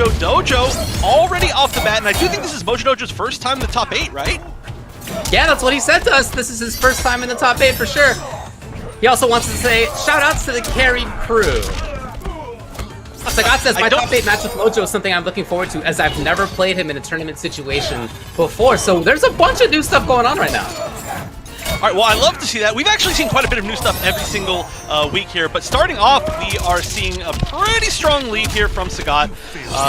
Mojo Dojo already off the bat, and I do think this is Mojo Dojo's first time in the top 8, right? Yeah, that's what he said to us. This is his first time in the top 8 for sure. He also wants to say, shout-outs to the carried crew. Sagat says, my top 8 match with Mojo is something I'm looking forward to, as I've never played him in a tournament situation before. So there's a bunch of new stuff going on right now. All right, well, I love to see that. We've actually seen quite a bit of new stuff every single week here, but starting off, we are seeing a pretty strong lead here from Sagat,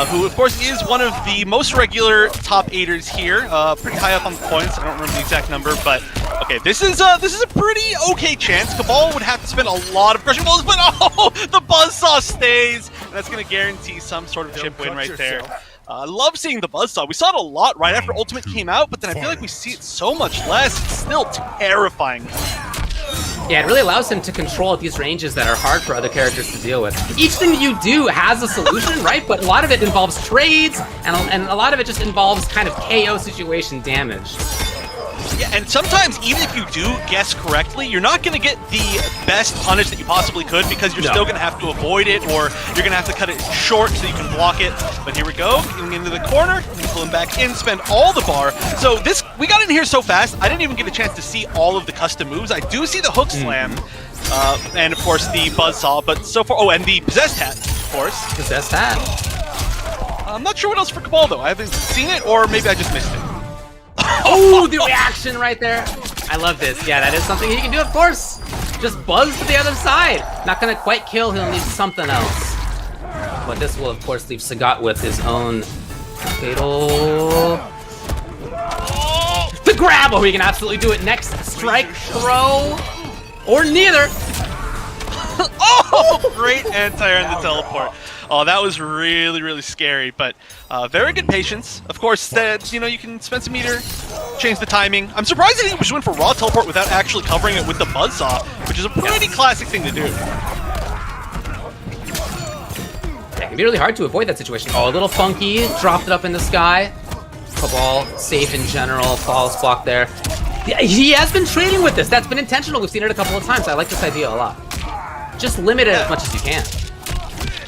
who, of course, is one of the most regular top 8ers here, pretty high up on the points. I don't remember the exact number, but okay, this is a pretty okay chance. Kabal would have to spend a lot of crushing balls, but oh, the Buzzsaw stays, and that's going to guarantee some sort of chip win right there. I love seeing the Buzzsaw. We saw it a lot right after Ultimate came out, but then I feel like we see it so much less. It's still terrifying. Yeah, it really allows him to control at these ranges that are hard for other characters to deal with. Each thing you do has a solution, right? But a lot of it involves trades, and a lot of it just involves kind of KO situation damage. Yeah, and sometimes, even if you do guess correctly, you're not going to get the best punish that you possibly could because you're still going to have to avoid it, or you're going to have to cut it short so you can block it. But here we go, getting into the corner, pull him back in, spend all the bar. So this, we got in here so fast, I didn't even get a chance to see all of the custom moves. I do see the hook slam, and of course the buzzsaw, but so far, oh, and the possessed hat, of course. Possessed hat. I'm not sure what else for Kabal though. I haven't seen it, or maybe I just missed it. Oh, the reaction right there. I love this. Yeah, that is something he can do, of course. Just buzz to the other side. Not going to quite kill. He'll need something else. But this will, of course, leave Sagat with his own fatal... The grab! Oh, he can absolutely do it. Next strike, throw, or neither. Oh, great anti-air in the teleport. Oh, that was really, really scary, but very good patience. Of course, that, you know, you can spend some meter, change the timing. I'm surprised that he just went for raw teleport without actually covering it with the buzzsaw, which is a pretty classic thing to do. Yeah, it can be really hard to avoid that situation. Oh, a little funky, dropped it up in the sky. Kabal safe in general, flawless block there. Yeah, he has been trading with this. That's been intentional. We've seen it a couple of times. I like this idea a lot. Just limit it as much as you can.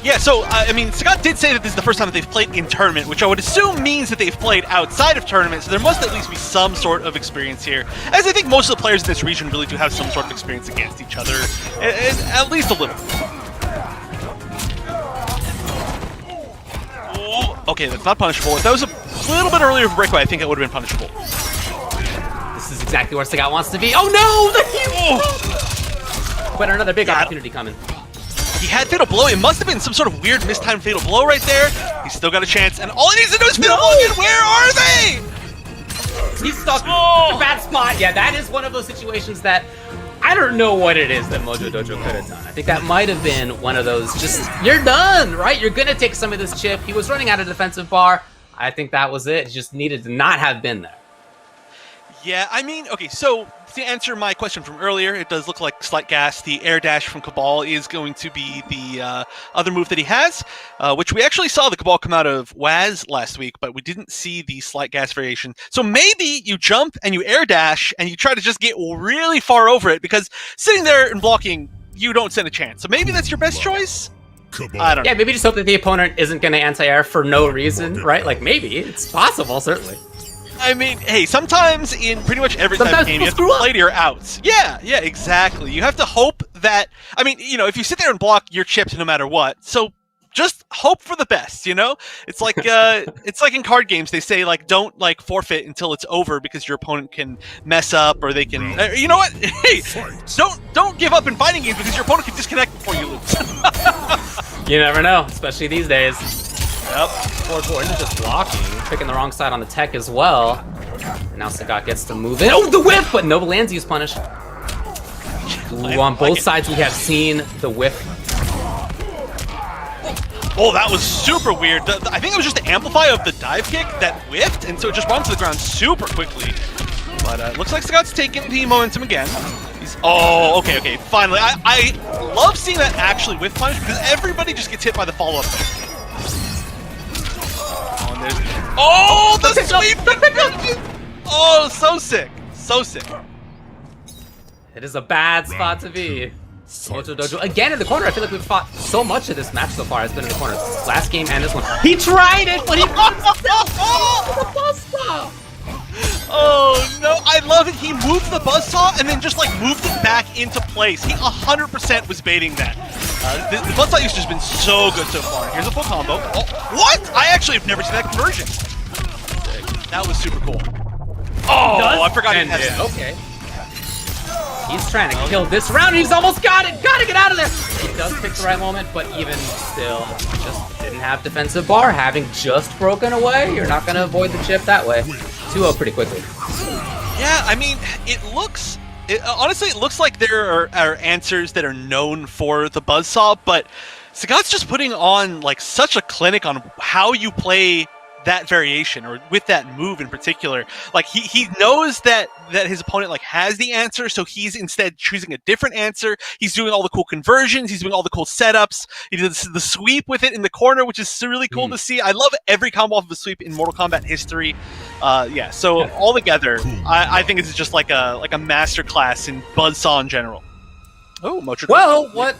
Yeah, so, I mean, Sagat did say that this is the first time that they've played in tournament, which I would assume means that they've played outside of tournament, so there must at least be some sort of experience here. As I think most of the players in this region really do have some sort of experience against each other, at least a little. Oh, okay, that's not punishable. If that was a little bit earlier of a breakaway, I think it would have been punishable. This is exactly where Sagat wants to be. Oh no! But another big opportunity coming. He had Fatal Blow. It must have been some sort of weird mistimed Fatal Blow right there. He's still got a chance, and all he needs to do is Fatal Blow again. Where are they? He's stuck in a bad spot. Yeah, that is one of those situations that I don't know what it is that Mojo Dojo could have done. I think that might have been one of those just, you're done, right? You're going to take some of this chip. He was running out of defensive bar. I think that was it. He just needed to not have been there. Yeah, I mean, okay, so to answer my question from earlier, it does look like Slight Gas. The air dash from Kabal is going to be the other move that he has, which we actually saw the Kabal come out of Waz last week, but we didn't see the Slight Gas variation. So maybe you jump and you air dash and you try to just get really far over it, because sitting there and blocking, you don't stand a chance. So maybe that's your best choice? I don't know. Yeah, maybe just hope that the opponent isn't going to anti-air for no reason, right? Like, maybe. It's possible, certainly. I mean, hey, sometimes in pretty much every type of game, you have to play to your outs. Yeah, exactly. You have to hope that, I mean, you know, if you sit there and block, you're chipped no matter what. So just hope for the best, you know? It's like it's like in card games, they say, like, don't, like, forfeit until it's over because your opponent can mess up, or they can, you know what? Hey, don't give up in fighting games because your opponent can disconnect before you lose. You never know, especially these days. Yep. Forward isn't just blocking, picking the wrong side on the tech as well. And now Sagat gets to move in. Oh, the whiff! But no lands use punish. Ooh, on both sides we have seen the whiff. Oh, that was super weird. I think it was just the amplify of the dive kick that whiffed, and so it just brought him to the ground super quickly. But it looks like Sagat's taking the momentum again. Oh, okay, finally. I love seeing that actually whiff punish, because everybody just gets hit by the follow-up there. Oh, the sweep! Oh, so sick. So sick. It is a bad spot to be. Mojo Dojo again in the corner. I feel like we've fought so much of this match so far. Has been in the corner. Last game and this one. He tried it, but he the buzzsaw. Oh no! I love it. He moved the buzzsaw and then just like moved it back into place. He 100% was baiting that. The buzzsaw usage has been so good so far. Here's a full combo. Oh, what? I actually have never seen that conversion. That was super cool. Oh, I forgot he has okay. He's trying to kill this round. He's almost got it. Gotta get out of there. He does pick the right moment, but even still, just didn't have defensive bar. Having just broken away, you're not gonna avoid the chip that way. 2-0 pretty quickly. Yeah, I mean, honestly, it looks like there are answers that are known for the buzzsaw, but Sagat's just putting on like such a clinic on how you play that variation or with that move in particular. Like he knows that his opponent like has the answer, so he's instead choosing a different answer. He's doing all the cool conversions, he's doing all the cool setups. He did the sweep with it in the corner, which is really cool to see. I love every combo off of a sweep in Mortal Kombat history. Yeah, so all together, I think it's just like a masterclass in buzzsaw in general. Oh, Mojo. Well, what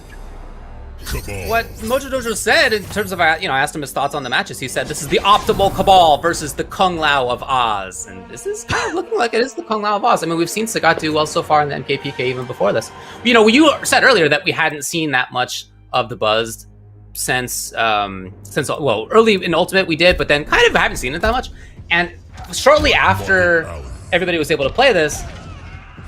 Mojo Dojo said in terms of, I asked him his thoughts on the matches. He said this is the optimal Cabal versus the Kung Lao of Oz, and this is kind of looking like it is the Kung Lao of Oz. I mean, we've seen Sagat do well so far in the MKPK even before this. You said earlier that we hadn't seen that much of the Buzzed since early in Ultimate we did, but then kind of haven't seen it that much. And shortly after everybody was able to play this,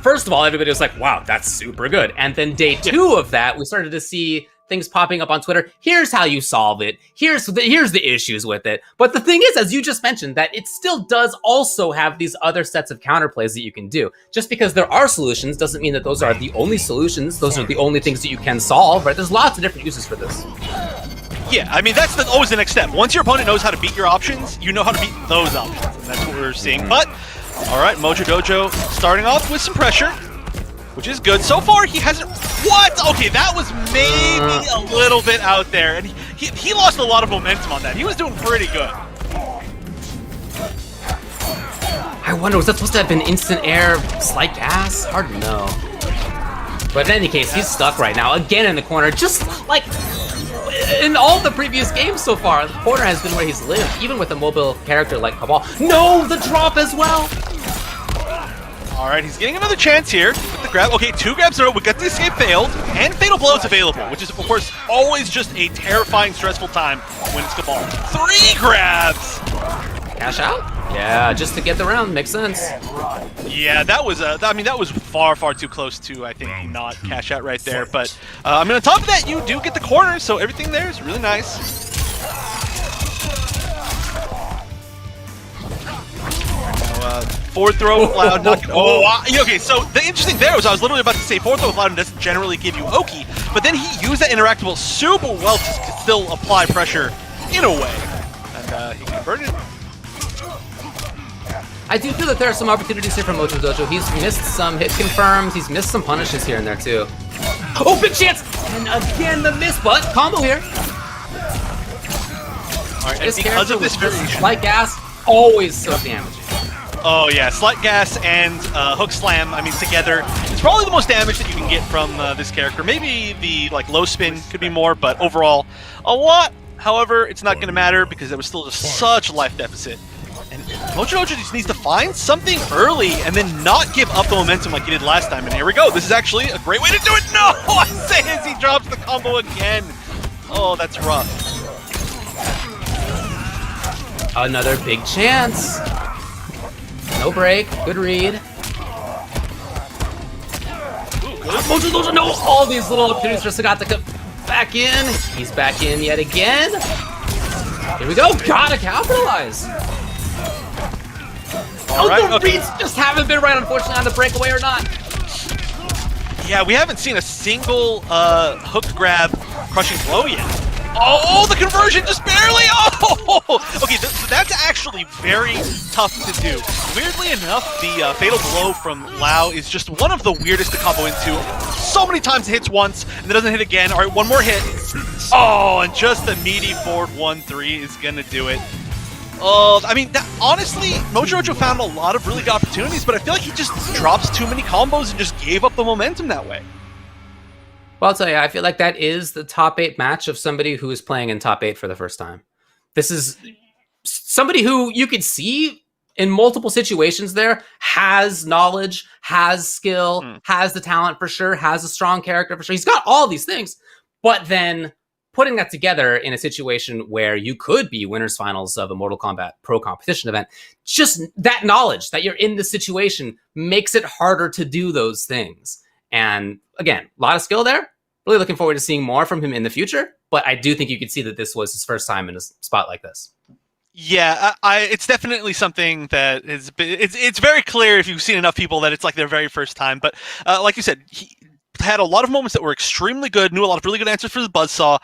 first of all, everybody was like, wow, that's super good. And then day 2 of that, we started to see things popping up on Twitter. Here's how you solve it. Here's the issues with it. But the thing is, as you just mentioned, that it still does also have these other sets of counterplays that you can do. Just because there are solutions doesn't mean that those are the only solutions. Those are the only things that you can solve, right? There's lots of different uses for this. Yeah, I mean, that's always the next step. Once your opponent knows how to beat your options, you know how to beat those options. And that's what we're seeing. But, all right, Mojo Dojo starting off with some pressure, which is good. So far, he hasn't... What? Okay, that was maybe a little bit out there. And he lost a lot of momentum on that. He was doing pretty good. I wonder, was that supposed to have been instant air, slight gas? Hard to know. But in any case, he's stuck right now. Again in the corner, just like in all the previous games so far. The corner has been where he's lived, even with a mobile character like Cabal. No, the drop as well! All right, he's getting another chance here with the grab. Okay, 2 grabs in a row. We got the escape failed, and Fatal Blow is available, which is, of course, always just a terrifying, stressful time when it's Cabal. 3 grabs! Cash out? Yeah, just to get the round. Makes sense. Yeah, that was far, far too close to, I think, not cash out right there. But, I mean, on top of that, you do get the corner, so everything there is really nice. Forward throw with Loud, not gonna, okay, so the interesting there was I was literally about to say forward throw with Loud doesn't generally give you Oki, but then he used that interactable super well to still apply pressure in a way. And he converted. I do feel that there are some opportunities here for Mojo Dojo. He's missed some hit confirms, he's missed some punishes here and there too. Oh, big chance! And again the miss, but combo here. Alright, and because of this variation. Light gas, always so damaging. Oh yeah, Slight Gas and Hook Slam, I mean, together, it's probably the most damage that you can get from this character. Maybe the low spin could be more, but overall, a lot. However, it's not going to matter because there was still just such a life deficit. And Mojo Dojo just needs to find something early and then not give up the momentum like he did last time. And here we go. This is actually a great way to do it. No! I say as he drops the combo again. Oh, that's rough. Another big chance. No break. Good read. Mojo Dojo, no! All these little opportunities for Sagat to come back in. He's back in yet again. Here we go. Gotta capitalize. All right, the reads just haven't been right, unfortunately, on the breakaway or not. Yeah, we haven't seen a single hook grab crushing blow yet. Oh, the conversion just barely! Oh! Okay, that's actually very tough to do. Weirdly enough, the Fatal Blow from Lao is just one of the weirdest to combo into. So many times it hits once, and then doesn't hit again. All right, one more hit. Oh, and just the meaty forward 1-3 is gonna do it. Oh, I mean, honestly, Mojo Dojo found a lot of really good opportunities, but I feel like he just drops too many combos and just gave up the momentum that way. Well, I'll tell you, I feel like that is the top 8 match of somebody who is playing in top 8 for the first time. This is somebody who you could see in multiple situations there, has knowledge, has skill, has the talent for sure, has a strong character for sure. He's got all these things, but then putting that together in a situation where you could be winners finals of a Mortal Kombat Pro competition event, just that knowledge that you're in the situation makes it harder to do those things. And again, a lot of skill there. Really looking forward to seeing more from him in the future. But I do think you could see that this was his first time in a spot like this. Yeah, it's definitely something that is. It's very clear if you've seen enough people that it's like their very first time. But like you said, he had a lot of moments that were extremely good. Knew a lot of really good answers for the buzzsaw,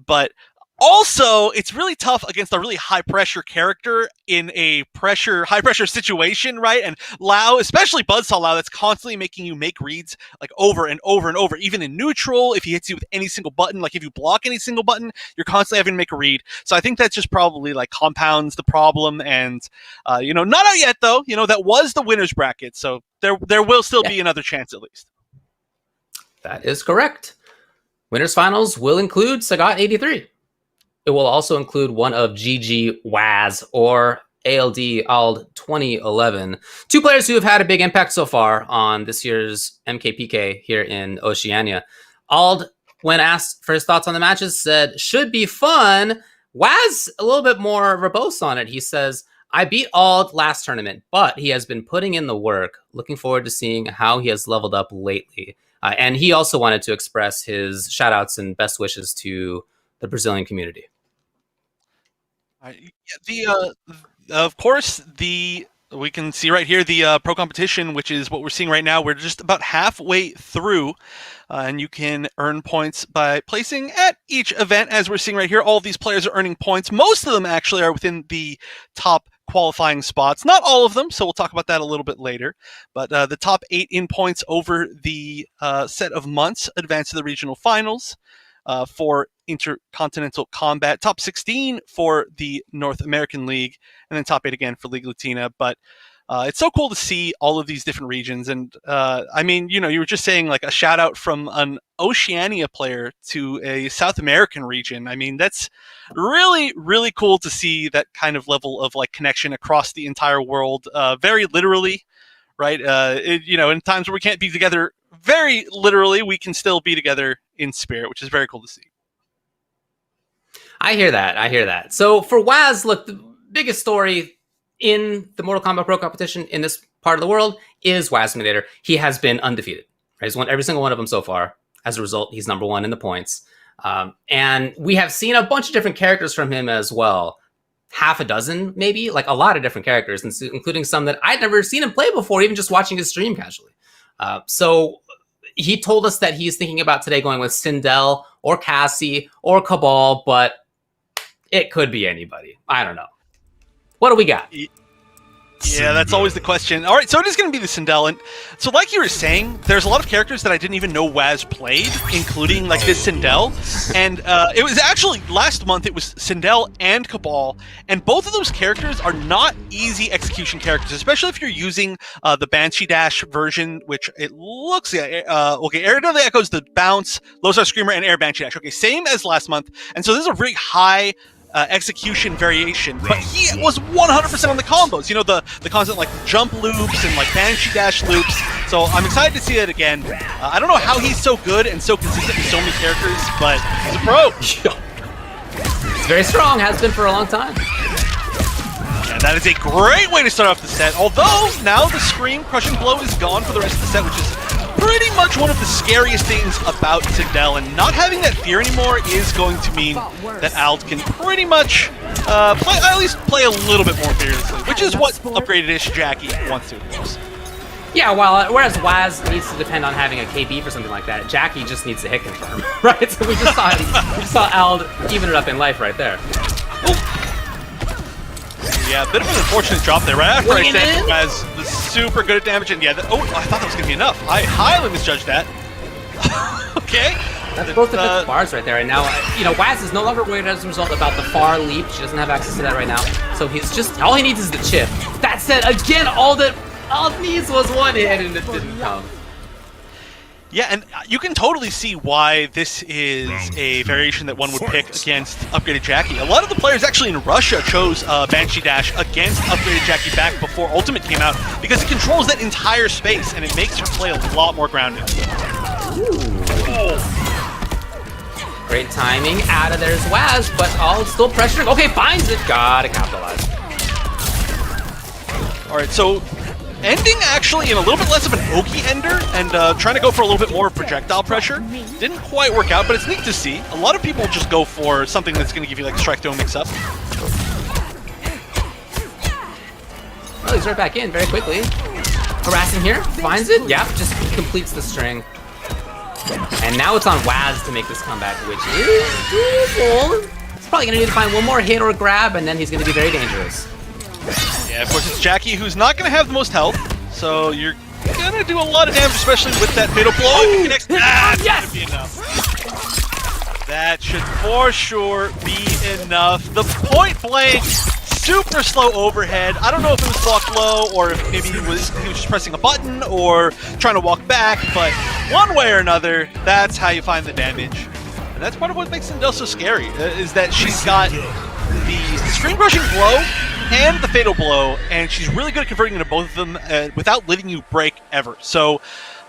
but also it's really tough against a really high pressure character in a high pressure situation, right? And Lau, especially buzzsaw Lau, that's constantly making you make reads like over and over and over, even in neutral. If he hits you with any single button, like if you block any single button, you're constantly having to make a read. So I think that's just probably like compounds the problem. And not out yet though. That was the winners bracket, so there will still be another chance at least. That is correct. Winners finals will include Sagat 83. It will also include one of GG Waz or ALD Ald 2011. Two players who have had a big impact so far on this year's MKPK here in Oceania. Ald, when asked for his thoughts on the matches, said, should be fun. Waz, a little bit more verbose on it. He says, I beat Ald last tournament, but he has been putting in the work. Looking forward to seeing how he has leveled up lately. And he also wanted to express his shout outs and best wishes to the Brazilian community. Of course, we can see right here the pro competition, which is what we're seeing right now. We're just about halfway through, and you can earn points by placing at each event, as we're seeing right here. All of these players are earning points. Most of them actually are within the top qualifying spots. Not all of them, so we'll talk about that a little bit later. But the top 8 in points over the set of months advance to the regional finals. For Intercontinental Combat, top 16 for the North American League, and then top 8 again for League Latina. But it's so cool to see all of these different regions. And you were just saying like a shout out from an Oceania player to a South American region. I mean, that's really, really cool to see that kind of level of like connection across the entire world, very literally, right? In times where we can't be together very literally, we can still be together in spirit, which is very cool to see. I hear that. So for Waz, look, the biggest story in the Mortal Kombat Pro competition in this part of the world is Wazminator. He has been undefeated. Right? He's won every single one of them so far. As a result, he's number 1 in the points. And we have seen a bunch of different characters from him as well. Half a dozen, maybe, like a lot of different characters, including some that I'd never seen him play before, even just watching his stream casually. So he told us that he's thinking about today going with Sindel or Cassie or Cabal, but it could be anybody. I don't know. What do we got? Yeah, that's always the question. All right, so it is going to be the Sindel. And so like you were saying, there's a lot of characters that I didn't even know Waz played, including like this Sindel. And it was actually last month, it was Sindel and Cabal. And both of those characters are not easy execution characters, especially if you're using the Banshee Dash version, which it looks, okay, Air of the Echoes, the Bounce, Losar Screamer, and Air Banshee Dash. Okay, same as last month. And so this is a really high execution variation, but he was 100% on the combos. The constant like jump loops and like Banshee Dash loops. So I'm excited to see it again. I don't know how he's so good and so consistent with so many characters, but he's a pro. He's very strong, has been for a long time. And that is a great way to start off the set. Although now the Scream Crushing Blow is gone for the rest of the set, which is pretty much one of the scariest things about Sindel, and not having that fear anymore is going to mean that Ald can pretty much at least play a little bit more fearlessly, which is what upgraded-ish Jackie wants to, of course. Yeah, whereas Waz needs to depend on having a KB for something like that, Jackie just needs to hit confirm, right? So we just saw Ald even it up in life right there. Ooh. Yeah, a bit of an unfortunate drop there. Right after I said Waz was super good at damage, and I thought that was going to be enough. I highly misjudged that. Okay. That's both of the bars right there. And now, Waz is no longer worried as a result about the far leap. She doesn't have access to that right now. So all he needs is the chip. That said, again, all needs was one hit, and it didn't come. Yeah, and you can totally see why this is a variation that one would pick against upgraded Jackie. A lot of the players actually in Russia chose Banshee Dash against upgraded Jackie back before Ultimate came out because it controls that entire space and it makes her play a lot more grounded. Great timing. Out of there's Waz, but all still pressuring. Okay, finds it. Gotta capitalize. All right, so ending actually in a little bit less of an oaky ender and trying to go for a little bit more projectile pressure. Didn't quite work out, but it's neat to see. A lot of people just go for something that's going to give you like a strike throw mix-up. Oh, he's right back in very quickly. Harassing here. Finds it. Yep, just completes the string. And now it's on Waz to make this comeback, which is doable. He's probably going to need to find one more hit or grab, and then he's going to be very dangerous. Yeah, of course, it's Jackie who's not going to have the most health, so you're going to do a lot of damage, especially with that fatal blow. Oh, yes! That should be enough. That should for sure be enough. The point blank, super slow overhead. I don't know if it was blocked low or if maybe he was just pressing a button or trying to walk back, but one way or another, that's how you find the damage. And that's part of what makes Sindel so scary, is that she's got the screen crushing blow and the fatal blow, and she's really good at converting into both of them without letting you break ever. So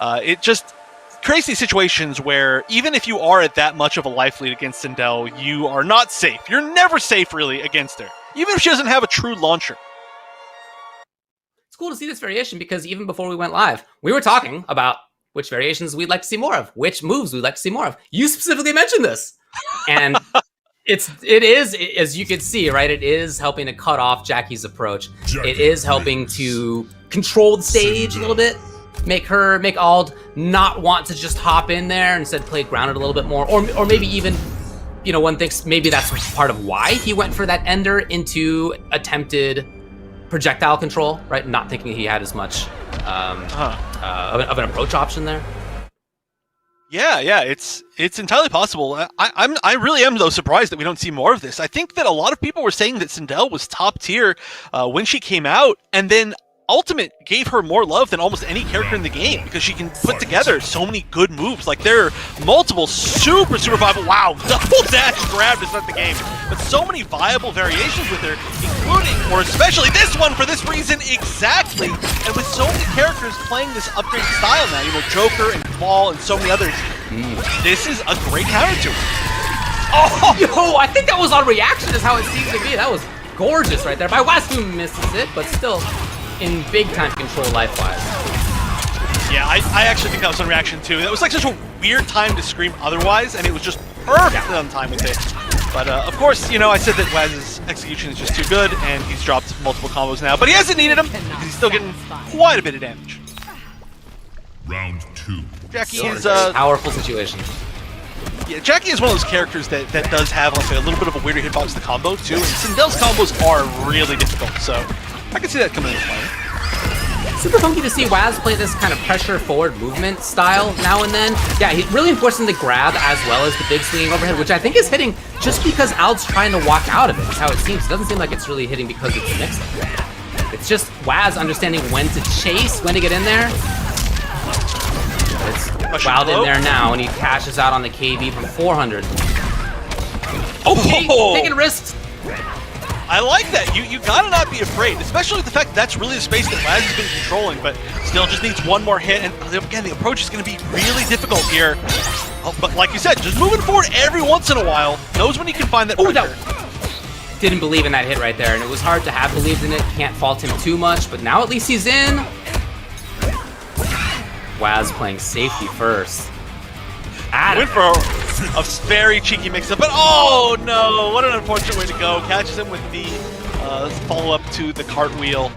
it just creates these situations where even if you are at that much of a life lead against Sindel, you are not safe. You're never safe really against her, even if she doesn't have a true launcher. It's cool to see this variation because even before we went live, we were talking about which variations we'd like to see more of, which moves we'd like to see more of. You specifically mentioned this. And it is, as you can see, right? It is helping to cut off Jackie's approach. It is helping to control the stage a little bit, make Ald not want to just hop in there, instead play grounded a little bit more, or maybe even, you know, one thinks maybe that's part of why he went for that ender into attempted projectile control, right? Not thinking he had as much of an approach option there. Yeah, it's entirely possible. I really am though surprised that we don't see more of this. I think that a lot of people were saying that Sindel was top tier when she came out, and then Ultimate gave her more love than almost any character in the game because she can put together so many good moves. Like there are multiple super viable, wow, double dash grab to start the game, but so many viable variations with her, including, or especially this one for this reason exactly. And with so many characters playing this upgraded style now, you know, Joker and Ball and so many others, this is a great counter to it. Oh, yo, I think that was on reaction is how it seems to be. That was gorgeous right there. By Wasu misses it, but still in big time control life-wise. Yeah, I actually think that was on reaction too. That was like such a weird time to scream otherwise, and it was just perfect on time with it. But of course, you know, I said that Waz's execution is just too good, and he's dropped multiple combos now, but he hasn't needed them because he's still getting quite a bit of damage. Round 2. Jackie is powerful situation. Yeah, Jackie is one of those characters that does have like a little bit of a weirder hitbox to combo too, and Sindel's combos are really difficult, so I can see that coming into play. Super funky to see Waz play this kind of pressure forward movement style now and then. Yeah, he's really enforcing the grab as well as the big swinging overhead, which I think is hitting just because Ald's trying to walk out of it, is how it seems. It doesn't seem like it's really hitting because it's a mix-up. It's just Waz understanding when to chase, when to get in there. It's Wild in there now, and he cashes out on the KB from 400. Okay, taking risks. I like that. You gotta not be afraid, especially with the fact that that's really the space that Waz has been controlling, but still just needs one more hit, and again, the approach is gonna be really difficult here. Oh, but like you said, just moving forward every once in a while, knows when he can find that pressure. Didn't believe in that hit right there, and it was hard to have believed in it. Can't fault him too much, but now at least he's in. Waz playing safety first. Went for a very cheeky mix-up, but oh no, what an unfortunate way to go. Catches him with the follow-up to the cartwheel.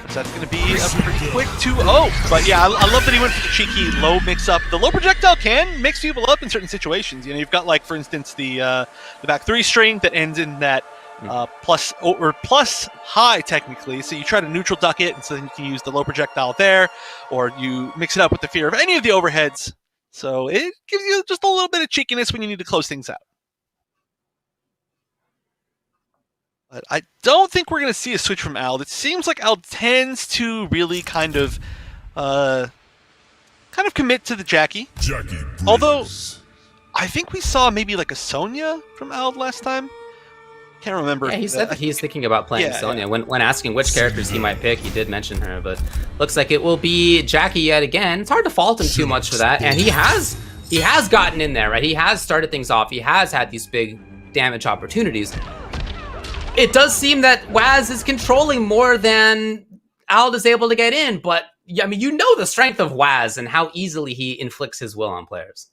So that's going to be a pretty quick 2-0. But yeah, I love that he went for the cheeky low mix-up. The low projectile can mix people up in certain situations. You know, you've got like, for instance, the back 3 string that ends in that plus high technically, so you try to neutral duck it, and so then you can use the low projectile there, or you mix it up with the fear of any of the overheads. So it gives you just a little bit of cheekiness when you need to close things out. But I don't think we're going to see a switch from Ald. It seems like Ald tends to really kind of kind of commit to the Jackie. Jackie Although, I think we saw maybe like a Sonya from Ald last time. Can't remember. Yeah, he said that he's thinking about playing Sonya. Yeah. When asking which characters he might pick, he did mention her, but looks like it will be Jackie yet again. It's hard to fault him too much for that, and he has gotten in there, right? He has started things off. He has had these big damage opportunities. It does seem that Waz is controlling more than Ald is able to get in, but I mean, you know the strength of Waz and how easily he inflicts his will on players.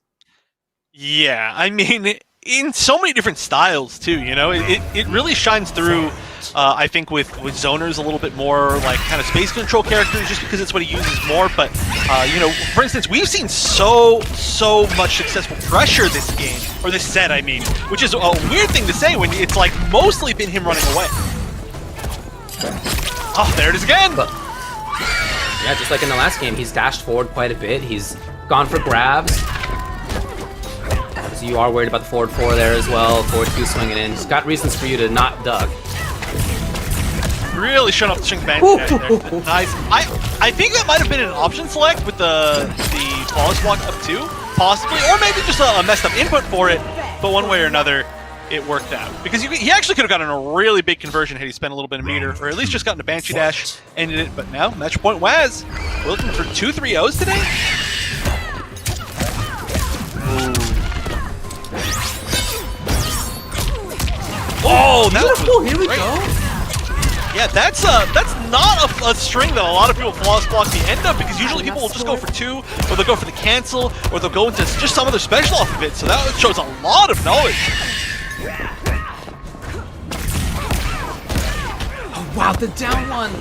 Yeah, I mean, in so many different styles too, you know, it really shines through. I think with zoners a little bit more like kind of space control characters, just because it's what he uses more. But you know, for instance, we've seen so much successful pressure this game, or this set, I mean, which is a weird thing to say when it's like mostly been him running away. Oh, there it is again. But, yeah, just like in the last game, he's dashed forward quite a bit. He's gone for grabs. So you are worried about the forward 4 there as well. Forward 2 swinging in. He's got reasons for you to not duck. Really showing off the string bang there. Nice. I think that might have been an option select with the flawless block up 2, possibly, or maybe just a messed up input for it. But one way or another, it worked out, because he actually could have gotten a really big conversion had he spent a little bit of meter, or at least just gotten a Banshee dash, ended it. But now match point Waz. We're looking for 2 3-0s today. Oh, that was Here we great. go. Yeah, that's not a string that a lot of people flawless block the end of, because usually people will just go for 2, or they'll go for the cancel, or they'll go into just some other special off of it. So that shows a lot of knowledge. Oh, wow, the down one.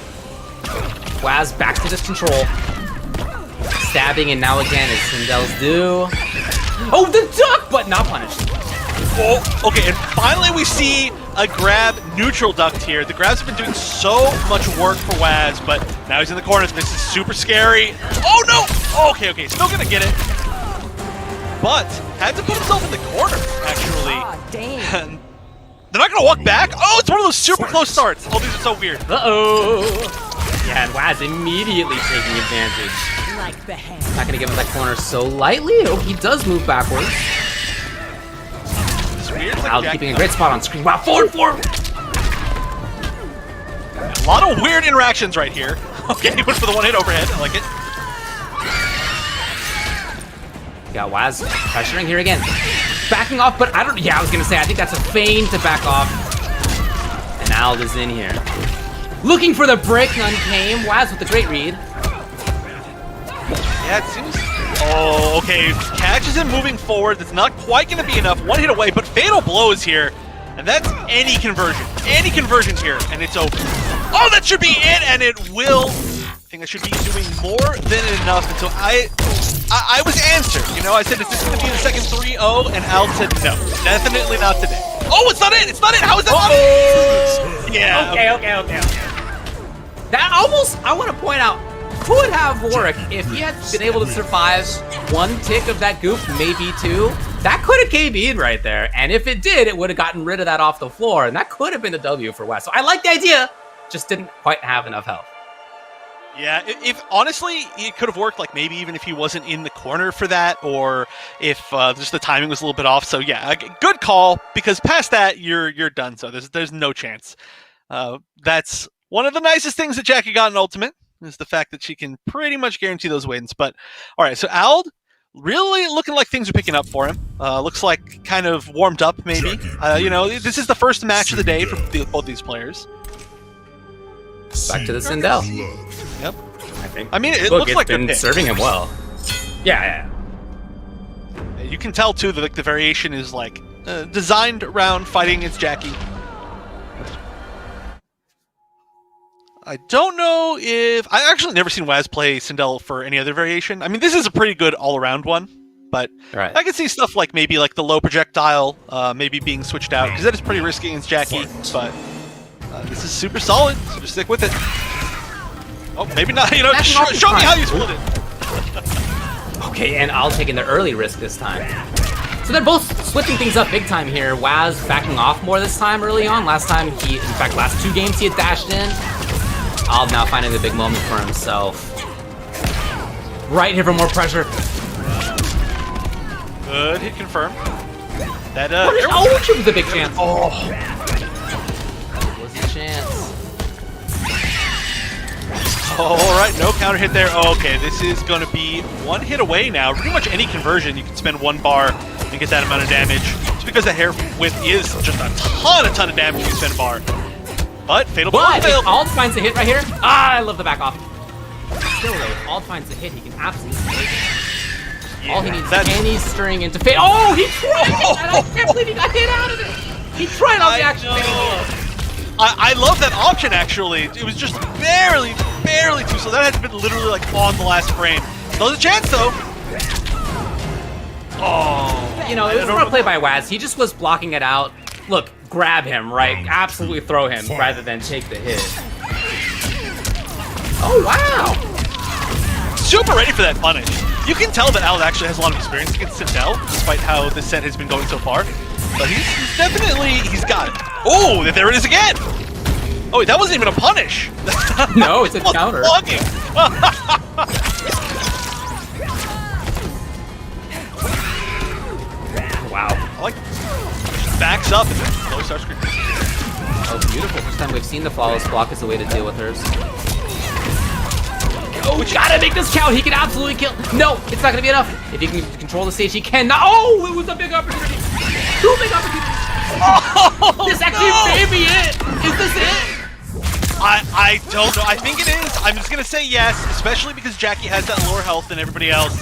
Waz back to this control. Stabbing, and now again, as Sindel's do. Oh, the duck, but not punished. Oh, okay, and finally we see a grab neutral ducked here. The grabs have been doing so much work for Waz, but now he's in the corner. This is super scary. Oh no! Okay, still gonna get it. But had to put himself in the corner, actually. Damn. They're not gonna walk back. Oh, it's one of those super close starts. Oh, these are so weird. Uh-oh. Yeah, and Waz immediately taking advantage. Like the hand. Not gonna give him that corner so lightly. Oh, he does move backwards. Weird, Al keeping a great spot on screen. Wow, forward! A lot of weird interactions right here. Okay, he went for the one hit overhead. I like it. You got Waz pressuring here again. Backing off, but I don't. Yeah, I was gonna say, I think that's a feint to back off. And Ald is in here. Looking for the break, none came. Waz with the great read. Yeah, it seems. Oh, okay. Catches him moving forward. That's not quite going to be enough. One hit away, but fatal blows here. And that's any conversion. Any conversion here, and it's over. Oh, that should be it, and it will. I think I should be doing more than enough. And so I was answered. You know, I said, is this going to be the second 3-0? And Al said, no, definitely not today. Oh, it's not it. It's not it. How is that not it? Yeah. Okay. That almost, I want to point out, could have worked if he had been able to survive 1 tick of that goop, maybe 2. That could have KB'd right there, and if it did, it would have gotten rid of that off the floor, and that could have been a W for West. So I like the idea, just didn't quite have enough health. Yeah, if honestly, it could have worked, like maybe even if he wasn't in the corner for that, or if just the timing was a little bit off. So yeah, good call, because past that, you're done. So there's no chance. That's one of the nicest things that Jackie got in Ultimate, is the fact that she can pretty much guarantee those wins. But all right, so Ald really looking like things are picking up for him. Looks like kind of warmed up, maybe. You know, this is the first match of the day for both these players. Back to the Sindel. Yep. I think. I mean, it Look, looks it's like they're been picked. serving him well. Yeah. You can tell too that like the variation is like designed around fighting against Jackie. I don't know if I actually never seen Waz play Sindel for any other variation. I mean, this is a pretty good all-around one, but Right. I can see stuff like maybe like the low projectile, maybe being switched out, because that is pretty risky against Jackie. But this is super solid, so just stick with it. Oh, maybe not. You know, just show me how you split it. Okay, and I'll taking the early risk this time. So they're both switching things up big time here. Waz backing off more this time early on. Last time in fact, last 2 games he had dashed in. Al now finding the big moment for himself. right here for more pressure. Good hit confirmed. That Oh, it was a big chance. Oh, Was a chance. all right, no counter hit there. Okay, this is going to be one hit away now. Pretty much any conversion, you can spend 1 bar and get that amount of damage. Just because the hair width is just a ton of damage when you spend a bar. But fatal blow But failed. if Ald finds a hit right here, I love the back off. Still though, if Ald finds a hit, he can absolutely make it. All he needs is any string into fade. Oh, he tried it! And I can't believe he got hit out of it! He tried on the action fade. I love that option, actually. It was just barely too, so that had to been literally like on the last frame. Still has a chance, though. Oh. You know, it was more play by Waz. He just was blocking it out. Look, grab him, right? Absolutely throw him rather than take the hit. Oh, wow! Super ready for that punish. You can tell that Al actually has a lot of experience against Sindel, despite how the set has been going so far. But he's definitely, he's got it. Oh, there it is again! Oh, wait, that wasn't even a punish. No, it's a counter. Blocking. Wow. I like backs up and then low starts screen. Oh, beautiful. First time we've seen the flawless block as a way to deal with hers. Oh, we gotta make this count. He can absolutely kill. No, it's not gonna be enough. If he can control the stage, he cannot. Oh, it was a big opportunity. 2 big opportunities. Oh, This actually may be it. Is this it? I don't know. I think it is. I'm just gonna say yes, especially because Jackie has that lower health than everybody else.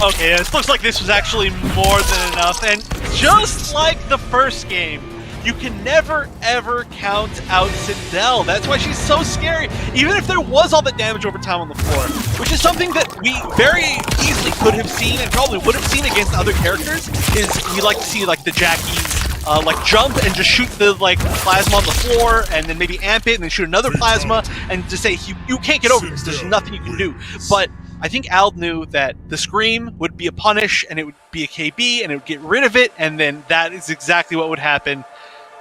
Okay, it looks like this was actually more than enough. And just like the first game, you can never ever count out Sindel. That's why she's so scary. Even if there was all that damage over time on the floor, which is something that we very easily could have seen and probably would have seen against other characters, is we like to see like the Jackies like jump and just shoot the like plasma on the floor and then maybe amp it and then shoot another plasma and just say you can't get over this. There's nothing you can do. But I think Ald knew that the Scream would be a punish and it would be a KB and it would get rid of it, and then that is exactly what would happen.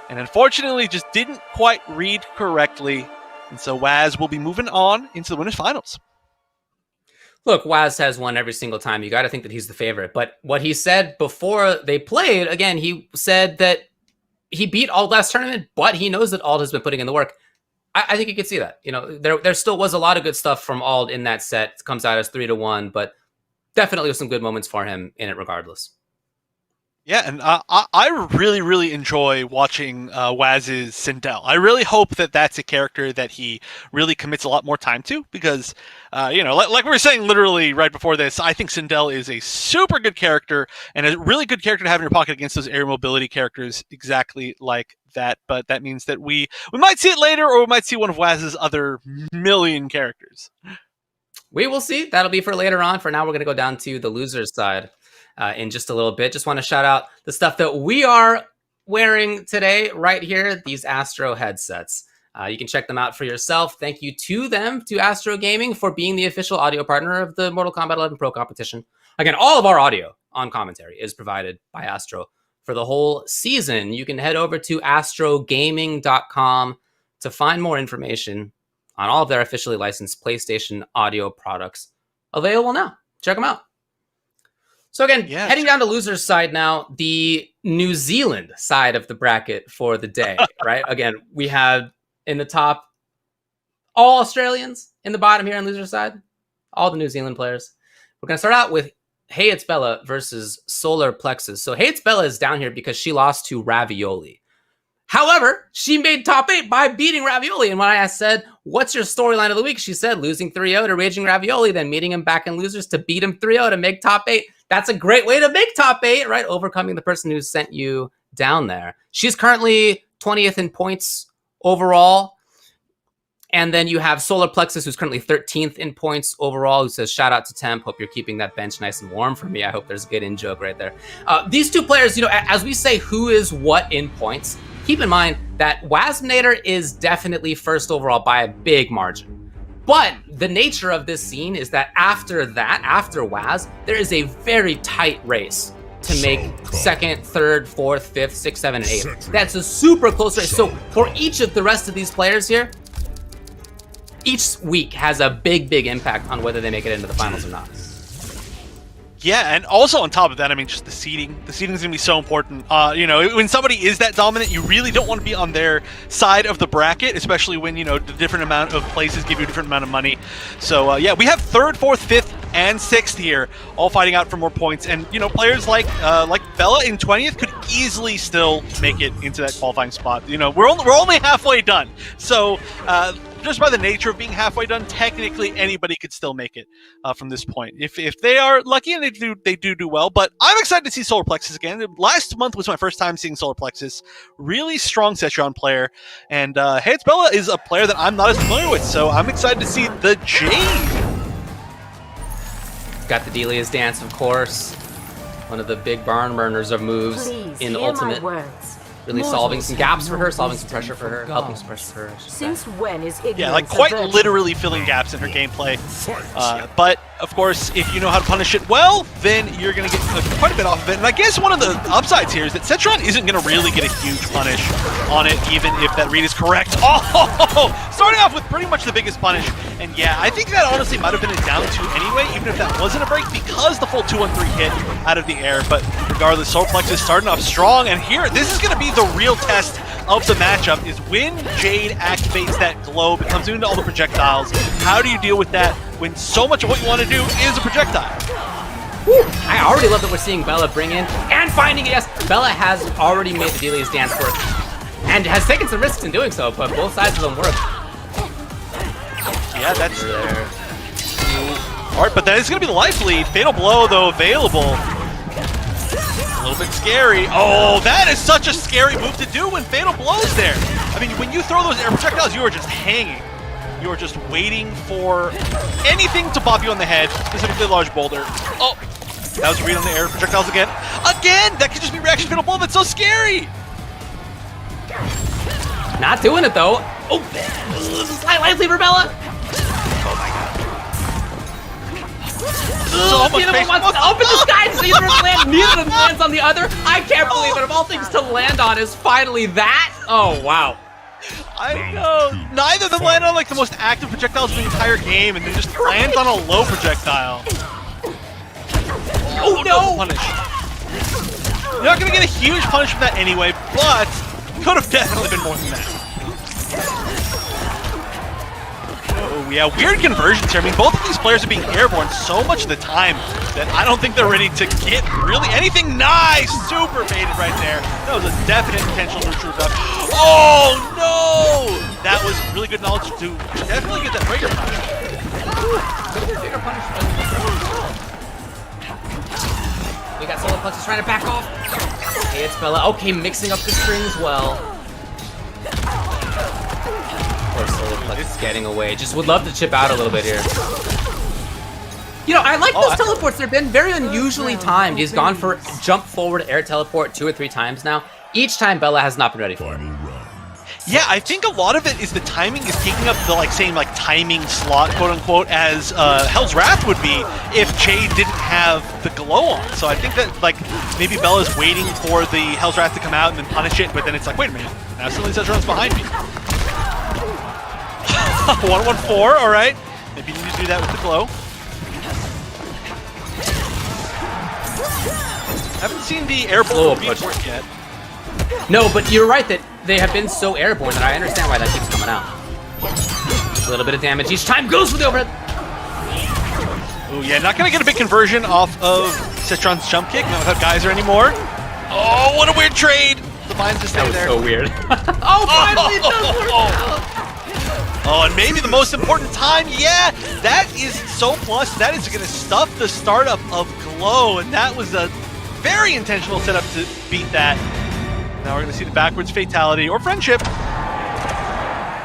And unfortunately, just didn't quite read correctly. And so Waz will be moving on into the winners finals. Look, Waz has won every single time. You got to think that he's the favorite. But what he said before they played, again, he said that he beat Ald last tournament, but he knows that Ald has been putting in the work. I think you could see that. You know, there still was a lot of good stuff from Ald in that set. It comes out as 3-1, but definitely some good moments for him in it regardless. Yeah, and I really enjoy watching Waz's Sindel. I really hope that that's a character that he really commits a lot more time to, because, you know, like we were saying literally right before this, I think Sindel is a super good character and a really good character to have in your pocket against those air mobility characters exactly like that. But that means that we might see it later, or we might see one of Waz's other million characters. We will see. That'll be for later on. For now, we're going to go down to the losers side. In just a little bit. Just want to shout out the stuff that we are wearing today right here, these Astro headsets. You can check them out for yourself. Thank you to them, to Astro Gaming, for being the official audio partner of the Mortal Kombat 11 Pro competition. Again, all of our audio on commentary is provided by Astro for the whole season. You can head over to astrogaming.com to find more information on all of their officially licensed PlayStation audio products available now. Check them out. So again, heading down to losers side now, the New Zealand side of the bracket for the day, right? Again, we have in the top all Australians, in the bottom here on loser side, all the New Zealand players. We're going to start out with Hey It's Bella versus Solar Plexus. So Hey It's Bella is down here because she lost to Ravioli. However, she made top 8 by beating Ravioli. And when I said, what's your storyline of the week? She said losing 3-0 to Raging Ravioli, then meeting him back in losers to beat him 3-0 to make top 8. That's a great way to make top 8, right? Overcoming the person who sent you down there. She's currently 20th in points overall. And then you have Solar Plexus, who's currently 13th in points overall, who says, shout out to Temp. Hope you're keeping that bench nice and warm for me. I hope there's a good in joke right there. These two players, you know, as we say who is what in points, keep in mind that Waznator is definitely first overall by a big margin. But the nature of this scene is that after Waz, there is a very tight race to make second, third, fourth, fifth, sixth, seven, and eighth. That's a super close race. So for each of the rest of these players here, each week has a big impact on whether they make it into the finals or not. Yeah, and also on top of that, I mean, just the seeding. The seeding is going to be so important. You know, when somebody is that dominant, you really don't want to be on their side of the bracket, especially when, you know, the different amount of places give you a different amount of money. So, yeah, we have 3rd, 4th, 5th, and 6th here, all fighting out for more points. And, you know, players like Bella in 20th could easily still make it into that qualifying spot. You know, we're only halfway done. So, just by the nature of being halfway done, technically anybody could still make it from this point if they are lucky, and they do well. But I'm excited to see Solar Plexus again. Last month was my first time seeing Solar Plexus. Really strong Setron player, and Heads Bella is a player that I'm not as familiar with, so I'm excited to see the Jade. Got the Delia's Dance, of course. One of the big barn burners of moves in Ultimate. Really solving some gaps for her, solving some pressure for her, helping some pressure for her. Since when is ignorance? Yeah, like quite literally filling gaps in her gameplay. But of course, if you know how to punish it well, then you're going to get quite a bit off of it. And I guess one of the upsides here is that Setron isn't going to really get a huge punish on it, even if that read is correct. Oh, starting off with pretty much the biggest punish. And yeah, I think that honestly might have been a down 2 anyway, even if that wasn't a break, because the full 2-1-3 hit out of the air. But regardless, Solar Plexus starting off strong. And here, this is going to be the real test of the matchup, is when Jade activates that globe, it comes into all the projectiles. How do you deal with that when so much of what you want to do is a projectile? Woo. I already love that we're seeing Bella bring in and finding it. Yes, Bella has already made the Delia's Dance work and has taken some risks in doing so, but both sides of them work. Yeah, that's there. Alright, but that is going to be the life lead. Fatal Blow, though, available. A little bit scary. Oh, that is such a scary move to do when Fatal Blow's there. I mean, when you throw those air projectiles, you are just hanging. You are just waiting for anything to pop you on the head, specifically a large boulder. Oh, that was a read on the air projectiles again. Again! That could just be reaction Fatal Blow. That's so scary! Not doing it, though. Oh, slight life lead for Bella. Oh, my God. Neither one wants to open the sky to see either land. Neither of them lands on the other. I can't believe it. Of all things to land on is finally that. Oh, wow. I know. Neither of them land on like the most active projectiles in the entire game, and they just land on a low projectile. Oh, no! Punish. You're not going to get a huge punish from that anyway, but could have definitely been more than that. Oh, yeah, weird conversions here. I mean, both of these players are being airborne so much of the time that I don't think they're ready to get really anything. Nice! Super baited right there. That was a definite intentional neutral up. Oh, no! That was really good knowledge to definitely get that breaker punish. We got Solar Plexus trying to back off. Hey, it's Bella. Okay, mixing up the strings well. Solar Plexus getting away. Just would love to chip out a little bit here. You know, I like those teleports. They've been very unusually timed. He's gone for jump forward air teleport 2 or 3 times now. Each time Bella has not been ready for it. Yeah, I think a lot of it is the timing is taking up the same timing slot, quote unquote, as Hell's Wrath would be if Jade didn't have the glow on. So I think that maybe Bella's waiting for the Hell's Wrath to come out and then punish it, but then it's like, wait a minute, now suddenly Setron's behind me. 1-1-4, all right. Maybe you need to do that with the glow. Haven't seen the airborne report yet. No, but you're right that they have been so airborne that I understand why that keeps coming out. A little bit of damage each time goes for the overhead. Oh yeah, not gonna get a big conversion off of Setron's jump kick, not without Geyser anymore. Oh, what a weird trade! The vines just stay there. That was so weird. Oh, finally it does work out! Oh, and maybe the most important time, yeah, that is so plus. That is going to stuff the startup of Glow, and that was a very intentional setup to beat that. Now we're going to see the backwards fatality or friendship.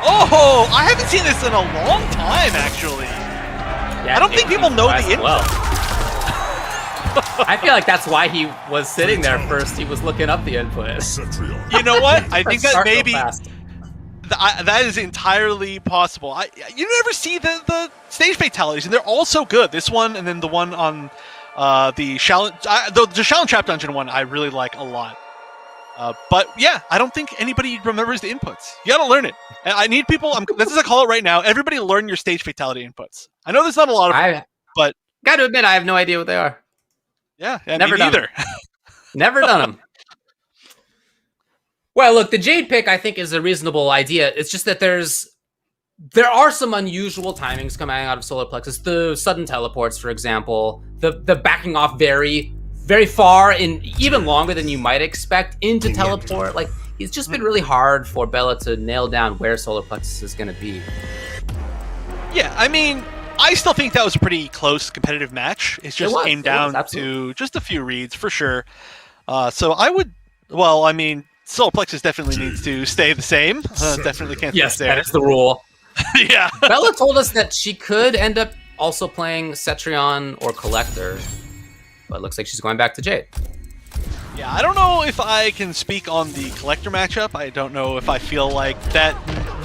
Oh, I haven't seen this in a long time, actually. Yeah, I don't think people know the info. Well. I feel like that's why he was sitting there first. He was looking up the input. You know what? I think that maybe... that is entirely possible. You never see the stage fatalities, and they're all so good. This one, and then the one on the Shaolin Trap Dungeon one, I really like a lot. But yeah, I don't think anybody remembers the inputs. You gotta learn it. And I need people. This is a call it right now. Everybody learn your stage fatality inputs. I know there's not a lot of them, but got to admit I have no idea what they are. Yeah, never me done neither. Never done them. Well, look, the Jade pick I think is a reasonable idea. It's just that there are some unusual timings coming out of Solar Plexus. The sudden teleports, for example, the backing off very, very far and even longer than you might expect into teleport. Like, it's just been really hard for Bella to nail down where Solar Plexus is going to be. Yeah, I mean, I still think that was a pretty close competitive match. It just came down to just a few reads for sure. So I would, well, I mean, Solar Plexus definitely needs to stay the same. Definitely can't yes, stay there. That is the rule. Yeah. Bella told us that she could end up also playing Cetrion or Collector, but it looks like she's going back to Jade. Yeah, I don't know if I can speak on the Collector matchup. I don't know if I feel like that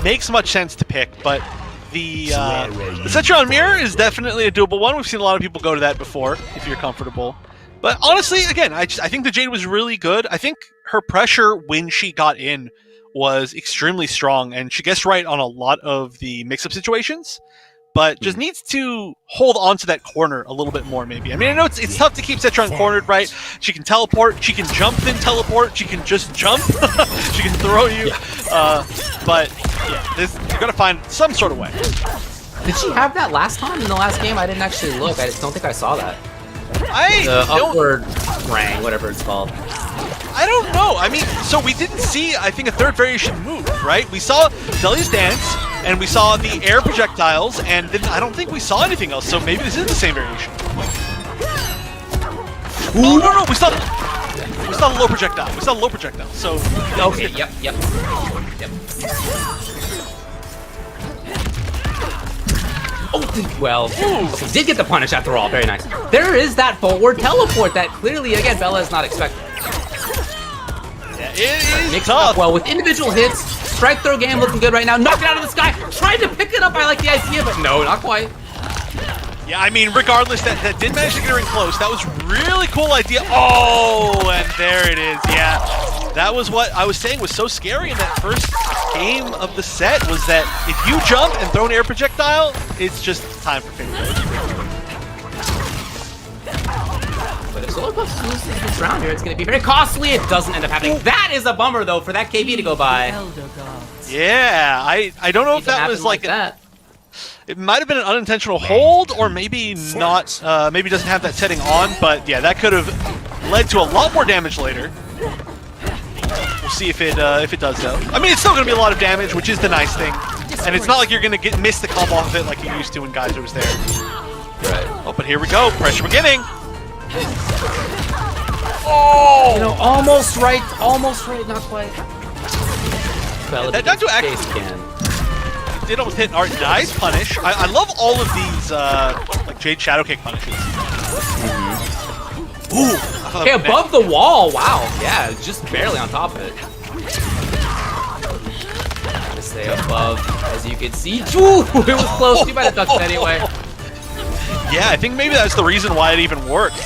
makes much sense to pick, but the Cetrion Mirror is definitely a doable one. We've seen a lot of people go to that before, if you're comfortable. But honestly, again, I think the Jade was really good. I think her pressure when she got in was extremely strong, and she gets right on a lot of the mix-up situations, but just needs to hold on to that corner a little bit more, maybe. I mean, I know it's tough to keep Cetrion cornered, right? She can teleport, she can jump then teleport, she can just jump, she can throw you, but yeah, you're gonna find some sort of way. Did she have that last time in the last game? I didn't actually look. I just don't think I saw that. The upward rang, whatever it's called. I don't know. I mean, so we didn't see, I think, a third variation move, right? We saw Delia's dance, and we saw the air projectiles, and then I don't think we saw anything else, so maybe this is the same variation. Oh, no, we saw the low projectile. We saw the low projectile, so... Okay, yep. Oh, well, okay, did get the punish after all. Very nice. There is that forward teleport that clearly, again, Bella is not expecting. Yeah, it is tough. Well, with individual hits, strike throw game looking good right now. Knock it out of the sky. Tried to pick it up. I like the idea, but no, not quite. Yeah, I mean, regardless, that did manage to get her in close. That was really cool idea. Oh, and there it is. Yeah, that was what I was saying was so scary in that first game of the set, was that if you jump and throw an air projectile, it's just time for finish. But if Solar Plexus loses this round here, it's going to be very costly. It doesn't end up happening. That is a bummer, though, for that KB to go by. Yeah, I don't know if that was like that. It might have been an unintentional hold, or maybe not. Maybe doesn't have that setting on, but yeah, that could have led to a lot more damage later. We'll see if it does though. I mean, it's still going to be a lot of damage, which is the nice thing, and it's not like you're going to miss the combo off of it like you used to when Geyser was there. Right. Oh, but here we go. Pressure beginning. Oh! You know, almost right, not quite. Well, that does actually again. Did almost hit Art. Nice punish. I love all of these like Jade Shadow Kick punishes. Ooh. Okay, above the wall. Wow. Yeah, just barely on top of it. Gotta stay above, as you can see. Ooh, it was close. You might have touched it anyway. Yeah, I think maybe that's the reason why it even worked.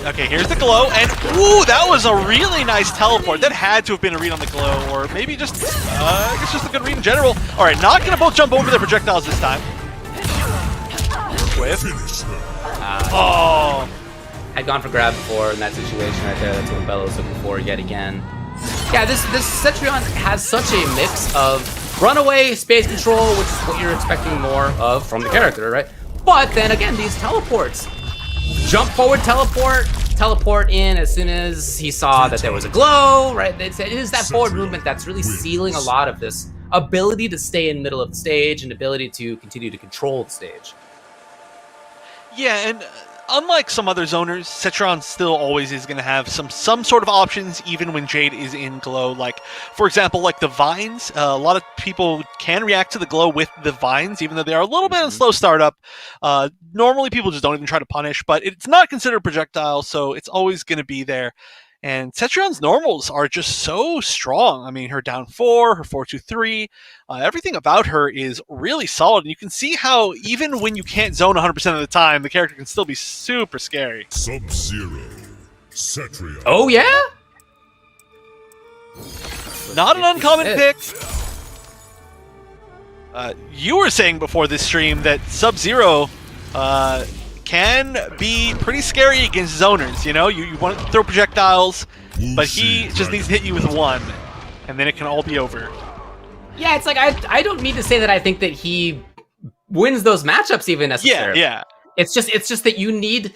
Okay, here's the glow, and ooh, that was a really nice teleport. That had to have been a read on the glow, or maybe just, I guess just a good read in general. All right, not gonna both jump over their projectiles this time. Whiff. Oh. I'd gone for grab before in that situation right there. That's what Bella was looking for yet again. Yeah, this Cetrion has such a mix of runaway, space control, which is what you're expecting more of from the character, right? But then again, these teleports. Jump forward, teleport in as soon as he saw that there was a glow, right? It is that forward movement that's really sealing a lot of this ability to stay in the middle of the stage and ability to continue to control the stage. Yeah, and unlike some other zoners, Cetrion still always is going to have some sort of options, even when Jade is in glow. Like, for example, like the vines. A lot of people can react to the glow with the vines, even though they are a little bit of a slow startup. Normally, people just don't even try to punish, but it's not considered projectile, so it's always going to be there. And Cetrion's normals are just so strong. I mean, her down 4, her 4-2-3, everything about her is really solid. And you can see how even when you can't zone 100% of the time, the character can still be super scary. Sub-Zero, Cetrion. Oh, yeah? Not an uncommon It pick. You were saying before this stream that Sub-Zero can be pretty scary against zoners. You know, you want to throw projectiles, but he just needs to hit you with one, and then it can all be over. Yeah, it's like I don't mean to say that I think that he wins those matchups even necessarily. Yeah. It's just that you need,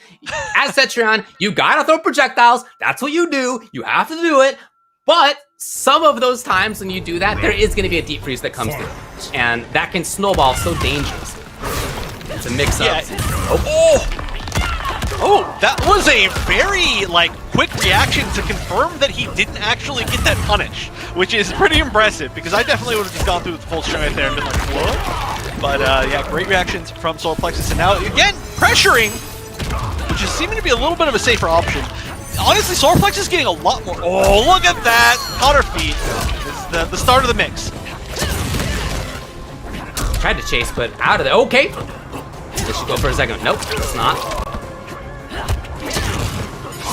as Cetrion, you gotta throw projectiles. That's what you do. You have to do it. But some of those times when you do that, there is going to be a deep freeze that comes through, and that can snowball so dangerously. It's a mix-up. Yeah. Oh, that was a very quick reaction to confirm that he didn't actually get that punish, which is pretty impressive because I definitely would have just gone through with full strength right there and been like, what? But yeah, great reactions from Solar Plexus, and now again pressuring, which is seeming to be a little bit of a safer option. Honestly, Solar Plexus is getting a lot more. Oh, look at that! Counter feed. This is the start of the mix. Tried to chase, but out of there. Okay. This should go for a second. Nope, it's not.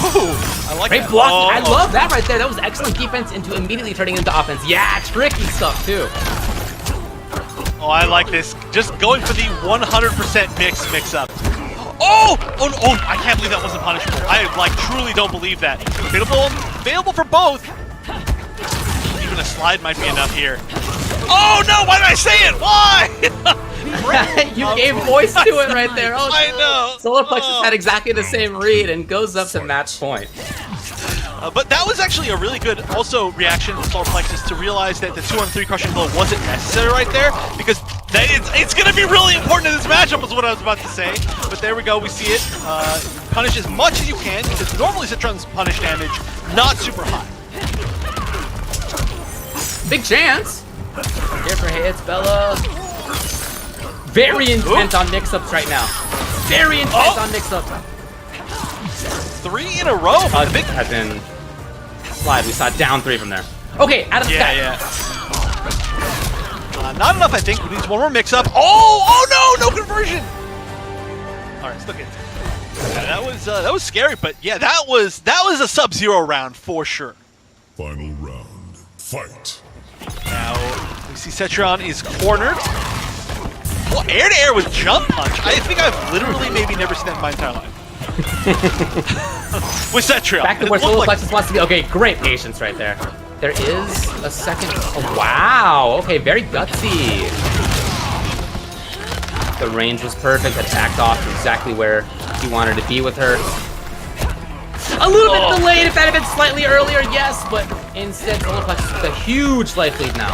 Ooh, I like Great that. block. Oh, I love that right there. That was excellent defense into immediately turning into offense. Yeah, tricky stuff too. Oh, I like this. Just going for the 100% mix-up. Oh, I can't believe that wasn't punishable. I truly don't believe that. Available for both. Even a slide might be enough here. Oh no, why did I say it? Why? You gave voice to it right there. Oh, I know. Solar Plexus had exactly the same read and goes up to match point. But that was actually a really good also reaction from Solar Plexus to realize that the 2-on-3 crushing blow wasn't necessary right there, because it's going to be really important in this matchup is what I was about to say. But there we go, we see it. Punish as much as you can, because normally Citron's punish damage not super high. Big chance. Here for hits, Bella. Very intent on mix-ups right now. Very intent on mix-ups. 3 in a row. Big has been slide. We saw down 3 from there. Okay, out of the sky. Yeah. Not enough, I think. We need one more mix-up. Oh no conversion. All right, still good. Yeah, that was scary, but yeah, that was a Sub-Zero round for sure. Final round. Fight. Now we see Cetrion is cornered. Well, air-to-air with jump punch. I think I've literally maybe never seen that in my entire life. With Cetrion. Back to where Solar Plexus wants to be. Okay, great patience right there. There is a second. Oh, wow. Okay, very gutsy. The range was perfect. Attacked off exactly where he wanted to be with her. A little bit delayed. If that had been slightly earlier, yes, but instead Solar Plexus with a huge life lead now.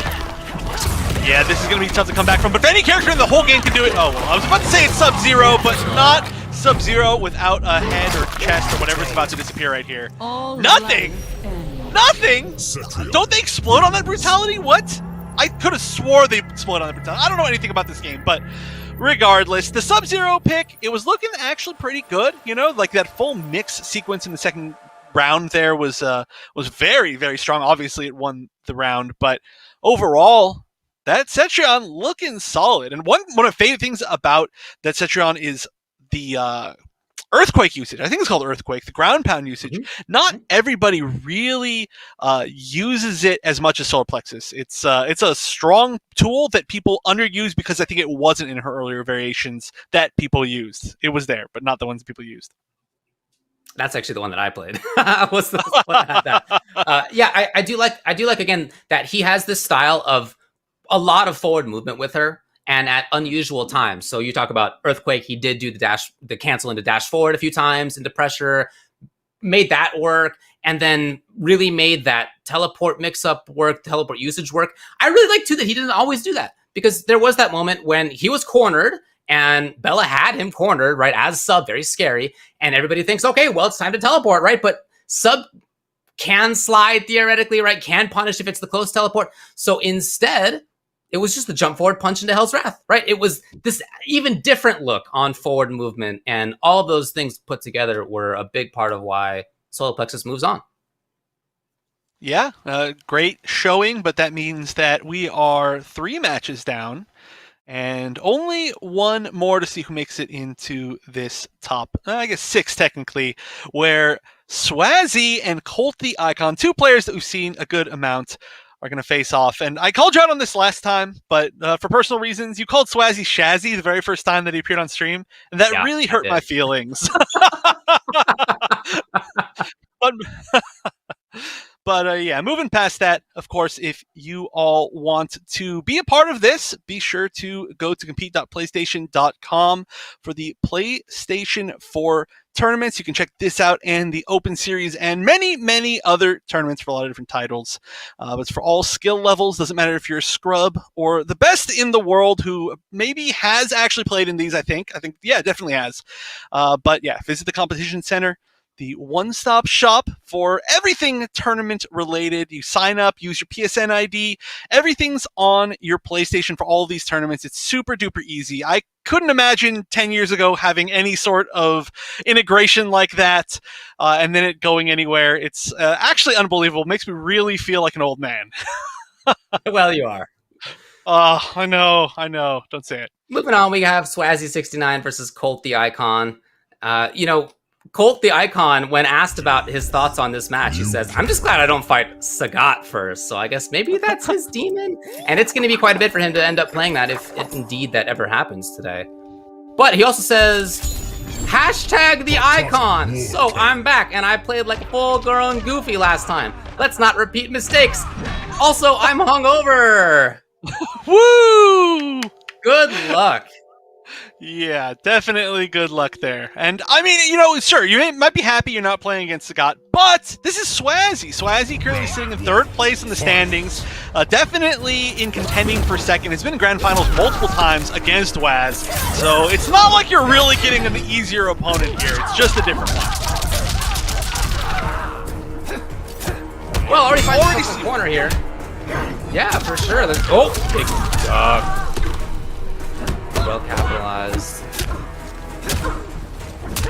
Yeah, this is going to be tough to come back from, but if any character in the whole game can do it, oh, well, I was about to say it's Sub-Zero, but not Sub-Zero without a head or chest or whatever's about to disappear right here. Nothing! Nothing! Don't they explode on that brutality? What? I could have swore they explode on that brutality. I don't know anything about this game, but regardless, the Sub-Zero pick, it was looking actually pretty good, you know? Like that full mix sequence in the second round there was very, very strong. Obviously, it won the round, but overall, that Cetrion looking solid. And one of my favorite things about that Cetrion is the Earthquake usage. I think it's called Earthquake, the ground pound usage. Mm-hmm. Not everybody really uses it as much as Solar Plexus. It's a strong tool that people underuse because I think it wasn't in her earlier variations that people used. It was there, but not the ones people used. That's actually the one that I played. Was the one that had that. Yeah, I do like again that he has this style of a lot of forward movement with her and at unusual times. So you talk about Earthquake, he did do the cancel into dash forward a few times into pressure, made that work, and then really made that teleport mix-up work, teleport usage work. I really like too that he didn't always do that, because there was that moment when he was cornered and Bella had him cornered, right, as Sub, very scary, and everybody thinks, okay, well, it's time to teleport, right? But Sub can slide theoretically, right, can punish if it's the close teleport. So instead, it was just the jump forward punch into Hell's Wrath, right? It was this even different look on forward movement, and all of those things put together were a big part of why Solar Plexus moves on. Yeah, great showing, but that means that we are 3 matches down, and only one more to see who makes it into this top, I guess 6 technically, where Swazzy and Colt the Icon, 2 players that we've seen a good amount are going to face off. And I called you out on this last time, but for personal reasons, you called Swazzy Shazzy the very first time that he appeared on stream, and that really hurt my feelings. But yeah, moving past that, of course, if you all want to be a part of this, be sure to go to compete.playstation.com for the PlayStation 4 tournaments. You can check this out and the Open Series and many, many other tournaments for a lot of different titles. But it's for all skill levels. Doesn't matter if you're a scrub or the best in the world who maybe has actually played in these, I think, yeah, definitely has. But yeah, visit the competition center, the one-stop shop for everything tournament related. You sign up, use your PSN ID. Everything's on your PlayStation for all of these tournaments. It's super duper easy. I couldn't imagine 10 years ago having any sort of integration like that and then it going anywhere. It's actually unbelievable. It makes me really feel like an old man. Well, you are. I know. Don't say it. Moving on, we have Swazzy69 versus Colt the Icon. Colt the Icon, when asked about his thoughts on this match, he says, I'm just glad I don't fight Sagat first, so I guess maybe that's his demon? And it's going to be quite a bit for him to end up playing that if indeed that ever happens today. But he also says, hashtag the Icon! So I'm back, and I played like a full-grown Goofy last time. Let's not repeat mistakes. Also, I'm hungover! Woo! Good luck. Yeah, definitely good luck there. And I mean, sure, you might be happy you're not playing against Sagat, but this is Swazzy. Swazzy currently sitting in 3rd place in the standings, definitely in contending for 2nd. It's been in grand finals multiple times against Waz, so it's not like you're really getting an easier opponent here. It's just a different one. Well, already fighting the corner here. Yeah, for sure. Big duck. Well capitalized.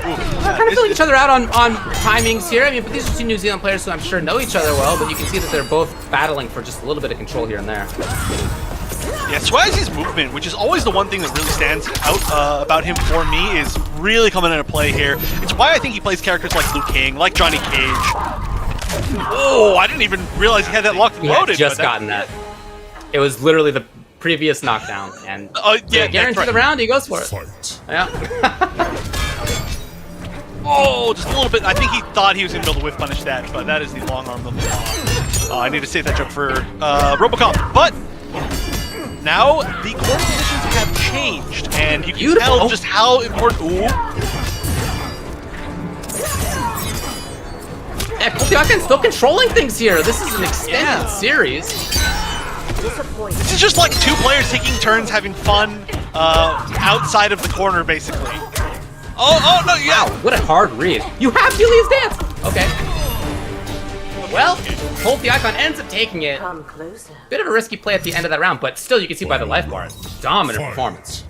Kind of filling each other out on timings here. I mean, but these are two New Zealand players who I'm sure know each other well, but you can see that they're both battling for just a little bit of control here and there. Yeah, Swazzy's movement, which is always the one thing that really stands out about him for me, is really coming into play here. It's why I think he plays characters like Liu Kang, like Johnny Cage. Oh, I didn't even realize he had that locked and loaded. He had just gotten that. It was literally the previous knockdown, and guarantee the round, he goes for it. Fight. Yeah. Oh, just a little bit. I think he thought he was going to be able to whiff punish that, but that is the long arm of the law. I need to save that joke for Robocop. But now the corner positions have changed, and you can tell just how important. Ooh. Yeah, Colt the Icon's still controlling things here. This is an extended series. This is just like two players taking turns having fun outside of the corner, basically. Oh, no, yeah. Wow, what a hard read. You have Julia's dance. Okay. Well, Colt the Icon ends up taking it. Come closer. Bit of a risky play at the end of that round, but still you can see by the life bar, dominant performance.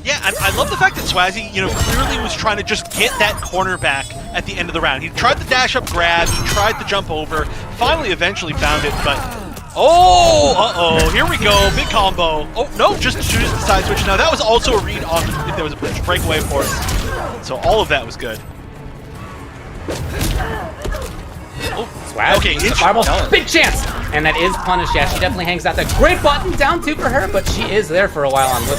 Yeah, I love the fact that Swazzy, clearly was trying to just get that corner back at the end of the round. He tried the dash up grab, he tried the jump over, finally eventually found it, but oh, here we go, big combo. Oh, no, just chooses the side switch. Now, that was also a read on if there was a potential breakaway, of course. So all of that was good. Oh, Swag. Okay, fireball, big chance! And that is punished. Yeah, she definitely hangs out that great button down two for her, but she is there for a while on Whip.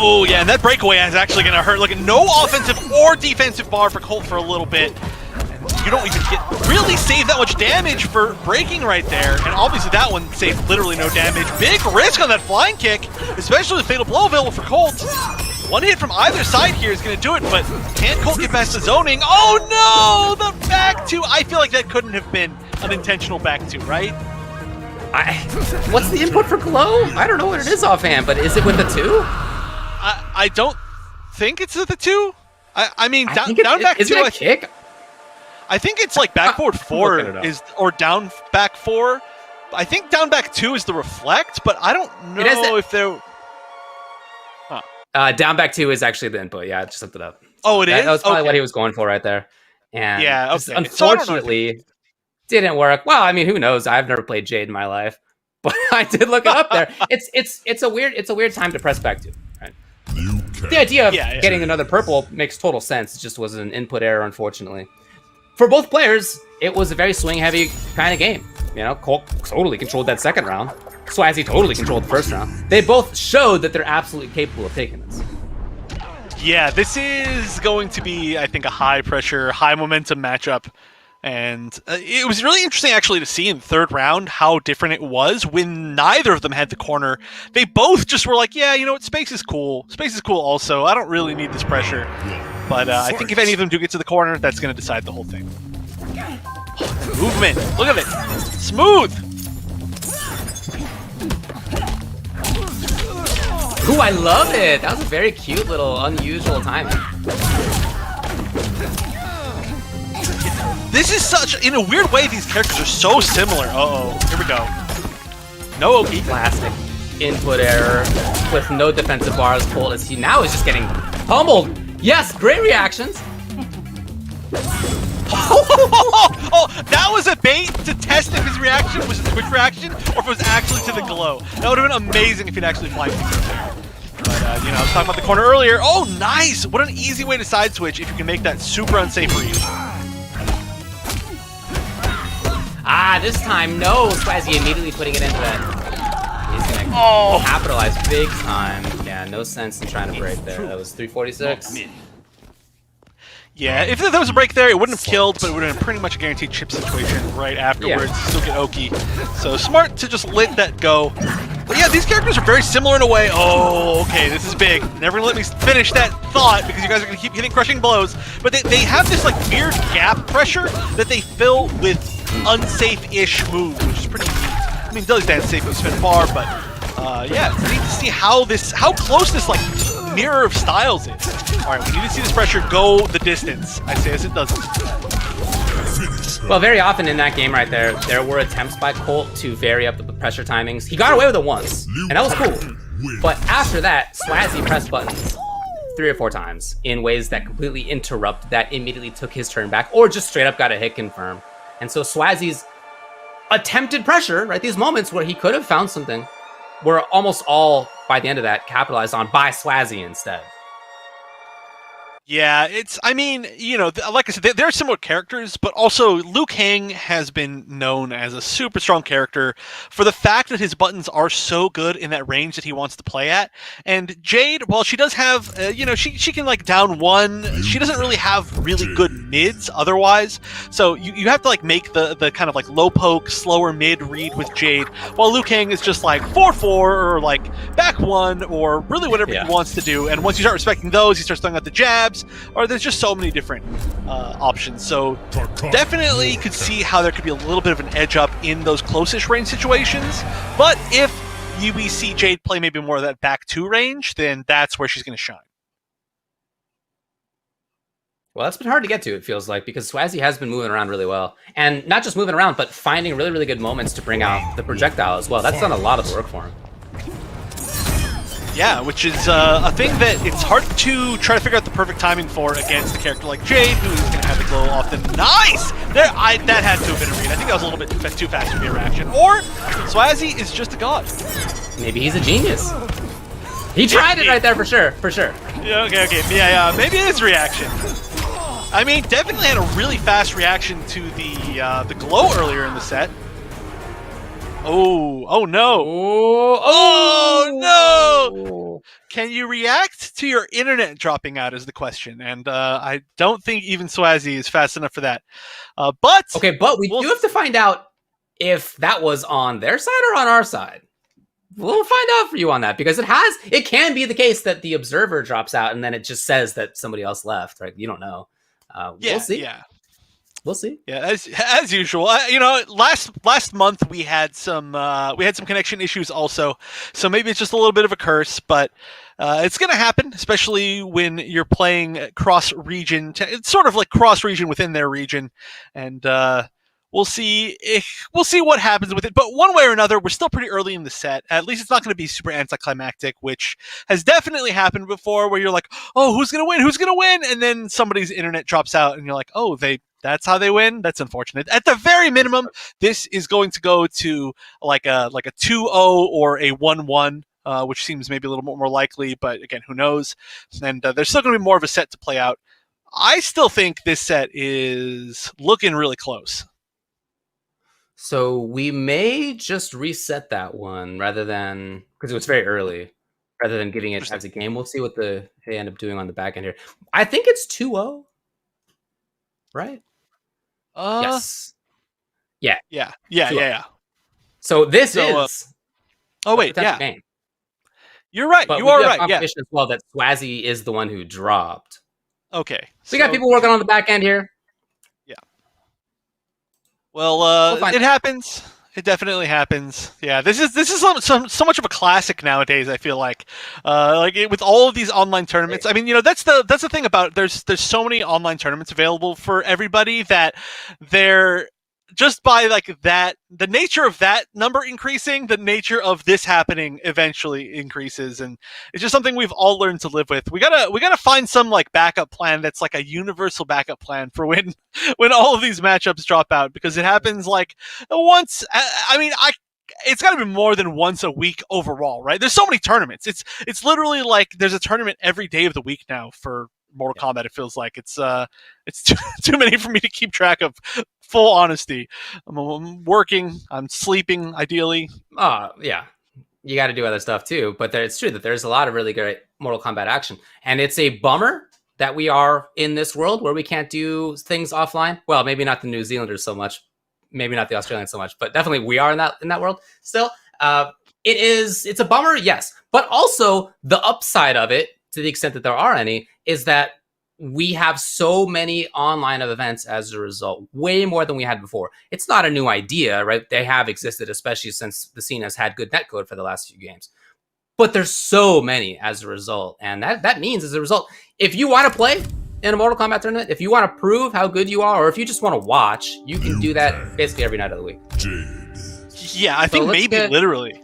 Oh, yeah, and that breakaway is actually going to hurt. Look, no offensive or defensive bar for Colt for a little bit. And you don't even really save that much damage for breaking right there. And obviously that one saved literally no damage. Big risk on that flying kick, especially with Fatal Blow available for Colt. One hit from either side here is going to do it, but can Colt get past the zoning? Oh no, the back two. I feel like that couldn't have been an intentional back two, right? What's the input for Glow? I don't know what it is offhand, but is it with the two? I don't think it's with the two. I mean, down back two. Is it a kick? I think it's like back forward 4 or down back 4. I think down back 2 is the reflect, but I don't know if there. Down back 2 is actually the input. Yeah, I just looked it up. Oh, it is? That was probably what he was going for right there. And yeah, okay. Unfortunately, didn't work. Well, I mean, who knows? I've never played Jade in my life, but I did look it up there. It's a weird time to press back 2. Right? The idea of getting another purple makes total sense. It just was an input error, unfortunately. For both players, it was a very swing-heavy kind of game. You know, Colt totally controlled that second round. Swazzy totally controlled the first round. They both showed that they're absolutely capable of taking this. Yeah, this is going to be, I think, a high-pressure, high-momentum matchup. And it was really interesting, actually, to see in the third round how different it was when neither of them had the corner. They both just were like, yeah, you know what, space is cool. Space is cool also. I don't really need this pressure. But I think if any of them do get to the corner, that's going to decide the whole thing. Movement. Look at it. Smooth. Ooh, I love it. That was a very cute little unusual timing. This is such, in a weird way, these characters are so similar. Uh-oh, here we go. No Oki. Classic input error with no defensive bars. Colt as he now is just getting pummeled. Yes, great reactions. Oh, that was a bait to test if his reaction was a Twitch reaction or if it was actually to the glow. That would have been amazing if he'd actually flanked it. But, you know, I was talking about the corner earlier. Oh, nice! What an easy way to side switch if you can make that super unsafe for you. Ah, this time, no! Swazzy immediately putting it into that. He's gonna capitalize big time. Yeah, no sense in trying to break there. That was 346. Yeah, if there was a break there, it wouldn't have killed, but it would have been pretty much a guaranteed chip situation right afterwards. Yeah. Still get Oki. So smart to just let that go. But yeah, these characters are very similar in a way. Oh, okay, this is big. Never gonna let me finish that thought because you guys are gonna keep hitting crushing blows. But they have this like weird gap pressure that they fill with unsafe-ish moves, which is pretty neat. I mean, Dudley's dance safe with spin bar, but yeah, it's neat to see how close this like mirror of styles is. All right, we need to see this pressure go the distance. I say as it doesn't. Well, very often in that game right there, there were attempts by Colt to vary up the pressure timings. He got away with it once, and that was cool. But after that, Swazzy pressed buttons 3 or 4 times in ways that completely interrupt that immediately took his turn back, or just straight up got a hit confirm. And so Swazzy's attempted pressure, right, these moments where he could have found something, were almost all, by the end of that, capitalized on by Swazzy instead. Yeah, I mean, you know, like I said, they're similar characters, but also Liu Kang has been known as a super strong character for the fact that his buttons are so good in that range that he wants to play at. And Jade, while she does have, you know, she can like down one, she doesn't really have really good mids otherwise. So you have to like make the kind of like low poke, slower mid read with Jade, while Liu Kang is just like 4-4 or like back one or really whatever he wants to do. And once you start respecting those, he starts throwing out the jabs. Or there's just so many different options. So definitely could see how there could be a little bit of an edge up in those closest range situations. But if we see Jade play maybe more of that back 2 range, then that's where she's going to shine. Well, that's been hard to get to, it feels like, because Swazzy has been moving around really well. And not just moving around, but finding really, really good moments to bring out the projectile as well. That's done a lot of the work for him. Yeah, which is a thing that it's hard to try to figure out the perfect timing for against a character like Jade, who's going to have the glow often. Nice! That had to have been a read. I think that was a little bit too fast to be a reaction. Or Swazzy is just a god. Maybe he's a genius. He tried it right there for sure, for sure. Yeah, okay. Yeah, maybe it is reaction. I mean, definitely had a really fast reaction to the glow earlier in the set. Oh no. Oh no! Can you react to your internet dropping out is the question. And I don't think even Swazzy is fast enough for that. But we do have to find out if that was on their side or on our side. We'll find out for you on that, because it can be the case that the observer drops out and then it just says that somebody else left, right? You don't know. We'll see. Yeah. We'll see. Yeah, as usual. You know, last month we had some connection issues also, so maybe it's just a little bit of a curse, but it's going to happen, especially when you're playing cross-region. It's sort of like cross-region within their region, and we'll see what happens with it. But one way or another, we're still pretty early in the set. At least it's not going to be super anticlimactic, which has definitely happened before, where you're like, oh, who's going to win? Who's going to win? And then somebody's internet drops out, and you're like, oh, that's how they win? That's unfortunate. At the very minimum, this is going to go to like a 2-0 or a 1-1, which seems maybe a little more likely, but again, who knows? And there's still going to be more of a set to play out. I still think this set is looking really close. So we may just reset that one rather than, because it was very early, rather than giving it as a game. We'll see what they end up doing on the back end here. I think it's 2-0, right? Yes. Yeah. Yeah. So this is oh wait, a yeah. game. You're right. But you we are do have right. Yeah. confirmation as well that Swazzy is the one who dropped. Okay. So we got people working on the back end here. Yeah. Well, it happens. It definitely happens. Yeah, this is so much of a classic nowadays. I feel like with all of these online tournaments. I mean, that's the thing about there's so many online tournaments available for everybody that they're just by like that, the nature of that number increasing, the nature of this happening eventually increases, and it's just something we've all learned to live with. We gotta find some like backup plan that's like a universal backup plan for when all of these matchups drop out, because it happens like once. It's got to be more than once a week overall, right? There's so many tournaments. It's literally like there's a tournament every day of the week now for Mortal Kombat. It feels like it's too many for me to keep track of. Full honesty, I'm working, I'm sleeping, ideally. Yeah, you got to do other stuff too. But it's true that there's a lot of really great Mortal Kombat action, and it's a bummer that we are in this world where we can't do things offline. Well, maybe not the New Zealanders so much, maybe not the Australians so much, but definitely we are in that world still. It's a bummer, yes, but also the upside of it, to the extent that there are any, is that we have so many online events as a result, way more than we had before. It's not a new idea, right? They have existed, especially since the scene has had good netcode for the last few games. But there's so many as a result. And that means, as a result, if you want to play in a Mortal Kombat tournament, if you want to prove how good you are, or if you just want to watch, you can do that basically every night of the week. Yeah, I think maybe literally.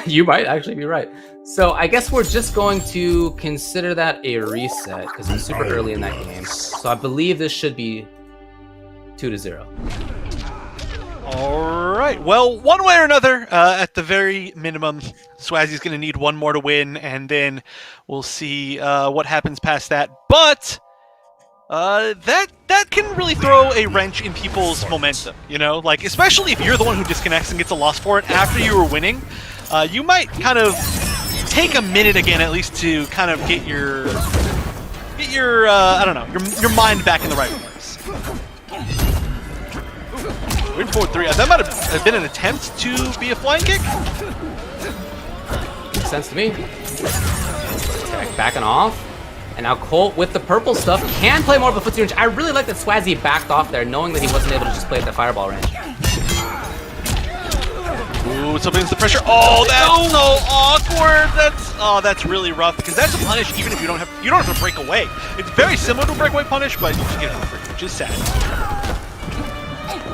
You might actually be right. So I guess we're just going to consider that a reset because it's super early in that game. So I believe this should be 2-0. All right. Well, one way or another, at the very minimum, Swazzy's going to need one more to win, and then we'll see what happens past that. But that can really throw a wrench in people's momentum, like especially if you're the one who disconnects and gets a loss for it after you were winning. You might kind of take a minute again, at least, to kind of get your I don't know, your mind back in the right place. Ooh, we're forward 3. That might have been an attempt to be a flying kick. Makes sense to me. Okay, backing off. And now Colt with the purple stuff can play more of a footsie range. I really like that Swazzy backed off there, knowing that he wasn't able to just play at the fireball range. Ooh, it's up against the pressure. Oh, that's so awkward. That's really rough, because that's a punish even if you don't have to break away. It's very similar to a breakaway punish, but you just get it free, which is sad.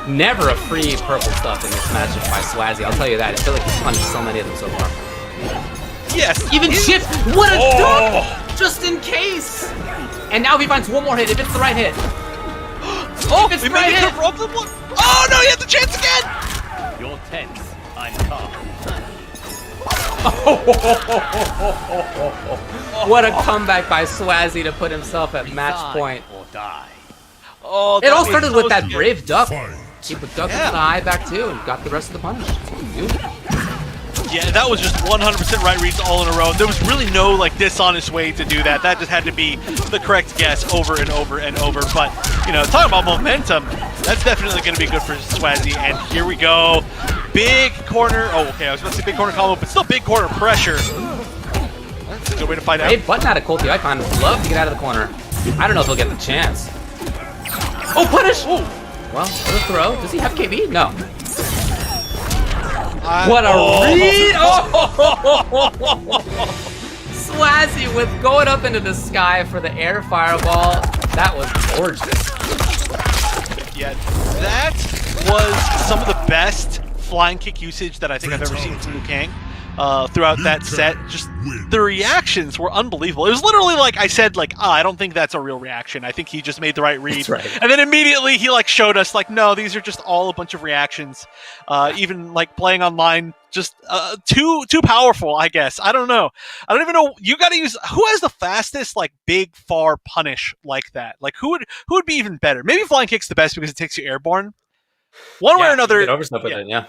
Never a free purple stuff in this matchup by Swazzy. I'll tell you that. I feel like he's punished so many of them so far. Yes. Even shift. What a duck! Just in case. And now he finds one more hit if it's the right hit. Oh, we made it to rope the one. Oh no, he had the chance again. You're tense. I'm calm. What a comeback by Swazzy to put himself at match point. Or die. Oh, it all started with that brave duck. Fight. He put duck into the eye back too and got the rest of the punish. Dude. Yeah, that was just 100% right reads all in a row. There was really no like dishonest way to do that. That just had to be the correct guess over and over and over. But talking about momentum, that's definitely going to be good for Swazzy. And here we go, big corner. Oh, okay, I was about to say big corner combo, but still big corner pressure. That's a good way to find out. Hey, button out of Colty Icon. Love to get out of the corner. I don't know if he'll get the chance. Oh, punish! Ooh. Well, what a throw. Does he have KB? No. What a read! Oh! Swazzy with going up into the sky for the air fireball. That was gorgeous. Yeah, that was some of the best flying kick usage that I think I've ever seen from Liu Kang. Throughout that set, just the reactions were unbelievable. It was literally like I said, I don't think that's a real reaction. I think he just made the right read. That's right. And then immediately he showed us no, these are just all a bunch of reactions. Even playing online, just too powerful, I guess. I don't know. I don't even know. You got to use who has the fastest big far punish like that. Who would be even better? Maybe flying kick's the best because it takes you airborne. One way or He another. did overstep with it, yeah.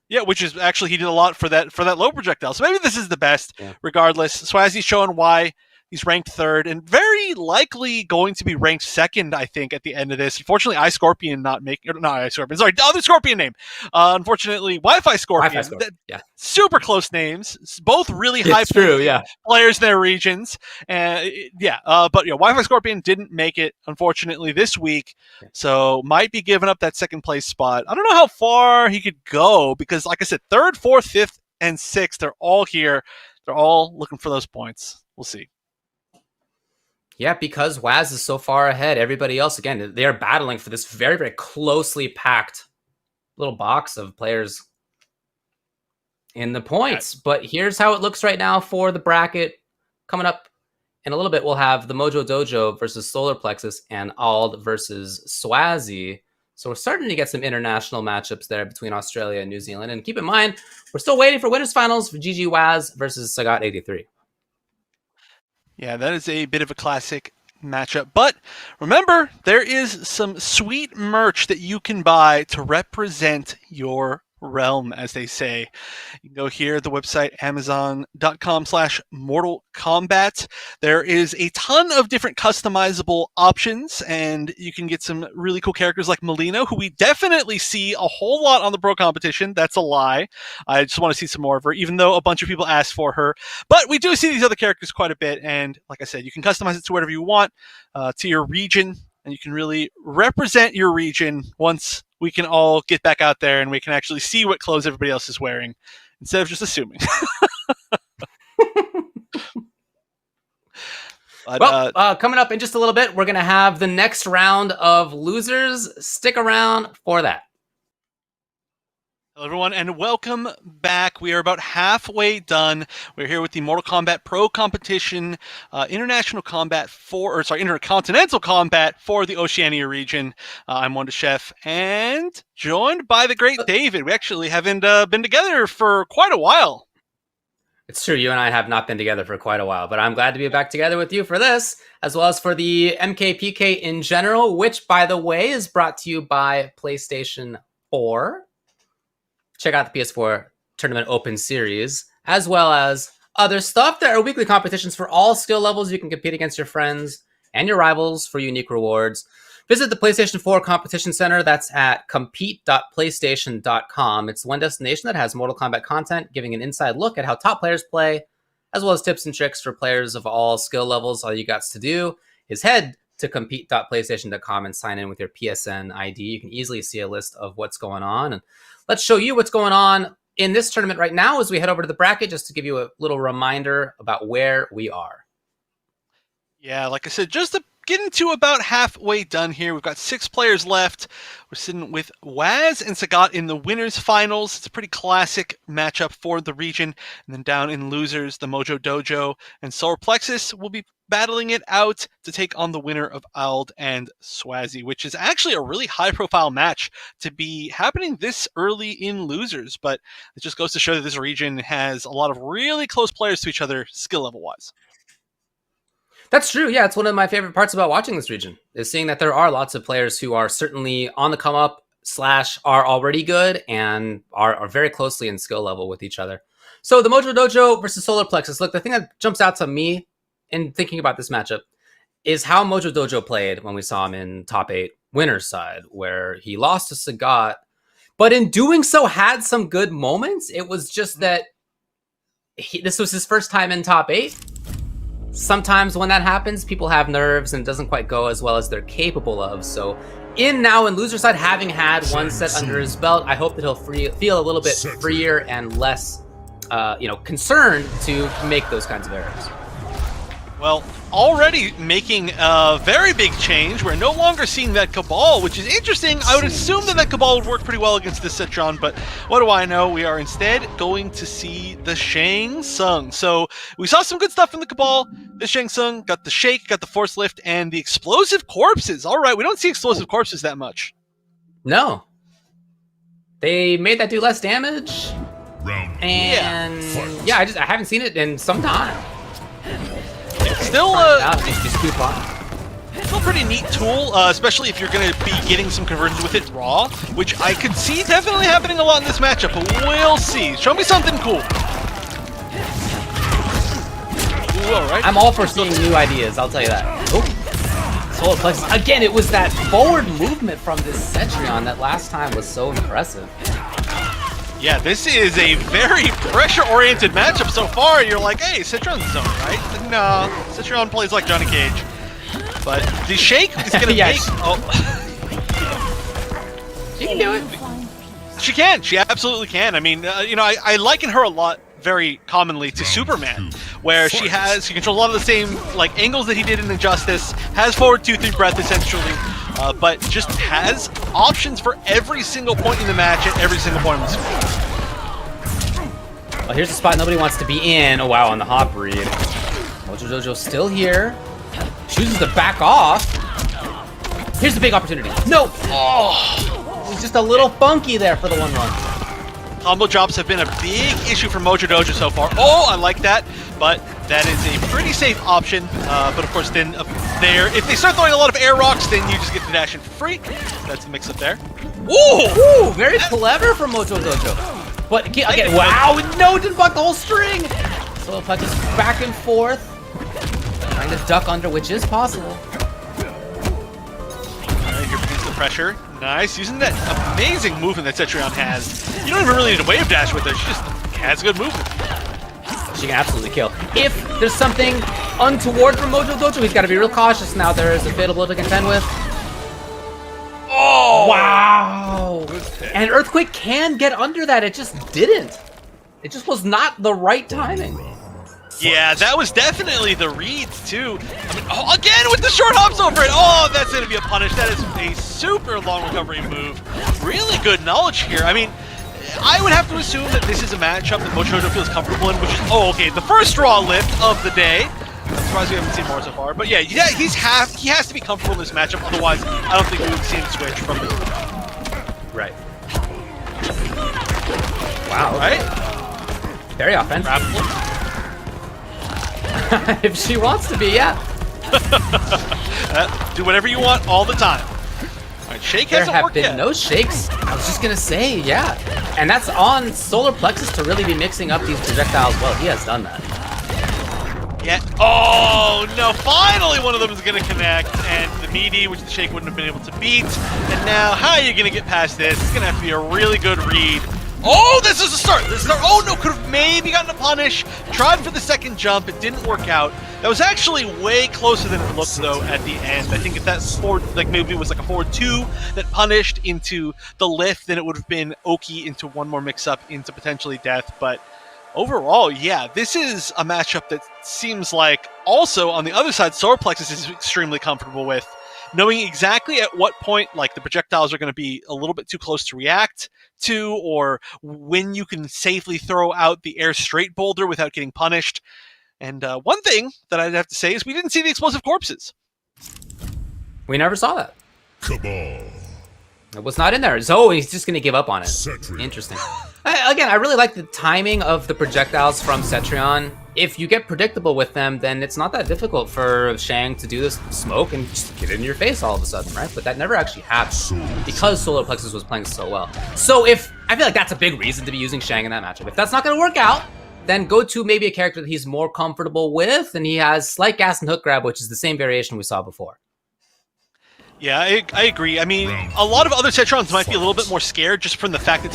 Yeah, which is actually he did a lot for that low projectile. So maybe this is the best, Yeah. regardless. Swazi's showing why he's ranked third and very likely going to be ranked second, I think, at the end of this. Unfortunately, iScorpion not iScorpion. Sorry, the other Scorpion name. Unfortunately, Wi-Fi Scorpion. Yeah. Super close names. Both really It's high true, yeah. players in their regions. But Wi-Fi Scorpion didn't make it, unfortunately, this week. So might be giving up that second place spot. I don't know how far he could go because, like I said, third, fourth, fifth, and sixth, they're all here. They're all looking for those points. We'll see. Yeah, because Waz is so far ahead. Everybody else, again, they are battling for this very, very closely packed little box of players in the points. But here's how it looks right now for the bracket. Coming up in a little bit, we'll have the Mojo Dojo versus Solar Plexus and Ald versus Swazi. So we're starting to get some international matchups there between Australia and New Zealand. And keep in mind, we're still waiting for winners finals for GG Waz versus Sagat 83. Yeah, that is a bit of a classic matchup. But remember, there is some sweet merch that you can buy to represent your realm, as they say. You can go here, the website, amazon.com/Mortal Kombat. There is a ton of different customizable options, and you can get some really cool characters like Melina, who we definitely see a whole lot on the Pro Competition. That's a lie. I just want to see some more of her, even though a bunch of people asked for her. But we do see these other characters quite a bit, and like I said, you can customize it to whatever you want, to your region, and you can really represent your region once we can all get back out there and we can actually see what clothes everybody else is wearing instead of just assuming. Coming up in just a little bit, we're going to have the next round of losers. Stick around for that. Hello, everyone, and welcome back. We are about halfway done. We're here with the Mortal Kombat Pro Competition Intercontinental Combat for the Oceania region. I'm Wanda Chef, and joined by the great David. We actually haven't been together for quite a while. It's true, you and I have not been together for quite a while, but I'm glad to be back together with you for this, as well as for the MKPK in general, which, by the way, is brought to you by PlayStation 4. Check out the PS4 Tournament Open Series, as well as other stuff. There are weekly competitions for all skill levels. You can compete against your friends and your rivals for unique rewards. Visit the PlayStation 4 Competition Center. That's at compete.playstation.com. It's one destination that has Mortal Kombat content, giving an inside look at how top players play, as well as tips and tricks for players of all skill levels. All you got to do is head to compete.playstation.com and sign in with your PSN ID. You can easily see a list of what's going on. And let's show you what's going on in this tournament right now as we head over to the bracket, just to give you a little reminder about where we are. Yeah, like I said, just getting to about halfway done here. We've got 6 players left. We're sitting with Waz and Sagat in the winners finals. It's a pretty classic matchup for the region. And then down in losers, the Mojo Dojo and Solar Plexus will be battling it out to take on the winner of Ald and Swazi, which is actually a really high-profile match to be happening this early in losers. But it just goes to show that this region has a lot of really close players to each other skill level-wise. That's true. Yeah, it's one of my favorite parts about watching this region, is seeing that there are lots of players who are certainly on the come up / are already good and are very closely in skill level with each other. So the Mojo Dojo versus Solar Plexus. Look, the thing that jumps out to me in thinking about this matchup is how Mojo Dojo played when we saw him in top 8 winners side, where he lost to Sagat, but in doing so had some good moments. It was just that this was his first time in top 8. Sometimes when that happens, people have nerves and it doesn't quite go as well as they're capable of. So now in loser side, having had one set under his belt, I hope that he'll feel a little bit freer and less concerned to make those kinds of errors. Well, already making a very big change. We're no longer seeing that Cabal, which is interesting. I would assume that Cabal would work pretty well against this Setron, but what do I know? We are instead going to see the Shang Tsung. So we saw some good stuff in the Cabal. The Shang Tsung got the Shake, got the Force Lift, and the Explosive Corpses. All right, we don't see Explosive Corpses that much. No. They made that do less damage. And yeah, I haven't seen it in some time. Still, Still a pretty neat tool, especially if you're going to be getting some conversions with it raw, which I could see definitely happening a lot in this matchup, but we'll see. Show me something cool. Ooh, all right. I'm all for seeing new ideas, I'll tell you that. Oh, solar plexus. Again, it was that forward movement from this Cetrion that last time was so impressive. Yeah, this is a very pressure-oriented matchup so far. You're like, hey, Cetrion's zone, right? No, Cetrion plays like Johnny Cage. But the Shake is going to make... Oh. She can do it. She can. She absolutely can. I mean, you know, I liken her a lot very commonly to Superman, where she controls a lot of the same like angles that he did in Injustice, has forward 2-3 breath essentially, but just has options for every single point in the match at every single point in the screen. Well, here's a spot nobody wants to be in. Oh wow, on the hop read. Mojo Jojo still here. Chooses to back off. Here's the big opportunity. No! Oh! It's just a little funky there for the 1-run. Combo drops have been a big issue for Mojo Dojo so far. Oh, I like that, but that is a pretty safe option. But of course, then if they start throwing a lot of air rocks, then you just get the dash in for free. That's the mix-up there. Ooh, very clever from Mojo Dojo. But again, wow, no, didn't block the whole string. So if I just back and forth, trying to duck under, which is possible. Alright, here begins the pressure. Nice, using that amazing movement that Cetrion has. You don't even really need a wave dash with her, she just has good movement. She can absolutely kill. If there's something untoward from Mojo Dojo, he's got to be real cautious now. There is a fatal blow to contend with. Oh! Wow! And Earthquake can get under that, it just didn't. It just was not the right timing. Yeah, that was definitely the read, too. I mean, oh, again with the short hops over it. Oh, that's going to be a punish. That is a super long recovery move. Really good knowledge here. I mean, I would have to assume that this is a matchup that Mojo Jojo feels comfortable in, which is, oh, okay, the first raw lift of the day. I'm surprised we haven't seen more so far. But yeah, he has to be comfortable in this matchup. Otherwise, I don't think we would see him switch from the... Right. Wow. Right? Very offensive. Grapple. If she wants to be, yeah. Do whatever you want all the time. All right, Shake hasn't worked yet. There have been no shakes. I was just going to say, yeah. And that's on Solar Plexus to really be mixing up these projectiles well. He has done that. Yeah. Oh, no. Finally, one of them is going to connect. And the meaty, which the Shake wouldn't have been able to beat. And now, how are you going to get past this? It's going to have to be a really good read. Oh, this is a start. This is a start. Oh, no. Could have maybe gotten a punish. Tried for the second jump. It didn't work out. That was actually way closer than it looked, though, at the end. I think if that forward, like maybe it was like a forward 2 that punished into the lift, then it would have been Oki into one more mix-up into potentially death. But overall, yeah, this is a matchup that seems like also on the other side, Solar Plexus is extremely comfortable with. Knowing exactly at what point, like, the projectiles are going to be a little bit too close to react to, or when you can safely throw out the air straight boulder without getting punished. And one thing that I'd have to say is we didn't see the explosive corpses. We never saw that. Cabal. It was not in there. So he's just going to give up on it. Cetrion. Interesting. Again, I really like the timing of the projectiles from Cetrion. If you get predictable with them, then it's not that difficult for Shang to do this smoke and just get it in your face all of a sudden, right? But that never actually happened because Solar Plexus was playing so well. So I feel like that's a big reason to be using Shang in that matchup. If that's not going to work out, then go to maybe a character that he's more comfortable with, and he has slight gas and hook grab, which is the same variation we saw before. Yeah, I agree. I mean, a lot of other Cetrons might be a little bit more scared just from the fact that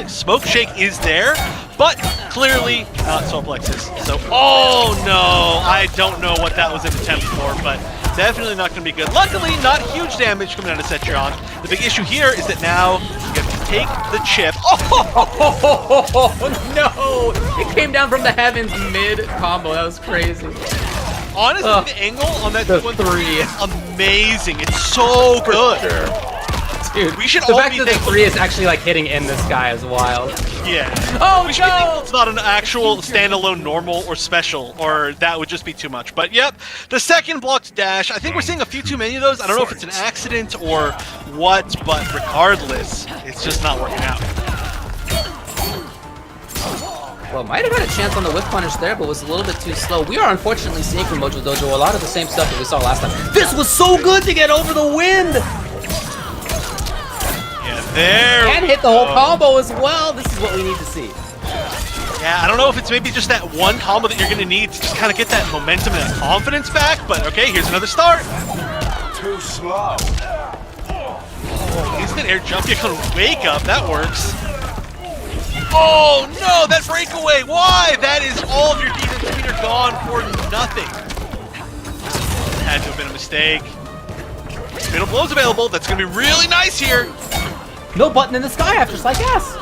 Smoke Shake is there, but clearly not Solar Plexus. So, oh no, I don't know what that was an attempt for, but definitely not going to be good. Luckily, not huge damage coming out of Cetrion. The big issue here is that now you have to take the chip. Oh no! It came down from the heavens mid-combo. That was crazy. Honestly, the angle on that the 3 three. is amazing. It's so good. Sure. Dude, We should the all fact be that the thankful. 3 is actually like hitting in this guy is wild. Yeah. Oh We should be thankful no! it's not an actual standalone normal or special, or that would just be too much. But yep, the second blocked dash, I think we're seeing a few too many of those. I don't know if it's an accident or what, but regardless, it's just not working out. Well, might have had a chance on the whip punish there, but was a little bit too slow. We are unfortunately seeing from Mojo Dojo a lot of the same stuff that we saw last time. This was so good to get over the wind! Yeah, there. And hit the whole combo as well. This is what we need to see. Yeah, I don't know if it's maybe just that one combo that you're going to need to just kind of get that momentum and that confidence back, but okay, here's another start. Too slow. Oh, instant air jump, you can wake up, that works. Oh no, that breakaway, why? That is all of your defense meter gone for nothing. Had to have been a mistake. Fatal blow's available, that's going to be really nice here. No button in the sky after Slight Gas.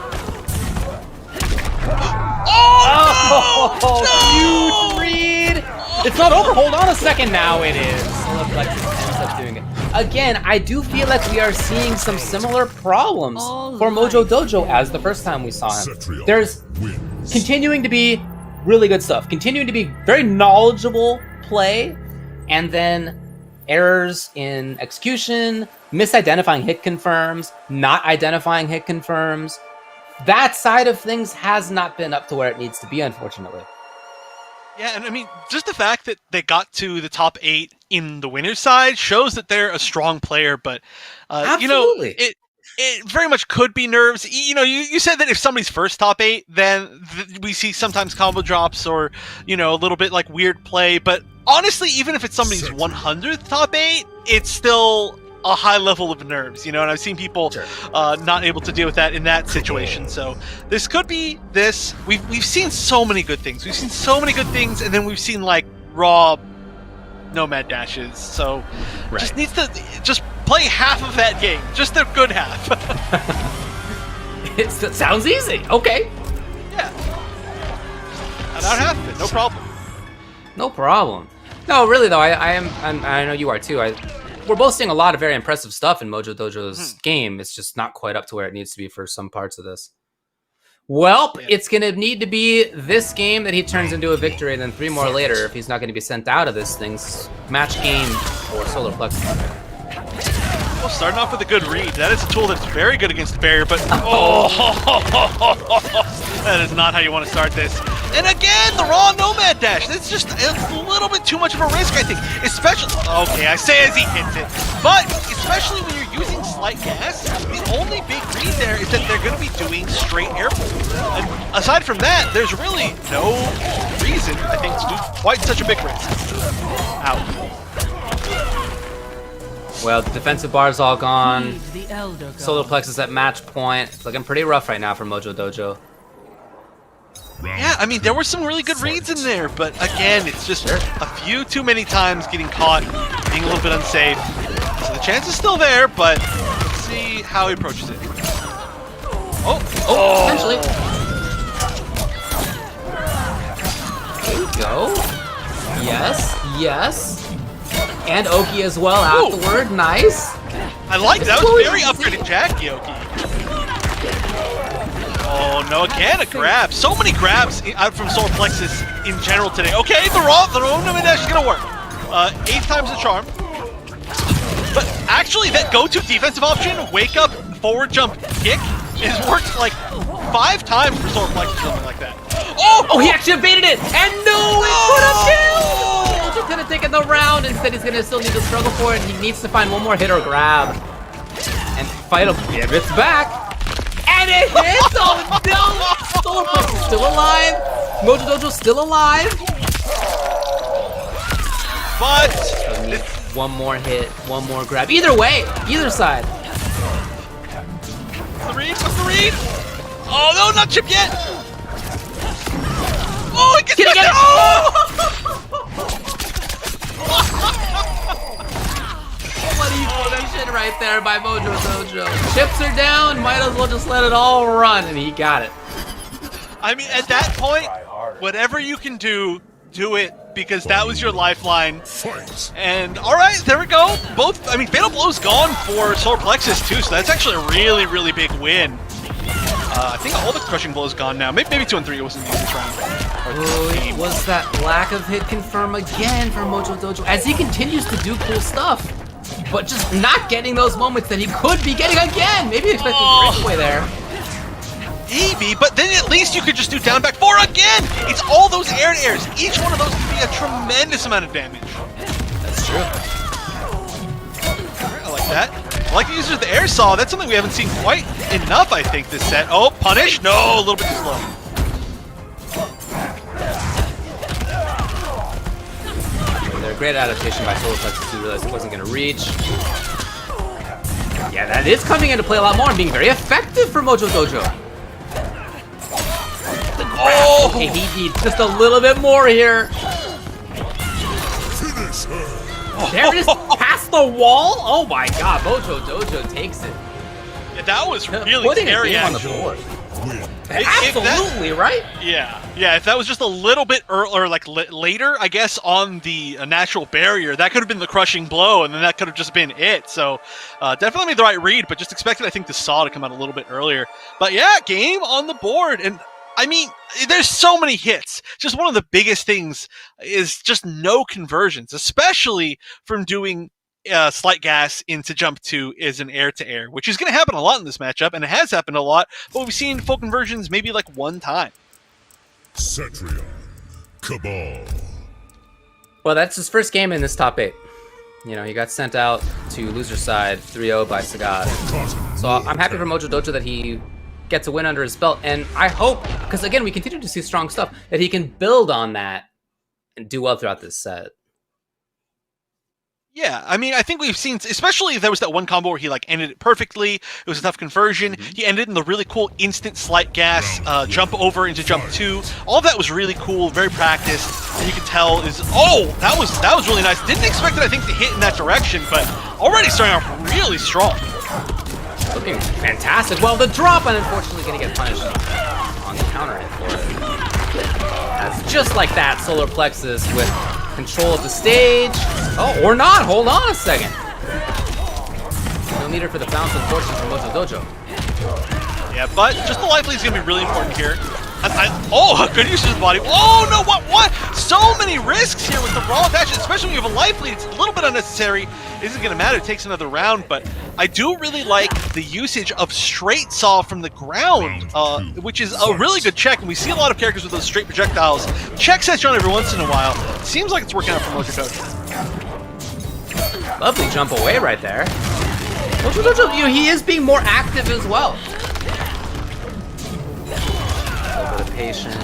Oh, no! Huge read! It's not over, hold on a second, now it is. Solar Plexus ends up doing it. Again, I do feel like we are seeing some similar problems for Mojo Dojo as the first time we saw him. There's continuing to be really good stuff, continuing to be very knowledgeable play, and then errors in execution, misidentifying hit confirms, not identifying hit confirms. That side of things has not been up to where it needs to be, unfortunately. Yeah, and I mean, just the fact that they got to the top 8 in the winner's side shows that they're a strong player, but, you know, it very much could be nerves. You know, you said that if somebody's first top 8, then we see sometimes combo drops or, you know, a little bit like weird play, but honestly, even if it's somebody's 100th top 8, it's still a high level of nerves, you know, and I've seen people not able to deal with that in that situation. So this could be this. We've seen so many good things. We've seen so many good things, and then we've seen like raw nomad dashes. So just needs to just play half of that game, just the good half. It sounds easy. Okay. Yeah. About half of it, no problem. No problem. No, really though, I know you are too. We're both seeing a lot of very impressive stuff in Mojo Dojo's game. It's just not quite up to where it needs to be for some parts of this. Well, it's going to need to be this game that he turns into a victory, and then 3 more later if he's not going to be sent out of this thing's match game for Solar Plexus. Well, starting off with a good read. That is a tool that's very good against the barrier, but that is not how you want to start this. And again, the raw nomad dash. It's just a little bit too much of a risk, I think. Especially, okay, I say as he hits it, but especially when you're using Slight Gas, the only big read there is that they're going to be doing straight air pulls. And aside from that, there's really no reason, I think, to do quite such a big risk. Out. Well, the defensive bar's all gone. Solar Plexus at match point. It's looking pretty rough right now for Mojo Dojo. Yeah, I mean, there were some really good reads in there, but again, it's just a few too many times getting caught, being a little bit unsafe. So the chance is still there, but let's see how he approaches it. Potentially. There we go. Yes. And Oki as well afterward. Nice. I like that. Was very upgraded Jackie Oki. Oh no, again a grab. So many grabs out from Solar Plexus in general today. Okay, the raw nomad dash is gonna work. 8th time's the charm. But actually that go-to defensive option, wake up, forward jump, kick, is worked like 5 times for Solar Plexus, something like that. Oh, he actually evaded it! And no, it put him down! Mojo could have taken the round. Instead, he's gonna still need to struggle for it. He needs to find one more hit or grab. And fight him. Yeah, it's back. And it hits! Oh no! Solar Plexus still alive. Mojo Dojo still alive. But one more hit, one more grab. Either way, either side. The read. Oh no, not chip yet. Oh, it gets back there. What evasion right there by Mojo Dojo. Chips are down, might as well just let it all run, and he got it. I mean, at that point, whatever you can do, do it, because that was your lifeline. And all right, there we go. Both, I mean, Fatal Blow's gone for Solar Plexus too, so that's actually a really, really big win. I think all the Crushing Blow's gone now. Maybe 2 and 3 it wasn't the easiest round. It was that lack of hit confirm again for Mojo Dojo as he continues to do cool stuff, but just not getting those moments that he could be getting again. Maybe expecting a breakaway there. Maybe, but then at least you could just do down back 4 again! It's all those air to airs. Each one of those can be a tremendous amount of damage. That's true. I like that. I like the use of the air saw. That's something we haven't seen quite enough, I think, this set. Oh, punish? No, a little bit too slow. They're a great adaptation by Solar Plexus to realize it wasn't going to reach. Yeah, that is coming into play a lot more and being very effective for Mojo Dojo. Oh! Okay, he needs just a little bit more here. There it is, past the wall. Oh my God, Mojo Dojo takes it. Yeah, that was really Putting scary, a game on the actually. board. If Absolutely, right? Yeah, if that was just a little bit earlier, like later, I guess, on the natural barrier, that could have been the crushing blow, and then that could have just been it. So, definitely made the right read, but just expected, I think, the saw to come out a little bit earlier. But yeah, game on the board, and I mean, there's so many hits. Just one of the biggest things is just no conversions, especially from doing slight gas into jump 2 is an air-to-air, which is going to happen a lot in this matchup, and it has happened a lot, but we've seen full conversions maybe like one time. Cetrion, Cabal. Well, that's his first game in this top 8. You know, he got sent out to loser side 3-0 by Sagat. So I'm happy for Mojo Dojo that he gets a win under his belt, and I hope, because again, we continue to see strong stuff, that he can build on that and do well throughout this set. Yeah, I mean, I think we've seen, especially there was that one combo where he like ended it perfectly. It was a tough conversion. He ended in the really cool instant slight gas jump over into jump 2. All of that was really cool, very practiced, and you can tell is that was really nice. Didn't expect it, I think, to hit in that direction, but already starting off really strong. Looking fantastic. Well, the drop, and unfortunately going to get punished on the counter hit for it. That's just like that, Solar Plexus with control of the stage. Oh, or not. Hold on a second. No need for the bounce, unfortunately, from Mojo Dojo. Yeah, but just the life lead is going to be really important here. Oh, good use of the body. Oh, no, what? So many risks here with the raw attachment, especially when you have a life lead. It's a little bit unnecessary. It isn't going to matter. It takes another round, but I do really like the usage of straight saw from the ground, which is a really good check, and we see a lot of characters with those straight projectiles. Check Cetrion every once in a while. Seems like it's working out for Mojo Dojo. Lovely jump away right there. Mojo Dojo, you know, he is being more active as well. A little bit of patience.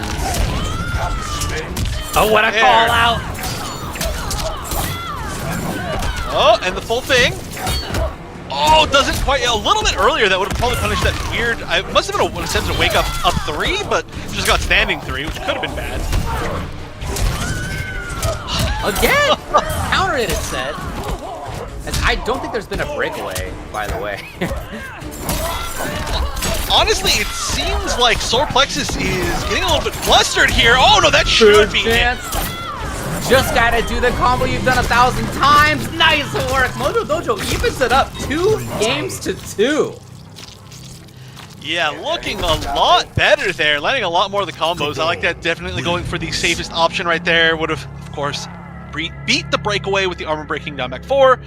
Oh, what a call out! Oh, and the full thing. Oh, doesn't quite. A little bit earlier, that would have probably punished that weird. It must have been an attempt to wake up 3, but just got standing 3, which could have been bad. Again! Counter it said. And I don't think there's been a breakaway, by the way. Honestly, it seems like Solar Plexus is getting a little bit flustered here. Oh no, that should be it. Just gotta do the combo you've done 1,000 times. Nice work. Mojo Dojo evens it up 2 games to 2. Yeah, looking a lot better there. Landing a lot more of the combos. I like that. Definitely going for the safest option right there. Would have, of course, beat the breakaway with the armor breaking down back 4.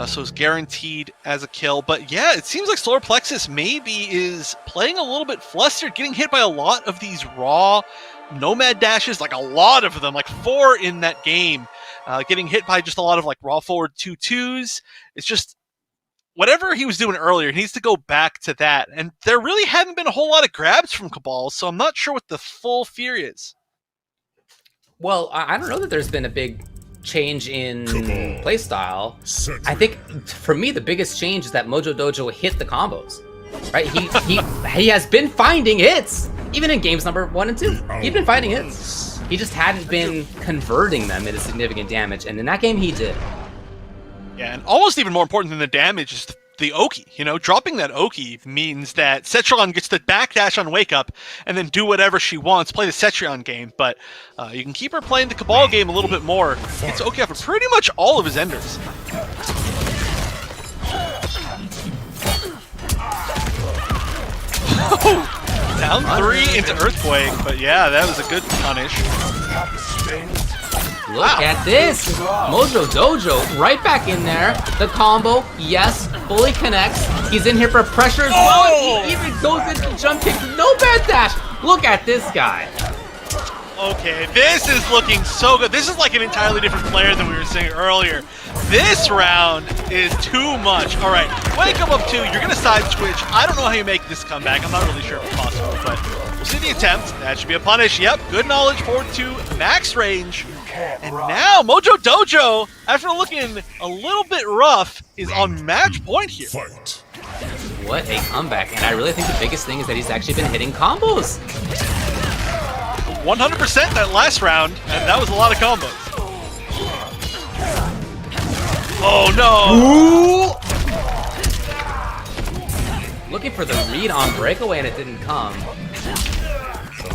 So it's guaranteed as a kill. But yeah, it seems like Solar Plexus maybe is playing a little bit flustered, getting hit by a lot of these raw nomad dashes, like a lot of them, like 4 in that game. Getting hit by just a lot of like raw forward 2-2s. It's just whatever he was doing earlier, he needs to go back to that. And there really hadn't been a whole lot of grabs from Cabal, so I'm not sure what the full fear is. Well, I don't know that there's been a big change in playstyle. I think for me the biggest change is that Mojo Dojo hit the combos. Right? He has been finding hits even in games number 1 and 2. He'd been finding hits. He just hadn't been converting them into significant damage, and in that game he did. Yeah, and almost even more important than the damage is the Oki. You know, dropping that Oki means that Cetrion gets the backdash on Wake Up and then do whatever she wants, play the Cetrion game, but you can keep her playing the Cabal game a little bit more. Gets Oki up for pretty much all of his enders. Down 3 into Earthquake, but yeah, that was a good punish. Look at this. Mojo Dojo right back in there. The combo, yes, fully connects. He's in here for pressure as well. He even goes into jump kick. No bad dash. Look at this guy. Okay, this is looking so good. This is like an entirely different player than we were saying earlier. This round is too much. All right, when you come up to, you're gonna side switch. I don't know how you make this comeback. I'm not really sure if it's possible, but we'll see the attempt. That should be a punish. Yep, good knowledge forward to max range. And now Mojo Dojo, after looking a little bit rough, is on match point here. Fight. What a comeback. And I really think the biggest thing is that he's actually been hitting combos. 100% that last round, and that was a lot of combos. Oh no! Ooh. Looking for the read on breakaway and it didn't come. So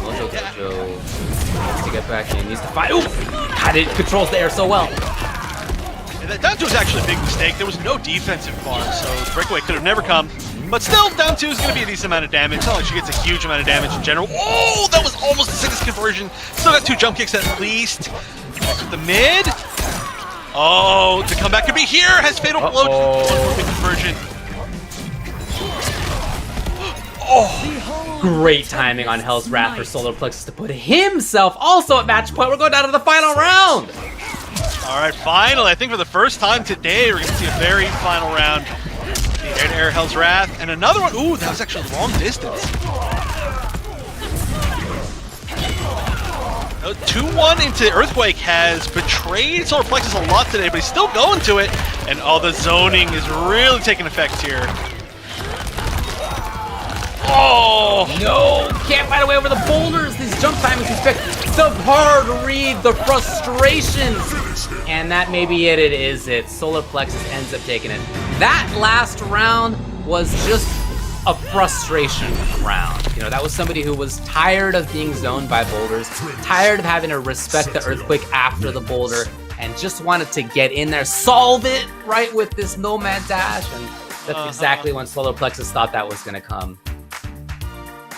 Mojo Dojo needs to get back in, needs to fight. Ooh! God, it controls the air so well. And that down two was actually a big mistake. There was no defensive bar, so breakaway could have never come. But still, down two is going to be a decent amount of damage. It's not like she gets a huge amount of damage in general. Oh, that was almost a 6 conversion. Still got 2 jump kicks at least. The mid. Oh, the comeback could be here. Has fatal blow to the conversion. Oh, great timing on Hell's Wrath for Solar Plexus to put himself also at match point. We're going down to the final round. All right, finally. I think for the first time today, we're going to see a very final round. Air-to-air Hell's Wrath, and another one. Ooh, that was actually the long distance. 2-1 into Earthquake has betrayed Solar Plexus a lot today, but he's still going to it. And oh, the zoning is really taking effect here. Oh! No! Can't fight away over the boulders! These jump timings respect the hard read, the frustrations! And that may be it, Solar Plexus ends up taking it. That last round was just a frustration round. You know, that was somebody who was tired of being zoned by boulders, tired of having to respect the Earthquake after the boulder, and just wanted to get in there, solve it, right, with this Nomad Dash, and that's exactly when Solar Plexus thought that was gonna come.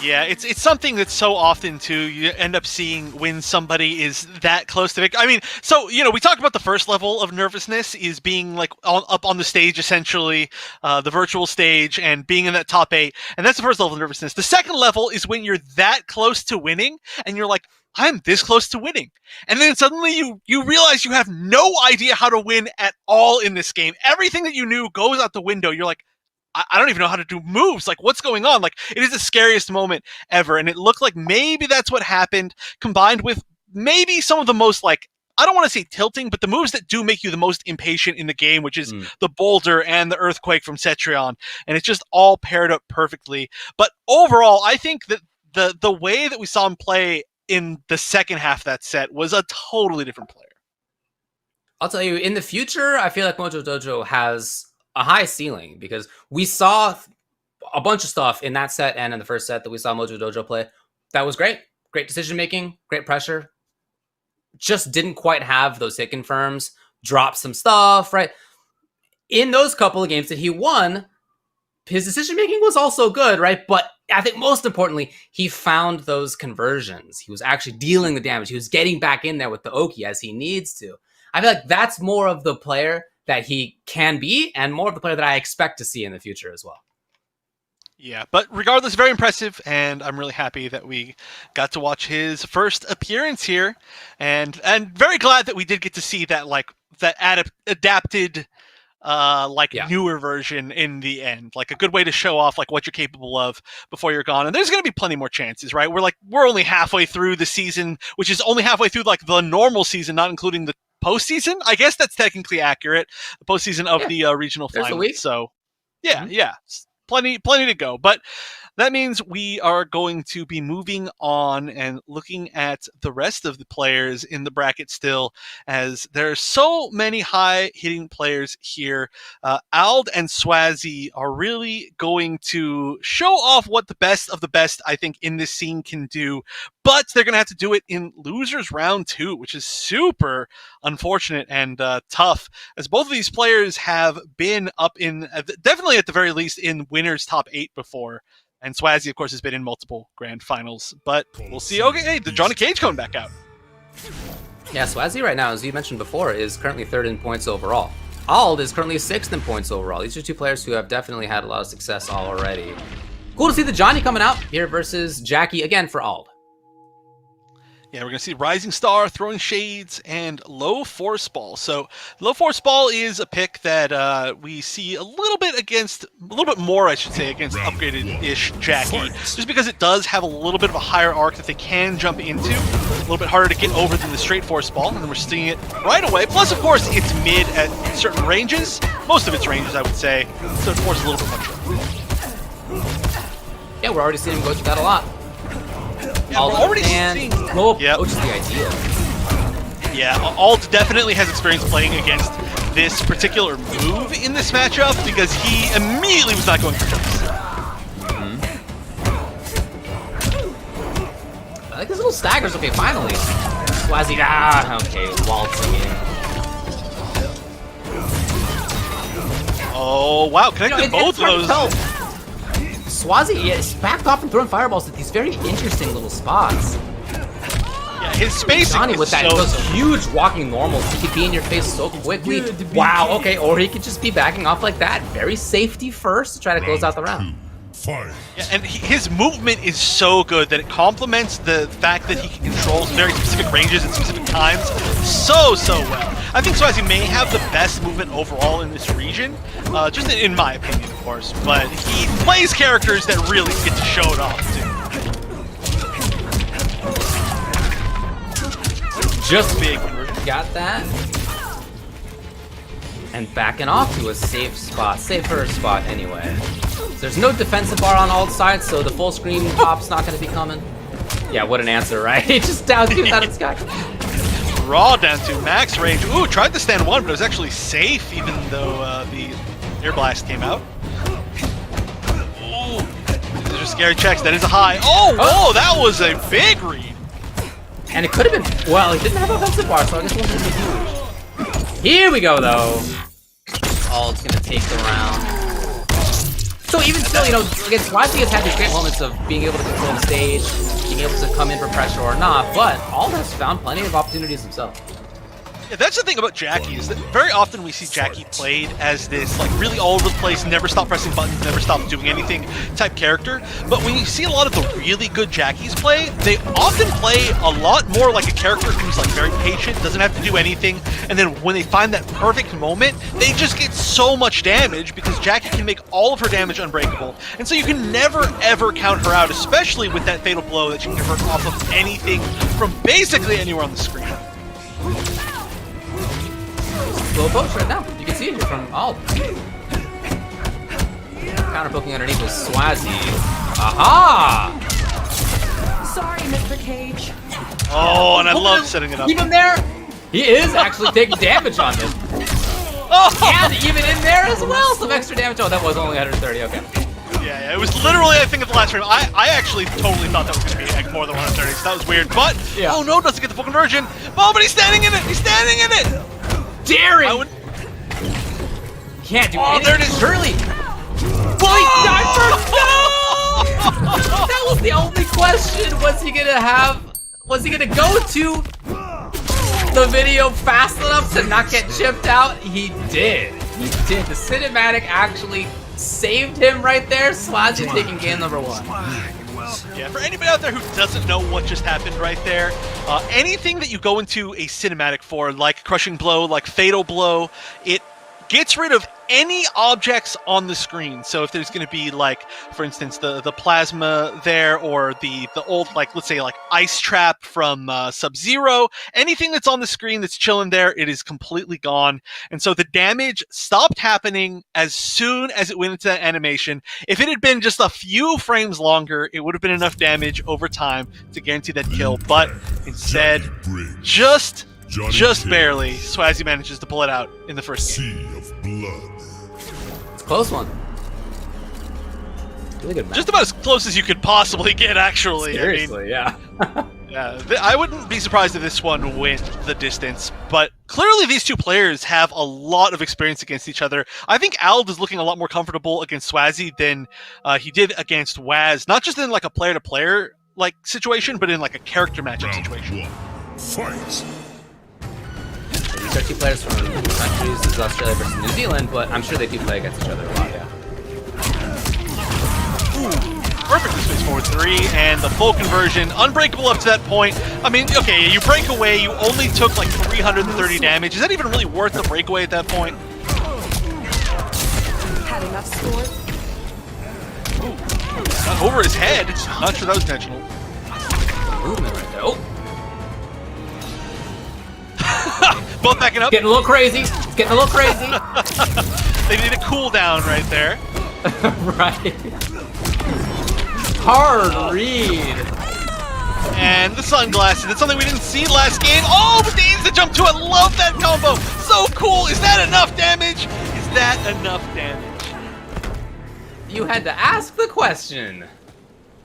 Yeah, it's something that's so often, too, you end up seeing when somebody is that close to victory. I mean, so, you know, we talked about the first level of nervousness is being, like, up on the stage, essentially, the virtual stage, and being in that top 8, and that's the first level of nervousness. The second level is when you're that close to winning, and you're like, I'm this close to winning. And then suddenly you realize you have no idea how to win at all in this game. Everything that you knew goes out the window. You're like, I don't even know how to do moves. Like, what's going on? Like, it is the scariest moment ever. And it looked like maybe that's what happened, combined with maybe some of the most, like, I don't want to say tilting, but the moves that do make you the most impatient in the game, which is the boulder and the earthquake from Cetrion. And it's just all paired up perfectly. But overall, I think that the way that we saw him play in the second half of that set was a totally different player. I'll tell you, in the future, I feel like Mojo Dojo has a high ceiling because we saw a bunch of stuff in that set and in the first set that we saw Mojo Dojo play. That was great. Great decision making, great pressure. Just didn't quite have those hit confirms, dropped some stuff, right? In those couple of games that he won, his decision making was also good, right? But I think most importantly, he found those conversions. He was actually dealing the damage. He was getting back in there with the Oki as he needs to. I feel like that's more of the player that he can be and more of the player that I expect to see in the future as well. Yeah, but regardless, very impressive, and I'm really happy that we got to watch his first appearance here, and very glad that we did get to see that adapted newer version in the end, like a good way to show off like what you're capable of before you're gone. And there's going to be plenty more chances, right? We're only halfway through the season, which is only halfway through like the normal season, not including the postseason. I guess that's technically accurate. The postseason of the regional finals. So yeah. Plenty to go. But that means we are going to be moving on and looking at the rest of the players in the bracket still, as there are so many high-hitting players here. Ald and Swazi are really going to show off what the best of the best, I think, in this scene can do. But they're going to have to do it in losers round 2, which is super unfortunate and tough, as both of these players have been up in, definitely at the very least, in winners top 8 before. And Swazi, of course, has been in multiple grand finals. But we'll see. Okay, hey, the Johnny Cage coming back out. Yeah, Swazi right now, as you mentioned before, is currently 3rd in points overall. Ald is currently 6th in points overall. These are two players who have definitely had a lot of success already. Cool to see the Johnny coming out here versus Jackie again for Ald. Yeah, we're going to see Rising Star, Throwing Shades, and Low Force Ball. So Low Force Ball is a pick that we see a little bit more, I should say, against upgraded-ish Jackie, just because it does have a little bit of a higher arc that they can jump into, a little bit harder to get over than the straight Force Ball, and then we're seeing it right away. Plus, of course, it's mid at certain ranges, most of its ranges, I would say, so it forces a little bit more trouble. Yeah, we're already seeing him go through that a lot. Yeah, we're already seeing... Which is the idea. Yeah, Ald definitely has experience playing against this particular move in this matchup because he immediately was not going for jumps. I like his little staggers. Okay, finally. Swazi, okay, waltzing in. Oh, wow, connected both of those. Swazi is backed off and throwing fireballs at these very interesting little spots. Yeah, his spacing Johnny with is those huge walking normals. He could be in your face so quickly. Wow, okay, or he could just be backing off like that. Very safety first to try to close out the round. Fight. Yeah, and his movement is so good that it complements the fact that he can control very specific ranges at specific times so well. I think Swazi may have the best movement overall in this region, just in my opinion, of course, but he plays characters that really get to show it off, too. Just big conversion. Got that. And backing off to a safe spot. Safer spot anyway. There's no defensive bar on Ald's side, so the full screen top's not going to be coming. Yeah, what an answer, right? Just down to that in sky. Raw down to max range. Ooh, tried to stand one, but it was actually safe, even though the air blast came out. Ooh, these are scary checks. That is a high. Oh, whoa, that was a big read. And it could have been, well, he didn't have offensive bar, so I guess it wasn't huge. Here we go, though. Ald's going to take the round. So even still, you know, against Swazi has had these great moments of being able to control the stage, being able to come in for pressure or not, but Ald has found plenty of opportunities himself. Yeah, that's the thing about Jackie, is that very often we see Jackie played as this, like, really all over the place, never stop pressing buttons, never stop doing anything type character. But when you see a lot of the really good Jackies play, they often play a lot more like a character who's, like, very patient, doesn't have to do anything, and then when they find that perfect moment, they just get so much damage because Jackie can make all of her damage unbreakable. And so you can never, ever count her out, especially with that fatal blow that she can convert off of anything from basically anywhere on the screen. Slow approach right now. You can see it here from Ald. Counter poking underneath with Swazi. Aha! Sorry, Mr. Cage. Oh, and I love setting it up. Keep him there. He is actually taking damage on this. Oh! And even in there as well, some extra damage. Oh, that was only 130. Okay. Yeah, it was literally, I think, at the last frame. I actually totally thought that was going to be like more than 130, so that was weird. But, yeah. Oh no, doesn't get the full conversion. Oh, but he's standing in it! He's standing in it! Daring! Can't do anything. There it is. Shirley! Well, he died first! No! That was the only question. Was he gonna go to the video fast enough to not get chipped out? He did. He did. The cinematic actually saved him right there. Swazi taking game number 1. Yeah, for anybody out there who doesn't know what just happened right there, anything that you go into a cinematic for, like Crushing Blow, like Fatal Blow, it gets rid of any objects on the screen. So if there's going to be, like, for instance, the plasma there, or the old, like, let's say, like, Ice Trap from Sub-Zero, anything that's on the screen that's chilling there, it is completely gone. And so the damage stopped happening as soon as it went into that animation. If it had been just a few frames longer, it would have been enough damage over time to guarantee that kill. But instead, just barely, Swazi manages to pull it out in the first game. Sea of blood. It's a close one. Really good match. Just about as close as you could possibly get, actually. Seriously, I mean, I wouldn't be surprised if this one went the distance, but clearly these two players have a lot of experience against each other. I think Ald is looking a lot more comfortable against Swazi than he did against Waz, not just in like a player-to-player like situation, but in like a character matchup situation. Fight. These are two players from countries. This is Australia versus New Zealand, but I'm sure they do play against each other a lot, yeah. Perfect space forward 3, and the full conversion, unbreakable up to that point. I mean, okay, you break away, you only took like 330 damage. Is that even really worth the breakaway at that point? Had enough score? Not over his head. Not sure that was intentional. Movement right there. Oh, Both backing up. getting a little crazy. It's getting a little crazy. They need a cooldown right there. Right. Hard read. And the sunglasses. That's something we didn't see last game. Oh, but the instant jump to it. Love that combo. So cool. Is that enough damage? Is that enough damage? You had to ask the question.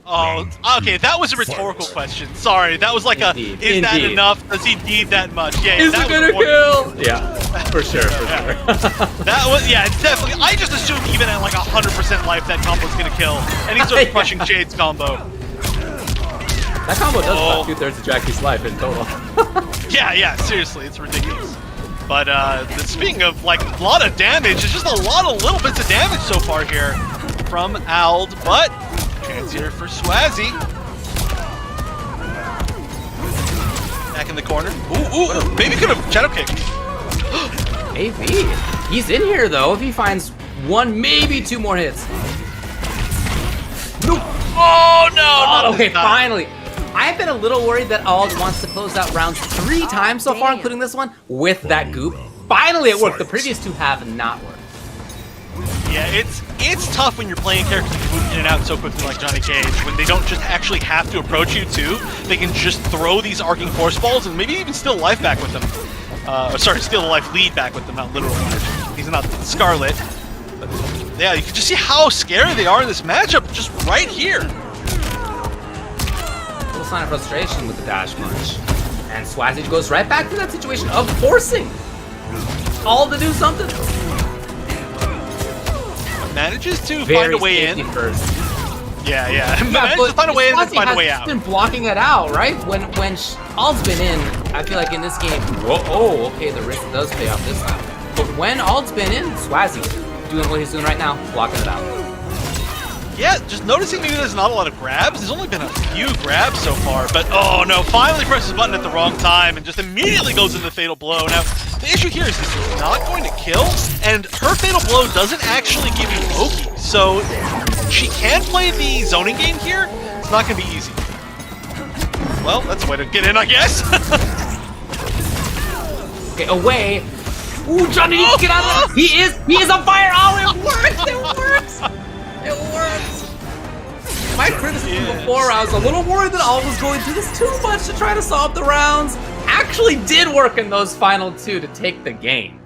Oh, okay. That was a rhetorical question. Sorry. That was like Indeed. is that Indeed. enough? Does he need that much? Yeah. Is that it gonna was kill? Yeah, for sure, for sure. That was, yeah, definitely. I just assumed even at like 100% life that combo's gonna kill. Any sort of crushing shades combo. That combo does cut 2/3 of Jackie's life in total. Yeah, seriously, it's ridiculous. But speaking of like a lot of damage, it's just a lot of little bits of damage so far here from Ald, but chance here for Swazzy. Back in the corner. Ooh, maybe could have shadow kicked. AV, he's in here though. If he finds one, maybe two more hits. Nope. Oh no! Oh, okay, finally. I've been a little worried that Ald wants to close out rounds 3 times so far, including this one, with that goop. Finally it worked. The previous 2 have not worked. Yeah, it's tough when you're playing characters that can move in and out so quickly like Johnny Cage, when they don't just actually have to approach you too. They can just throw these arcing force balls and maybe even steal life back with them. Sorry, steal the life lead back with them, not literal life. He's not Scarlet. But yeah, you can just see how scary they are in this matchup just right here. Little sign of frustration with the dash punch. And Swazzy goes right back to that situation of forcing Ald to do something. Manages to find a way in. First. Yeah. Manages to find a way in and find a way out. Been blocking it out, right? When Ald's been in, I feel like in this game, okay, the risk does pay off this time. But when Ald's been in, Swazzy doing what he's doing right now, blocking it out. Yeah, just noticing maybe there's not a lot of grabs. There's only been a few grabs so far, but oh no, finally presses the button at the wrong time and just immediately goes into the fatal blow. Now, the issue here is this is not going to kill, and her fatal blow doesn't actually give you Loki, so she can play the zoning game here. It's not going to be easy. Well, that's a way to get in, I guess. Okay, away. Ooh, Johnny needs to get out of there. He is on fire. Oh, it works. It works. My criticism before, I was a little worried that Ald was going through this too much to try to solve the rounds. Actually did work in those final 2 to take the game.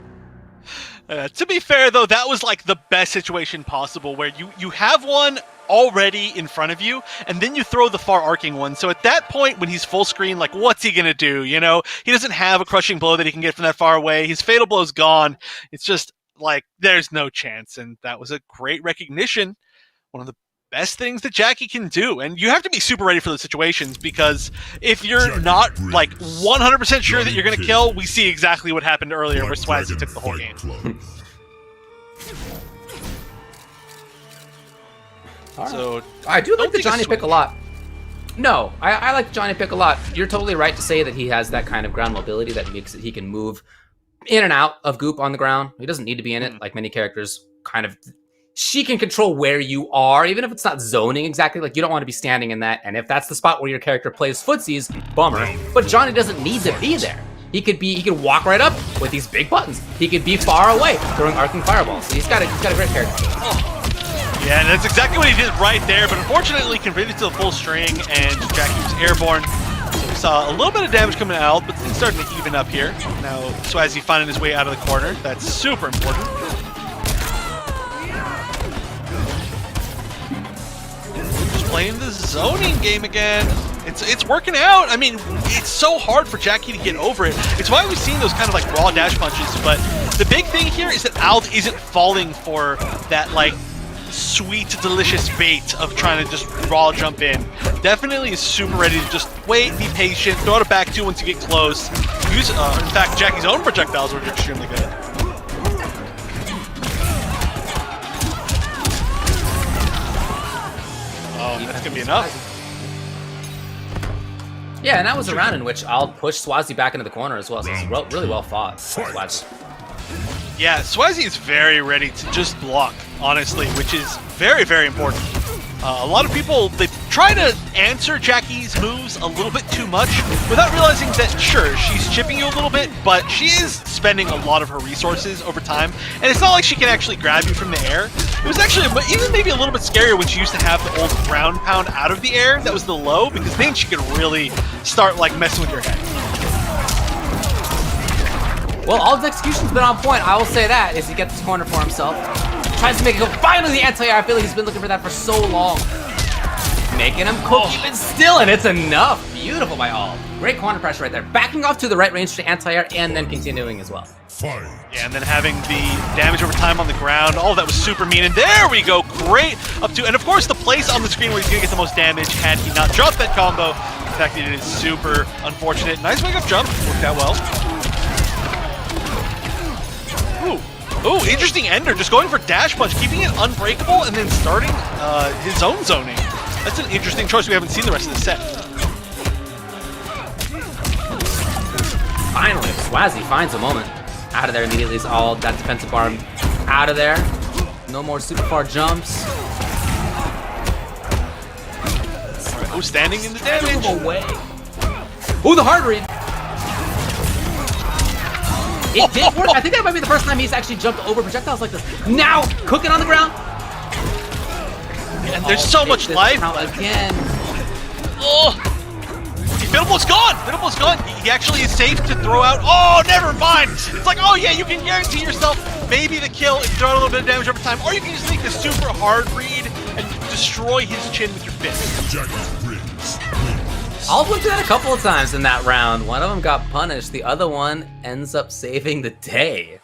To be fair, though, that was like the best situation possible, where you have one already in front of you, and then you throw the far arcing one. So at that point, when he's full screen, like, what's he gonna do? You know, he doesn't have a crushing blow that he can get from that far away. His fatal blow's gone. It's just like there's no chance, and that was a great recognition. One of the best things that Jackie can do, and you have to be super ready for those situations, because if you're not like 100% sure that you're going to kill, we see exactly what happened earlier where Swazzy took the whole game. So I do like the Johnny pick a lot. No, I like the Johnny pick a lot. You're totally right to say that he has that kind of ground mobility that makes it he can move in and out of goop on the ground. He doesn't need to be in it like many characters kind of. She can control where you are, even if it's not zoning exactly. Like, you don't want to be standing in that, and if that's the spot where your character plays footsies, bummer. But Johnny doesn't need to be there. He could walk right up with these big buttons. He could be far away, throwing arcing fireballs. So he's got a great character. Yeah, and that's exactly what he did right there, but unfortunately converted to the full string, and Jackie was airborne. So we saw a little bit of damage coming out, but things starting to even up here. Now, Swazzy finding his way out of the corner. That's super important. Playing the zoning game again. It's working out. I mean, it's so hard for Jackie to get over it. It's why we've seen those kind of like raw dash punches, but the big thing here is that Ald isn't falling for that like sweet, delicious bait of trying to just raw jump in. Definitely is super ready to just wait, be patient, throw out a back 2 once you get close, use, in fact, Jackie's own projectiles were extremely good. Oh, that's gonna be enough. Yeah, and that was a round in which I'll push Swazi back into the corner as well, so it's really well fought. Swazi. Yeah, Swazi is very ready to just block, honestly, which is very, very important. A lot of people, they try to answer Jackie's moves a little bit too much without realizing that, sure, she's chipping you a little bit, but she is spending a lot of her resources over time, and it's not like she can actually grab you from the air. It was actually even maybe a little bit scarier when she used to have the old ground pound out of the air. That was the low, because then she could really start like messing with your head. Well, all his execution's been on point, I will say that, as he gets his corner for himself. Tries to make it go, finally the anti-air, I feel like he's been looking for that for so long. Making him cook even still, and it's enough. Beautiful by all. Great corner pressure right there. Backing off to the right range to anti-air, and then continuing as well. Fight. Yeah, and then having the damage over time on the ground, all of that was super mean, and there we go, great up to, and of course the place on the screen where he's gonna get the most damage had he not dropped that combo. In fact, it is super unfortunate. Nice wake up jump, worked out well. Ooh, interesting ender, just going for dash punch, keeping it unbreakable, and then starting his own zoning. That's an interesting choice. We haven't seen the rest of the set. Finally, Swazi finds a moment. Out of there immediately is all that defensive bar out of there. No more super far jumps. Oh, standing in the damage. Away. Ooh, the hard read. It did work. I think that might be the first time he's actually jumped over projectiles like this. Now, cooking on the ground. And there's so much life. Again. Oh, Fiddleball's gone. Fiddleball's gone. He actually is safe to throw out. Oh, never mind. It's like, oh yeah, you can guarantee yourself maybe the kill if you throw out a little bit of damage over time, or you can just make the super hard read and destroy his chin with your fist. I'll went through that a couple of times in that round. One of them got punished. The other one ends up saving the day.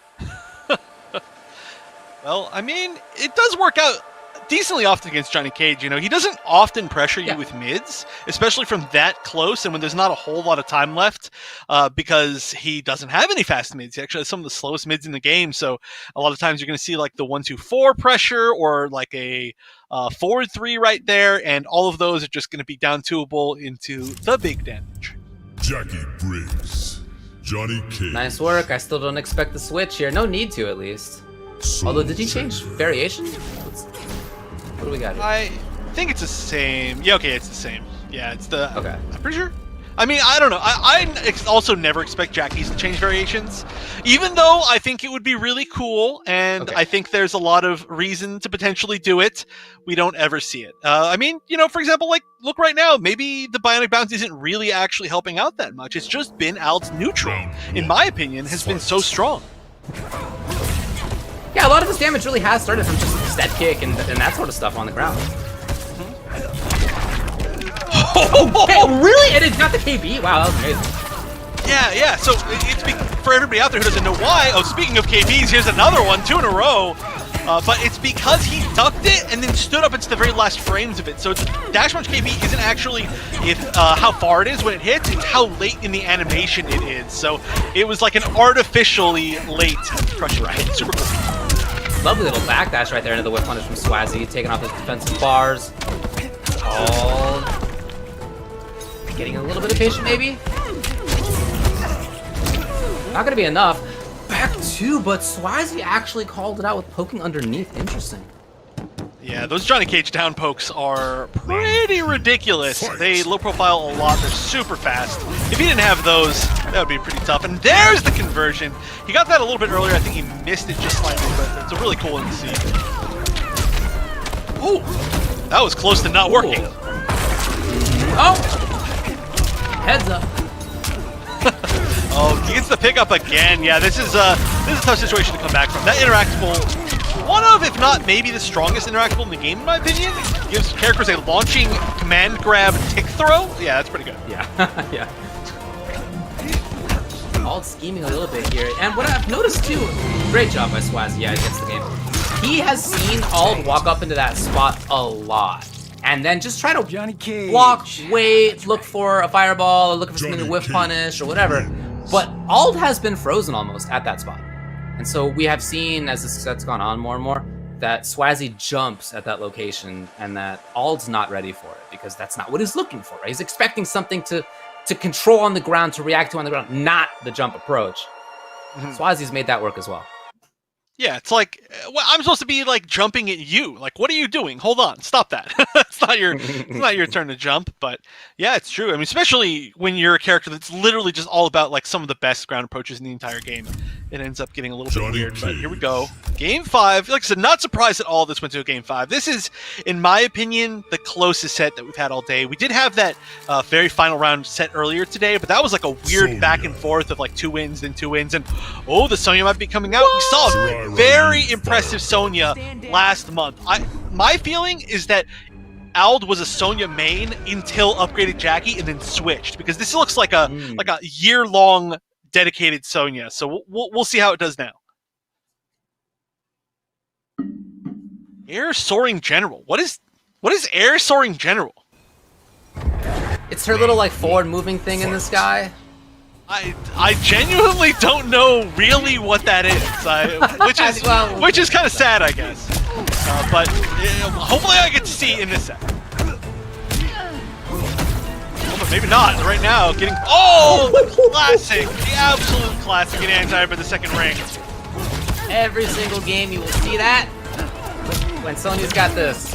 Well, I mean, it does work out decently often against Johnny Cage. You know, he doesn't often pressure you with mids, especially from that close and when there's not a whole lot of time left, because he doesn't have any fast mids. He actually has some of the slowest mids in the game. So a lot of times you're going to see like the 1-2-4 pressure or like a forward 3 right there, and all of those are just going to be down 2able into the big damage. Jackie Briggs, Johnny Cage. Nice work. I still don't expect the switch here. No need to, at least. Although, did he change variation? What do we got here? I think it's the same. Yeah, okay, it's the same. Yeah, it's the... Okay. I'm pretty sure. I mean, I don't know. I also never expect Jackies to change variations, even though I think it would be really cool, and I think there's a lot of reason to potentially do it. We don't ever see it. I mean, you know, for example, like, look right now, maybe the Bionic Bounce isn't really actually helping out that much. It's just been Alt's neutral, in my opinion, has been so strong. Yeah, a lot of this damage really has started from just step kick and that sort of stuff on the ground. Oh, really? And it got the KB? Wow, that was amazing. Yeah. So it's for everybody out there who doesn't know why. Oh, speaking of KBs, here's another one, 2 in a row. But it's because he ducked it and then stood up into the very last frames of it. So dash punch KB isn't actually how far it is when it hits, it's how late in the animation it is. So it was like an artificially late crush right. Super cool. Lovely little backdash right there into the whip punish from Swazi, taking off his defensive bars. Oh. Getting a little bit impatient, maybe? Not gonna be enough. Back 2, but Swazi actually called it out with poking underneath. Interesting. Yeah, those Johnny Cage down pokes are pretty ridiculous. They low profile a lot, they're super fast. If he didn't have those, that would be pretty tough. And there's the conversion. He got that a little bit earlier, I think he missed it just slightly, but it's a really cool one to see. Ooh, that was close to not working. Oh! Heads up. Oh, he gets the pickup again. Yeah, this is a tough situation to come back from. That interactable, one of, if not maybe the strongest interactable in the game, in my opinion. Gives characters a launching command grab tick throw. Yeah, that's pretty good. Yeah, yeah. All scheming a little bit here. And what I've noticed too, great job by Swazi, yeah, against the game. He has seen Ald walk up into that spot a lot. And then just try to block, wait, look for a fireball, or look for something to whiff punish or whatever. But Ald has been frozen almost at that spot. And so we have seen, as this set's gone on more and more, that Swazi jumps at that location and that Ald's not ready for it because that's not what he's looking for. Right? He's expecting something to control on the ground, to react to on the ground, not the jump approach. Swazi's made that work as well. Yeah, it's like, well, I'm supposed to be like jumping at you. Like, what are you doing? Hold on, stop that. It's not your turn to jump. But yeah, it's true. I mean, especially when you're a character that's literally just all about like some of the best ground approaches in the entire game. It ends up getting a little bit weird. But here we go. Game 5. Like I said, not surprised at all this went to a Game 5. This is, in my opinion, the closest set that we've had all day. We did have that very final round set earlier today, but that was like a weird back and forth of like 2 wins, then 2 wins, and oh, the Sonya might be coming out. We saw a very impressive Sonya last month. My feeling is that Ald was a Sonya main until upgraded Jackie and then switched, because this looks like a year-long dedicated Sonya. So we'll see how it does now. Air Soaring General. What is Air Soaring General? It's her little like forward moving thing in the sky. I genuinely don't know really what that is, which is kind of sad, I guess. But hopefully I get to see in this set. Oh, but maybe not. Right now, getting classic, the absolute classic, getting anti by the second ring. Every single game you will see that when Sonya's got this.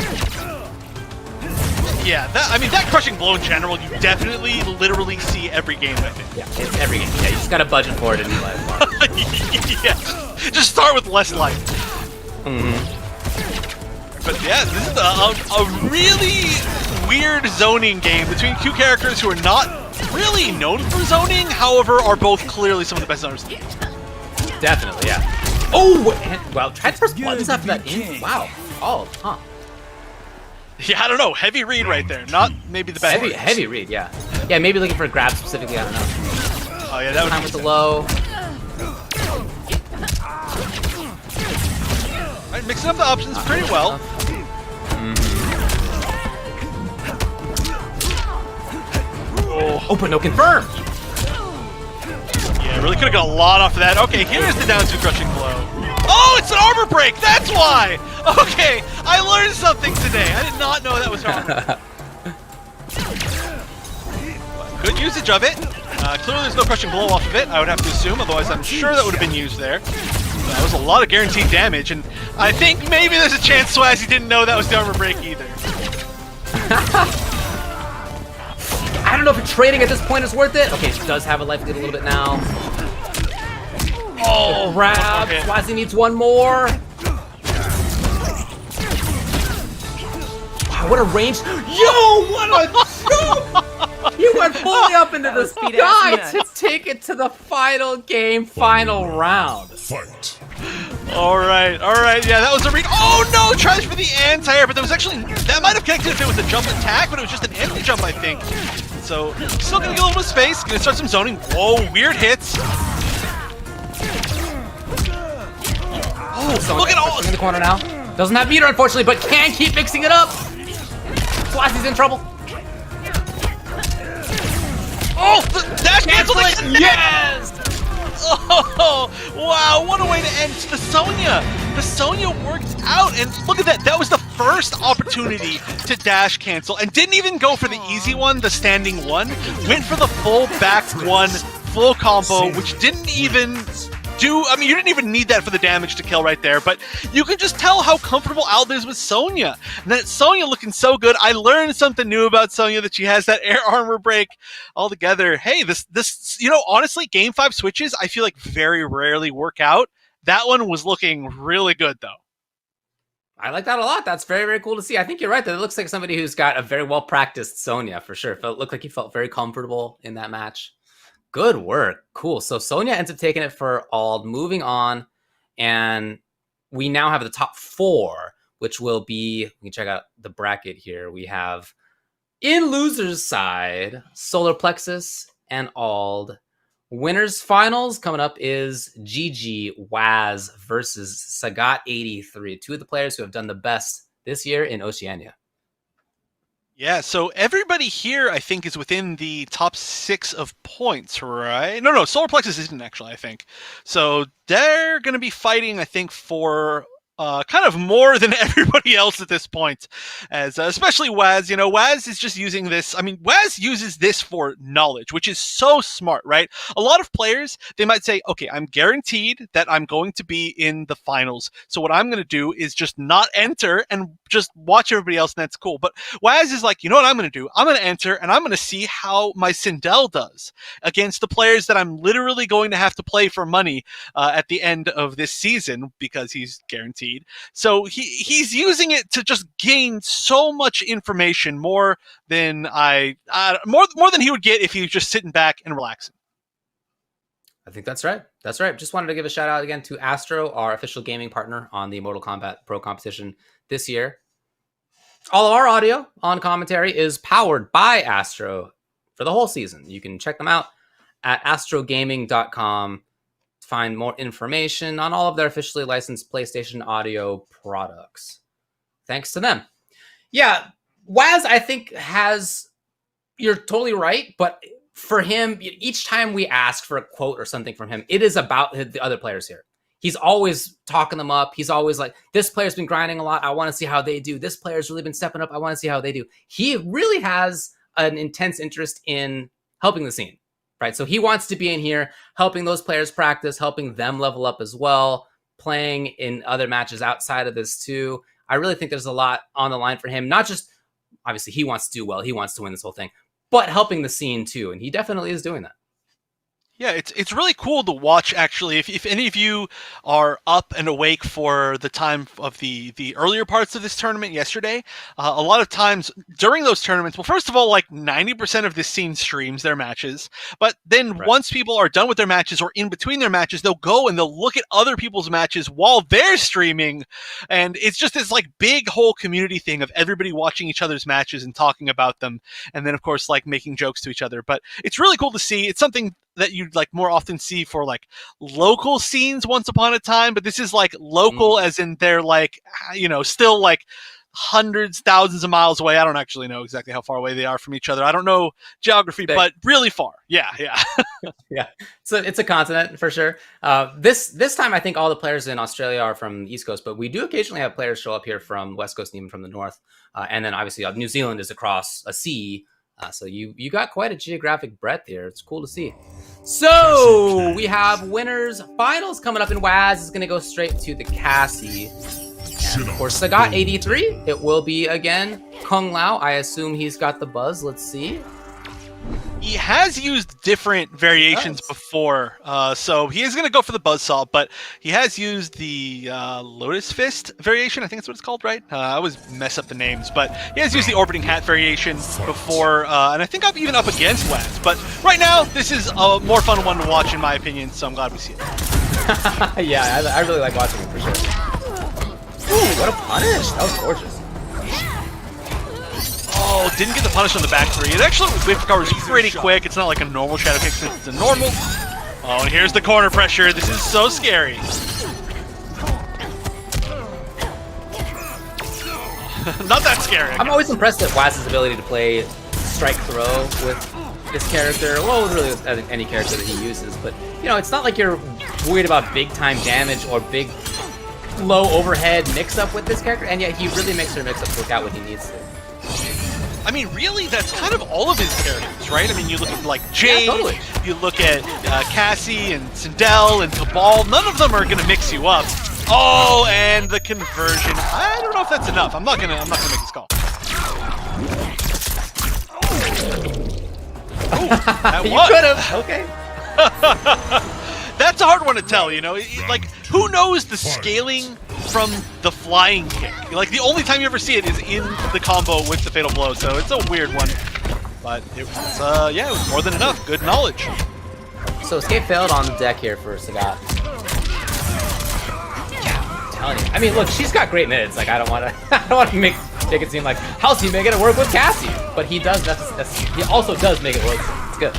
Yeah, that crushing blow in general, you definitely, literally see every game, I think. Yeah, it's every game. Yeah, you just gotta budget for it in your life. Yeah, just start with less life. But yeah, this is a really weird zoning game between two characters who are not really known for zoning, however, are both clearly some of the best zoners in the game. Definitely, yeah. Oh, well, tried first buttons after that. Wow. Oh, huh. Yeah, I don't know. Heavy read right there. Not maybe the best. Heavy read, yeah. Yeah, maybe looking for a grab specifically, I don't know. Oh yeah, that would time with the low. Alright, mixing up the options pretty well. Oh, but no confirm. Yeah, really could have got a lot off of that. Okay, here's the down 2 crushing blow. Oh, it's an armor break! That's why! Okay, I learned something today. I did not know that was armor. Good usage of it. Clearly there's no crushing blow off of it, I would have to assume, otherwise I'm sure that would have been used there. That was a lot of guaranteed damage, and I think maybe there's a chance Swazi didn't know that was the armor break either. I don't know if trading at this point is worth it. Okay, she does have a life lead a little bit now. Oh, grab. Okay. Swazi needs one more. Wow, what a range. Yo, what a jump! He went fully up into the sky to take it to the final game, final round. Fight. All right, yeah, that was a read. Oh no, tries for the anti-air, but that was actually, that might have connected if it was a jump attack, but it was just an empty jump, I think. So, still gonna get a little bit of space, gonna start some zoning. Whoa, weird hits. Oh, look at all. In the corner now. Doesn't have meter, unfortunately, but can keep mixing it up. Swazi's in trouble. Oh, the dash cancel again! Yes! Oh, wow, what a way to end the Sonya. The Sonya worked out, and look at that. That was the first opportunity to dash cancel, and didn't even go for the easy one, the standing one. Went for the full back one, full combo, which didn't even do, I mean, you didn't even need that for the damage to kill right there, but you can just tell how comfortable Ald is with Sonya. And that Sonya looking so good. I learned something new about Sonya, that she has that air armor break altogether. Hey, this, you know, honestly, Game 5 switches, I feel like very rarely work out. That one was looking really good, though. I like that a lot. That's very, very cool to see. I think you're right. That it looks like somebody who's got a very well-practiced Sonya, for sure. It looked like he felt very comfortable in that match. Good work. Cool. So Sonya ends up taking it for Ald, moving on, and we now have the top 4, which will be, we can check out the bracket here. We have, in loser's side, Solar Plexus and Ald. Winners finals coming up is GG Waz versus Sagat83, 2 of the players who have done the best this year in Oceania. Yeah, so everybody here, I think, is within the top 6 of points, right? No, Solar Plexus isn't actually, I think. So they're going to be fighting, I think, for kind of more than everybody else at this point, as especially Waz. You know, Waz is just using this. I mean, Waz uses this for knowledge, which is so smart, right? A lot of players, they might say, okay, I'm guaranteed that I'm going to be in the finals. So what I'm going to do is just not enter and just watch everybody else, and that's cool. But Waz is like, you know what I'm going to do? I'm going to enter, and I'm going to see how my Sindel does against the players that I'm literally going to have to play for money at the end of this season, because he's guaranteed. So he's using it to just gain so much information, more than more than he would get if he was just sitting back and relaxing. I think that's right. That's right. Just wanted to give a shout out again to Astro, our official gaming partner on the Mortal Kombat Pro competition this year. All of our audio on commentary is powered by Astro for the whole season. You can check them out at astrogaming.com. Find more information on all of their officially licensed PlayStation audio products. Thanks to them. Yeah, Waz, I think, you're totally right, but for him, each time we ask for a quote or something from him, it is about the other players here. He's always talking them up. He's always like, this player's been grinding a lot. I want to see how they do. This player's really been stepping up. I want to see how they do. He really has an intense interest in helping the scene. Right, so he wants to be in here, helping those players practice, helping them level up as well, playing in other matches outside of this too. I really think there's a lot on the line for him. Not just, obviously, he wants to do well, he wants to win this whole thing, but helping the scene too, and he definitely is doing that. Yeah, it's really cool to watch, actually. If any of you are up and awake for the time of the earlier parts of this tournament yesterday, a lot of times during those tournaments, well, first of all, like 90% of this scene streams their matches. But then once people are done with their matches or in between their matches, they'll go and they'll look at other people's matches while they're streaming. And it's just this like big whole community thing of everybody watching each other's matches and talking about them. And then, of course, like making jokes to each other. But it's really cool to see. It's something that you'd like more often see for like local scenes once upon a time, but this is like local as in they're like, you know, still like hundreds, thousands of miles away. I don't actually know exactly how far away they are from each other. I don't know geography, but really far. Yeah. Yeah. So it's a continent for sure. This time, I think all the players in Australia are from the East Coast, but we do occasionally have players show up here from West Coast and even from the North. And then obviously New Zealand is across a sea. So you got quite a geographic breadth here. It's cool to see. So we have winners finals coming up, and Waz is going to go straight to the Cassie. And of course, Sagat 83. It will be again Kung Lao. I assume he's got the buzz. Let's see. He has used different variations before, so he is going to go for the buzzsaw, but he has used the Lotus Fist variation. I think that's what it's called, right? I always mess up the names, but he has used the Orbiting Hat variation before, and I think I'm even up against Waz. But right now, this is a more fun one to watch, in my opinion, so I'm glad we see it. Yeah, I really like watching it for sure. Ooh, what a punish! That was gorgeous. Oh, didn't get the punish on the back three. It actually whip recovers pretty quick. It's not like a normal shadow kick since it's a normal. Oh, and here's the corner pressure. This is so scary. Not that scary. I'm always impressed at Waz's ability to play strike throw with this character. Well, really with any character that he uses. But, you know, it's not like you're worried about big time damage or big low overhead mix-up with this character. And yet he really makes her mix-up work out when he needs to. I mean, really, that's kind of all of his characters, right? I mean, you look at, like, Jade, yeah, totally. You look at Cassie and Sindel and Cabal. None of them are going to mix you up. Oh, and the conversion. I don't know if that's enough. I'm not gonna make this call. Ooh, that You could have. Okay. That's a hard one to tell, you know? Like, who knows the scaling from the flying kick? Like, the only time you ever see it is in the combo with the Fatal Blow, so it's a weird one. But it was, yeah, it was more than enough. Good knowledge. So Escape failed on the deck here for Sagat. Yeah, I'm telling you. I mean, look, she's got great mids. Like, I don't want to make it seem like, how's he making it work with Cassie? But he does. He also does make it work. So it's good.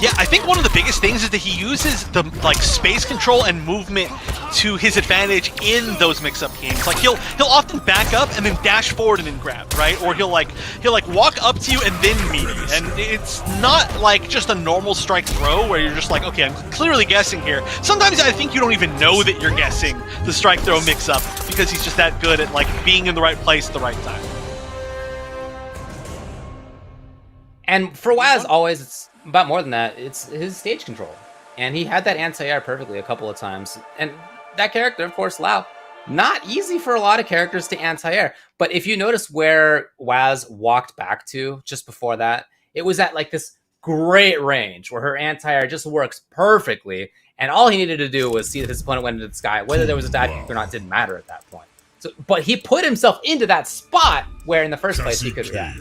Yeah, I think one of the biggest things is that he uses the like space control and movement to his advantage in those mix-up games. Like he'll often back up and then dash forward and then grab, right? Or he'll walk up to you and then meet you. And it's not like just a normal strike throw where you're just like, okay, I'm clearly guessing here. Sometimes I think you don't even know that you're guessing the strike throw mix-up because he's just that good at like being in the right place at the right time. And for Waz, always, it's about more than that. It's his stage control. And he had that anti-air perfectly a couple of times. And that character, of course, Lao, not easy for a lot of characters to anti-air. But if you notice where Waz walked back to just before that, it was at like this great range where her anti-air just works perfectly. And all he needed to do was see that his opponent went into the sky. Whether there was a dive kick or not didn't matter at that point. So, but he put himself into that spot where in the first place he could react.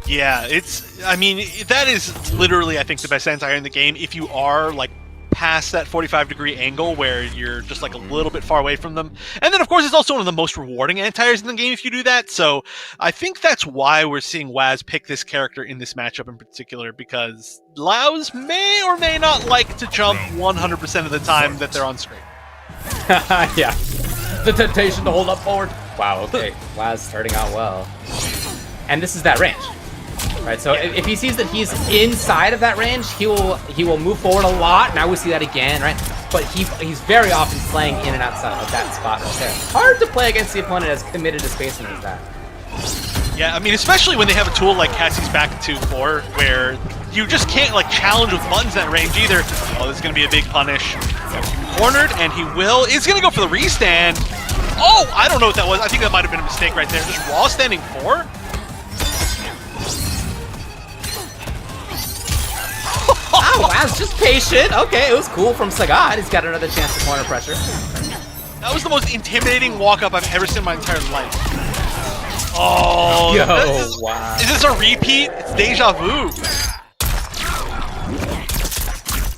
Yeah, I mean, that is literally, I think, the best anti-air in the game if you are, like, past that 45-degree angle where you're just, like, a little bit far away from them. And then, of course, it's also one of the most rewarding anti-airs in the game if you do that. So I think that's why we're seeing Waz pick this character in this matchup in particular, because Laos may or may not like to jump 100% of the time that they're on screen. Yeah. The temptation to hold up forward. Wow, okay. Waz starting out well. And this is that range. Right, so if he sees that he's inside of that range, he will move forward a lot. Now we see that again, right? But he's very often playing in and outside of that spot right there. Hard to play against the opponent as committed to spacing as that. Yeah, I mean, especially when they have a tool like Cassie's back 2-4, where you just can't like challenge with buttons at range either. Oh, this is gonna be a big punish. Cornered, and he is gonna go for the restand. Oh, I don't know what that was. I think that might have been a mistake right there. Just raw standing 4. Oh, Waz just patient. Okay, it was cool from Sagat. He's got another chance to corner pressure. That was the most intimidating walk-up I've ever seen in my entire life. Oh, yo, wow. Is this a repeat? It's deja vu.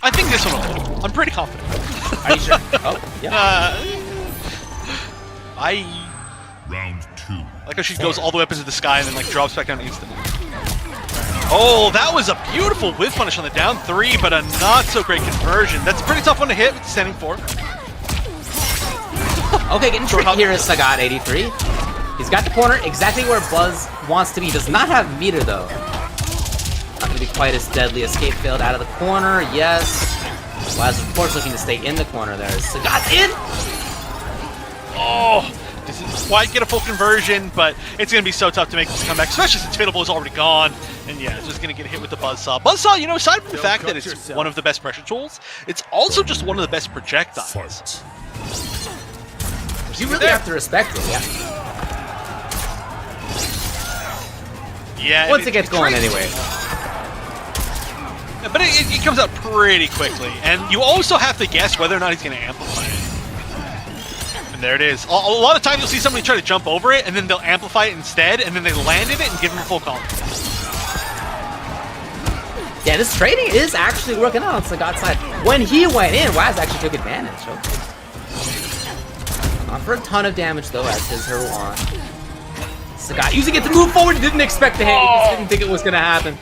I think this one will hit. I'm pretty confident. Are you sure? Oh, yeah. Round 2. Like how she goes all the way up into the sky and then like drops back down instantly. Oh, that was a beautiful whiff punish on the down 3, but a not so great conversion. That's a pretty tough one to hit with standing 4. Okay, getting tricky here is Sagat 83. He's got the corner exactly where Buzz wants to be. Does not have meter though. Not going to be quite as deadly. Escape failed out of the corner. Yes. Waz, of course, looking to stay in the corner there. Sagat's in. Oh, doesn't quite get a full conversion, but it's going to be so tough to make this comeback, especially since Fatal Blow is already gone. And yeah, it's just going to get hit with the Buzzsaw. Buzzsaw, you know, aside from the fact that it's one of the best pressure tools, it's also just one of the best projectiles. You really have to respect it, yeah. Yeah. Once it gets going anyway. But it comes out pretty quickly, and you also have to guess whether or not he's going to amplify it. And there it is. A lot of times you'll see somebody try to jump over it, and then they'll amplify it instead, and then they land in it and give him a full combo. Yeah, this trading is actually working out on Sagat's side. When he went in, Waz actually took advantage. Okay. Not for a ton of damage though, as his her wand. Sagat using it to move forward, didn't expect to hit. He just didn't think it was gonna happen.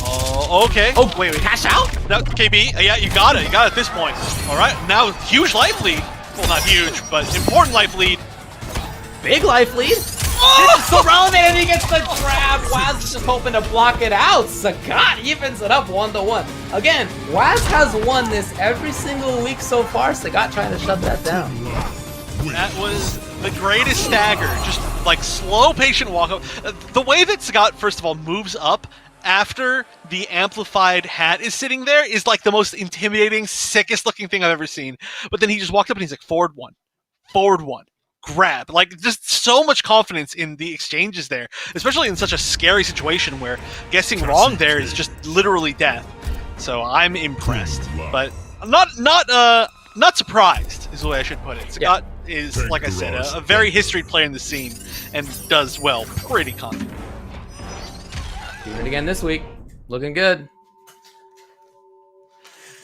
Oh, okay. Oh, wait, cash out? No, KB, yeah, you got it. You got it at this point. All right, now huge life lead. Well, not huge, but important life lead. Big life lead. Oh! This is so relevant, and he gets the grab. Waz is just hoping to block it out. Sagat evens it up 1-1. Again, Waz has won this every single week so far. Sagat trying to shut that down. That was the greatest stagger. Just like slow, patient walk up. The way that Sagat, first of all, moves up after the amplified hat is sitting there is like the most intimidating, sickest looking thing I've ever seen. But then he just walked up and he's like, forward one. Grab. Like, just so much confidence in the exchanges there, especially in such a scary situation where guessing wrong there is just literally death. So I'm impressed, but I'm not surprised is the way I should put it. Sagat is, like I said, a very historied player in the scene and does well pretty confidently. Doing it again this week. Looking good.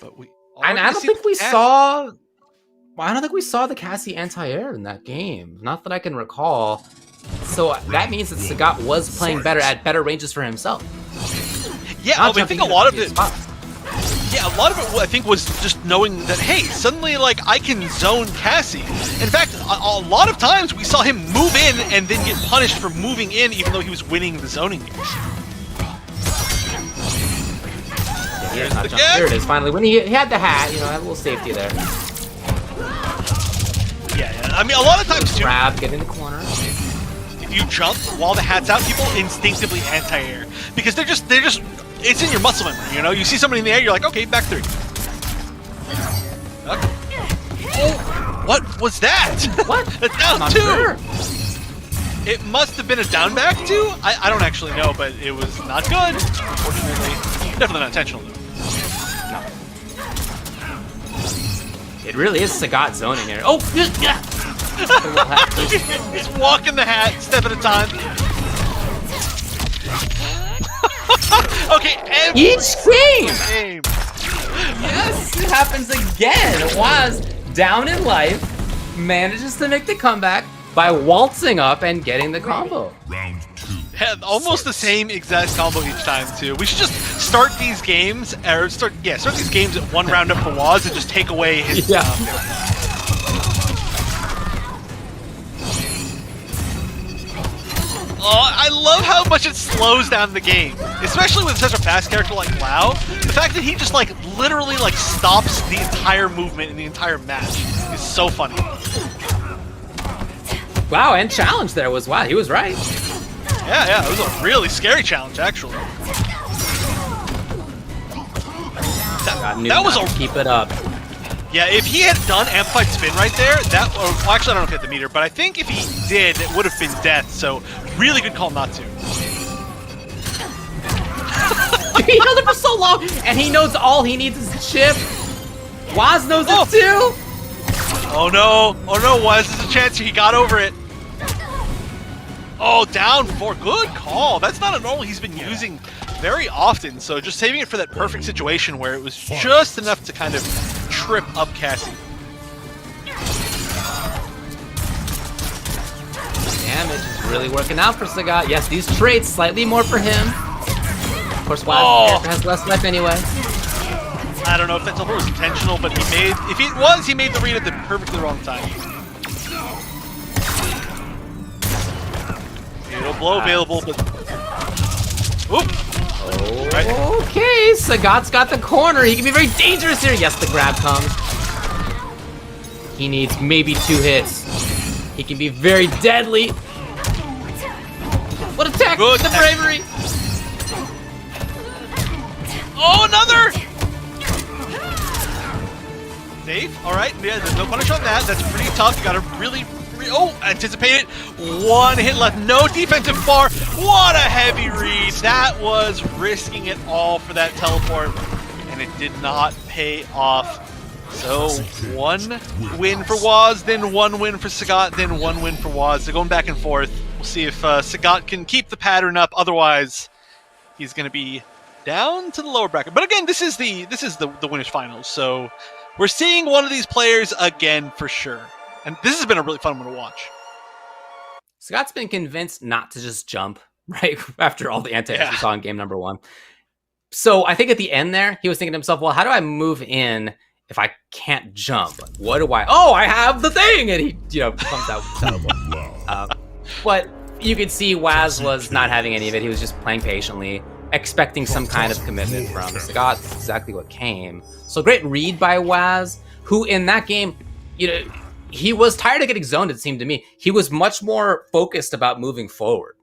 But I don't think we saw the Cassie anti-air in that game. Not that I can recall. So that means that Sagat was playing better at better ranges for himself. Yeah, Not I think jumping a lot of into it. spots. Yeah, a lot of it, I think, was just knowing that, hey, suddenly, like, I can zone Cassie. In fact, a lot of times we saw him move in and then get punished for moving in, even though he was winning the zoning games. Here's the there it is, finally. When he had the hat, you know, had a little safety there. Yeah. I mean, a lot of times, too, Grab, get in the corner. if you jump while the hat's out, people instinctively anti-air. Because they're just, it's in your muscle memory, you know? You see somebody in the air, you're like, okay, back 3. Okay. Oh, what was that? What? That's down Not 2! sure. It must have been a down back 2? I don't actually know, but it was not good, unfortunately. Definitely not intentional, though. No. It really is Sagat zoning here. Oh, yeah! He's walking the hat, step at a time. Okay, Each game! game. Yes, it happens again. Waz, down in life, manages to make the comeback by waltzing up and getting the combo. Round 2. Yeah, almost the same exact combo each time, too. We should just start these games, or start these games at 1 round up for Waz and just take away his... Yeah. Oh, I love how much it slows down the game, especially with such a fast character like Lau. The fact that he just like literally like stops the entire movement in the entire match is so funny. Wow, and challenge there was, wow, he was right. Yeah, it was a really scary challenge actually. That was a keep it up. Yeah, if he had done Amplified Spin right there, that, well, actually I don't know if he had the meter, but I think if he did, it would have been death, so really good call not to. He held it for so long, and he knows all he needs is a chip. Waz knows it too. Oh no, Waz, there's a chance he got over it. Oh, down 4, good call. That's not a normal he's been using very often, so just saving it for that perfect situation where it was just enough to kind of trip up Cassie. Damage is really working out for Sagat. Yes, these traits slightly more for him. Of course, Waz has less life anyway. I don't know if that's almost intentional, but if it was, he made the read at the perfectly wrong time. No blow available, but... Oop! Okay, Sagat's got the corner. He can be very dangerous here. Yes, the grab comes. He needs maybe 2 hits. He can be very deadly. What attack! Good the bravery! Oh, another! Safe. All right. Yeah, there's no punish on that. That's pretty tough. You gotta really... Oh, anticipate it. 1 hit left. No defensive bar. What a heavy read. That was risking it all for that teleport, and it did not pay off. So 1 win for Waz, then 1 win for Sagat, then 1 win for Waz. They're going back and forth. We'll see if Sagat can keep the pattern up. Otherwise, he's going to be down to the lower bracket. But again, this is the winners finals. So we're seeing one of these players again for sure. And this has been a really fun one to watch. Sagat's been convinced not to just jump, right? After all the anti-airs we saw in game number 1. So I think at the end there, he was thinking to himself, well, how do I move in if I can't jump? What do I... Oh, I have the thing! And he, comes out with the teleport. But you could see Waz was not having any of it. He was just playing patiently, expecting some kind of commitment from Sagat. That's exactly what came. So great read by Waz, who in that game, he was tired of getting zoned, it seemed to me. He was much more focused about moving forward.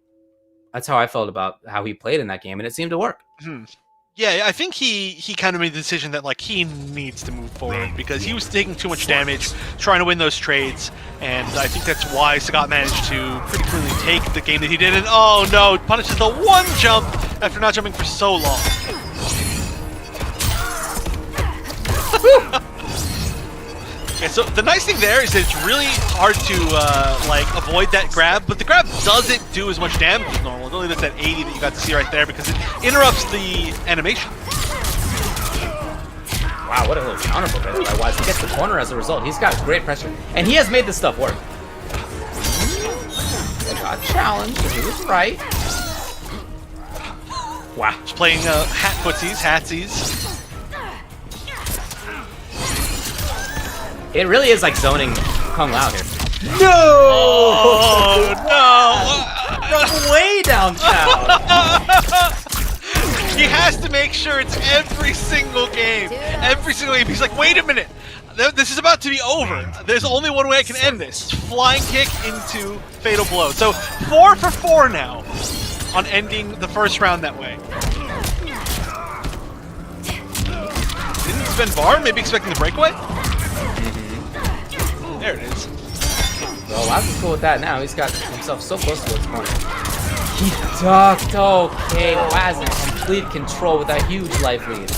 That's how I felt about how he played in that game, and it seemed to work. Yeah, I think he kind of made the decision that like he needs to move forward because he was taking too much damage trying to win those trades, and I think that's why Sagat managed to pretty clearly take the game that he did. And oh no, punishes the 1 jump after not jumping for so long. Okay, so the nice thing there is that it's really hard to avoid that grab, but the grab doesn't do as much damage as normal. It only does that 80 that you got to see right there because it interrupts the animation. Wow, what a little counter by Waz. He gets the corner as a result. He's got great pressure, and he has made this stuff work. He got challenged, and he was right. Wow. Just playing hat footsies, hatsies. It really is like zoning Kung Lao here. No! Oh, no! From way downtown. He has to make sure it's every single game. Every single game. He's like, wait a minute. This is about to be over. There's only one way I can end this. Flying kick into fatal blow. So 4 for 4 now on ending the first round that way. Didn't spend bar, maybe expecting the breakaway? There it is. Well, Waz is cool with that now. He's got himself so close to his corner. He ducked. Okay, Waz in complete control with that huge life lead.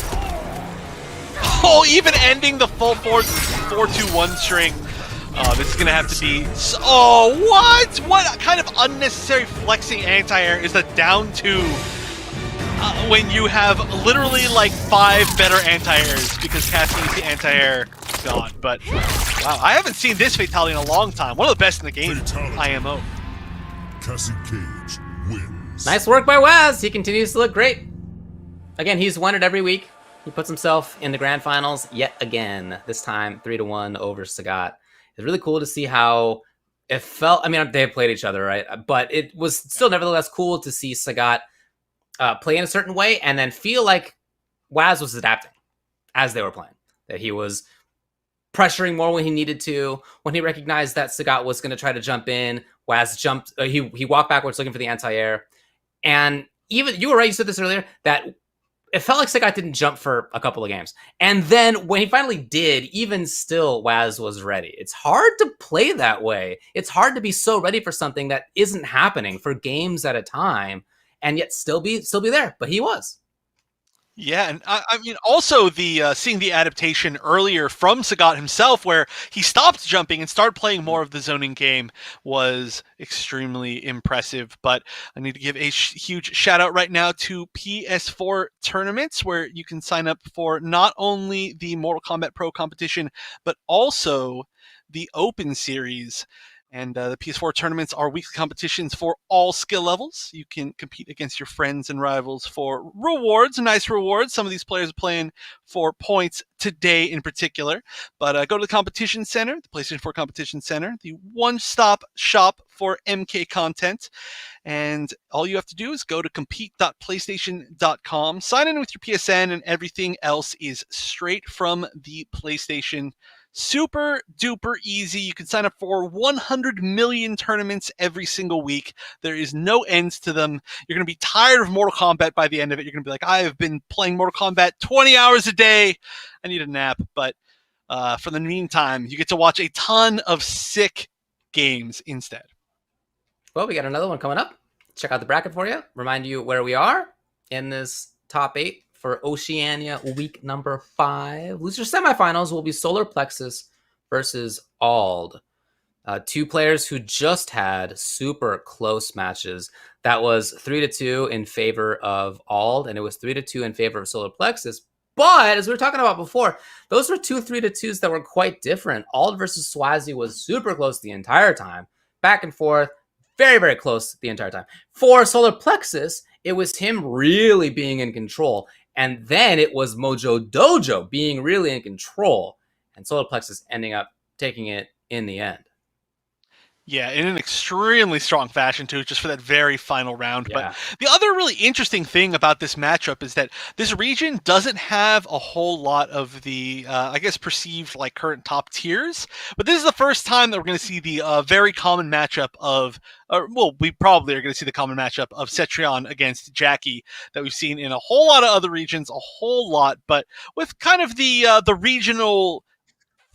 Oh, even ending the full 4-2-1 string. This is going to have to be... Oh, what? What kind of unnecessary flexing anti-air is the down 2 when you have literally like 5 better anti-airs because casting the anti-air is gone. But, wow, I haven't seen this fatality in a long time. One of the best in the game, IMO. Cassie Cage wins. Nice work by Waz. He continues to look great. Again, he's won it every week. He puts himself in the grand finals yet again. This time, 3-1 over Sagat. It's really cool to see how it felt. I mean, they played each other, right? But it was still nevertheless cool to see Sagat play in a certain way and then feel like Waz was adapting as they were playing. That he was pressuring more when he needed to. When he recognized that Sagat was going to try to jump in, Waz jumped. He walked backwards looking for the anti-air. And even, you were right, you said this earlier, that it felt like Sagat didn't jump for a couple of games. And then when he finally did, even still, Waz was ready. It's hard to play that way. It's hard to be so ready for something that isn't happening for games at a time and yet still be there. But he was. Yeah, and I mean, also the seeing the adaptation earlier from Sagat himself, where he stopped jumping and started playing more of the zoning game, was extremely impressive. But I need to give a huge shout out right now to PS4 tournaments, where you can sign up for not only the Mortal Kombat Pro competition, but also the Open Series. And the PS4 tournaments are weekly competitions for all skill levels. You can compete against your friends and rivals for rewards, nice rewards. Some of these players are playing for points today in particular. But go to the Competition Center, the PlayStation 4 Competition Center, the one-stop shop for MK content. And all you have to do is go to compete.playstation.com, sign in with your PSN, and everything else is straight from the PlayStation. Super duper easy. You can sign up for 100 million tournaments every single week. There is no ends to them. You're going to be tired of Mortal Kombat by the end of it. You're going to be like, I have been playing Mortal Kombat 20 hours a day. I need a nap. But for the meantime, you get to watch a ton of sick games instead. Well, we got another one coming up. Check out the bracket for you. Remind you where we are in this top 8. For Oceania week number 5. Loser semifinals will be Solar Plexus versus Ald. 2 players who just had super close matches. That was 3-2 in favor of Ald, and it was 3-2 in favor of Solar Plexus. But as we were talking about before, those were 2 3-2s that were quite different. Ald versus Swazi was super close the entire time. Back and forth. Very, very close the entire time. For Solar Plexus, it was him really being in control. And then it was Mojo Dojo being really in control. And Solar Plexus ending up taking it in the end. Yeah, in an extremely strong fashion, too, just for that very final round. Yeah. But the other really interesting thing about this matchup is that this region doesn't have a whole lot of the, I guess, perceived like current top tiers. But this is the first time that we're going to see the very common matchup of, well, we probably are going to see the common matchup of Cetrion against Jackie that we've seen in a whole lot of other regions, a whole lot, but with kind of the regional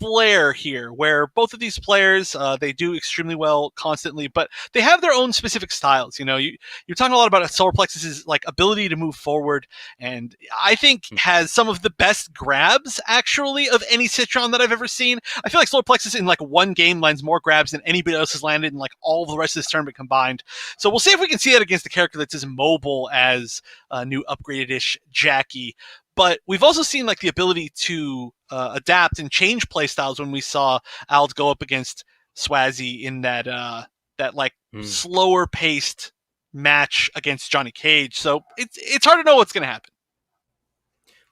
flair here, where both of these players, they do extremely well constantly, but they have their own specific styles. You know, you're talking a lot about Solar Plexus's like ability to move forward, and I think has some of the best grabs actually of any Citron that I've ever seen. I feel like Solar Plexus in like one game lands more grabs than anybody else has landed in like all the rest of this tournament combined. So we'll see if we can see that against a character that's as mobile as new upgraded-ish Jackie. But we've also seen like the ability to adapt and change playstyles when we saw Ald go up against Swazi in that slower paced match against Johnny Cage. So it's hard to know what's going to happen.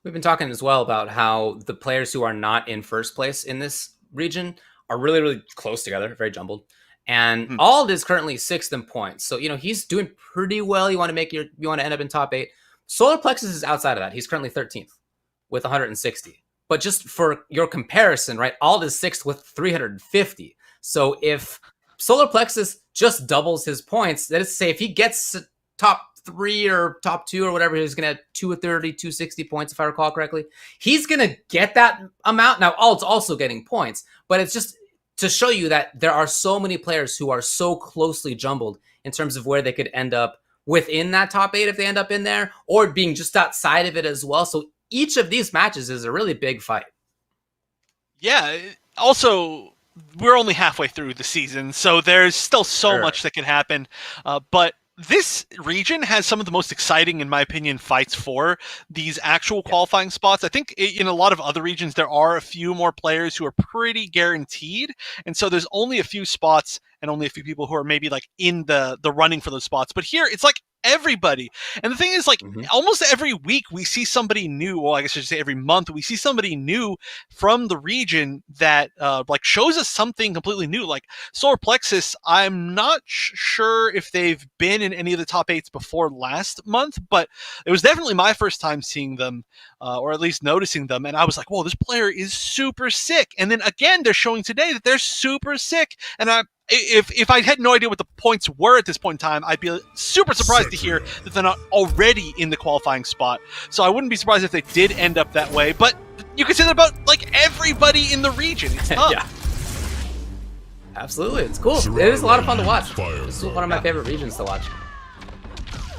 We've been talking as well about how the players who are not in first place in this region are really, really close together, very jumbled. And Ald is currently 6th in points. So, he's doing pretty well. You want to end up in top 8. Solar Plexus is outside of that. He's currently 13th with 160. But just for your comparison, right? Ald is 6th with 350. So if Solar Plexus just doubles his points, that is to say, if he gets top 3 or top 2 or whatever, he's going to have 230, 260 points, if I recall correctly. He's going to get that amount. Now, Ald's also getting points, but it's just to show you that there are so many players who are so closely jumbled in terms of where they could end up within that top 8 if they end up in there, or being just outside of it as well. So each of these matches is a really big fight. Yeah. Also, we're only halfway through the season, so there's still so much that can happen. But this region has some of the most exciting, in my opinion, fights for these actual qualifying spots. I think in a lot of other regions, there are a few more players who are pretty guaranteed. And so there's only a few spots and only a few people who are maybe like in the running for those spots. But here, it's like everybody. And the thing is, like, almost every week we see somebody new. Well, I guess I should say every month we see somebody new from the region that like shows us something completely new. Like Solar Plexus, I'm not sure if they've been in any of the top 8s before last month, but it was definitely my first time seeing them, or at least noticing them. And I was like, whoa, this player is super sick. And then again, they're showing today that they're super sick. And if I had no idea what the points were at this point in time, I'd be super surprised to hear that they're not already in the qualifying spot. So I wouldn't be surprised if they did end up that way. But you can say that about like everybody in the region. It's tough. Yeah. Absolutely. It's cool. It is a lot of fun to watch. This is one of my favorite regions to watch.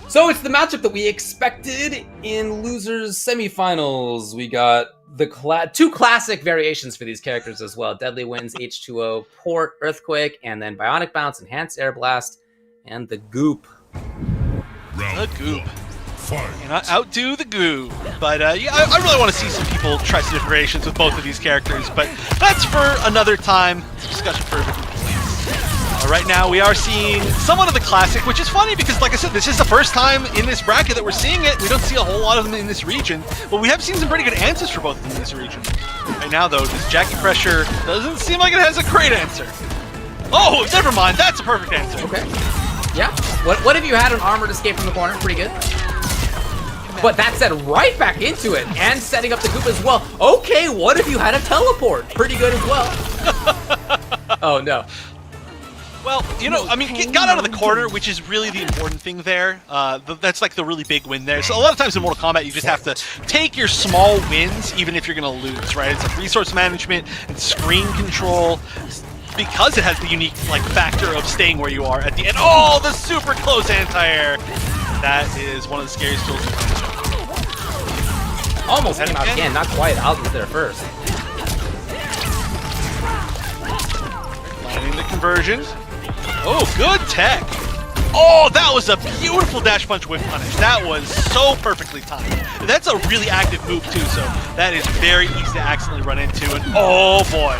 So it's the matchup that we expected in losers semifinals. We got the two classic variations for these characters as well. Deadly Winds, H2O, Port, Earthquake, and then Bionic Bounce, Enhanced Air Blast, and the Goop. The Goop. Cannot outdo the Goop. But yeah, I really want to see some people try some different variations with both of these characters, but that's for another time. It's a discussion for a different place. Right now, we are seeing somewhat of the classic, which is funny because, like I said, this is the first time in this bracket that we're seeing it. We don't see a whole lot of them in this region, but we have seen some pretty good answers for both of them in this region. Right now, though, this Jackie Pressure doesn't seem like it has a great answer. Oh, never mind. That's a perfect answer. Okay. Yeah. What if you had an armored escape from the corner? Pretty good. But that said, right back into it and setting up the Goop as well. Okay, what if you had a teleport? Pretty good as well. Oh, no. Well, you know, I mean, got out of the corner, which is really the important thing there. That's like the really big win there. So a lot of times in Mortal Kombat, you just have to take your small wins, even if you're going to lose, right? It's like resource management and screen control, because it has the unique like factor of staying where you are at the end. Oh, the super close anti-air. That is one of the scariest tools you can. Almost came out again, not quite. I'll get there first. Landing the conversion. Oh, good tech. Oh, that was a beautiful dash punch whip punish. That was so perfectly timed. That's a really active move too, so that is very easy to accidentally run into. And oh boy.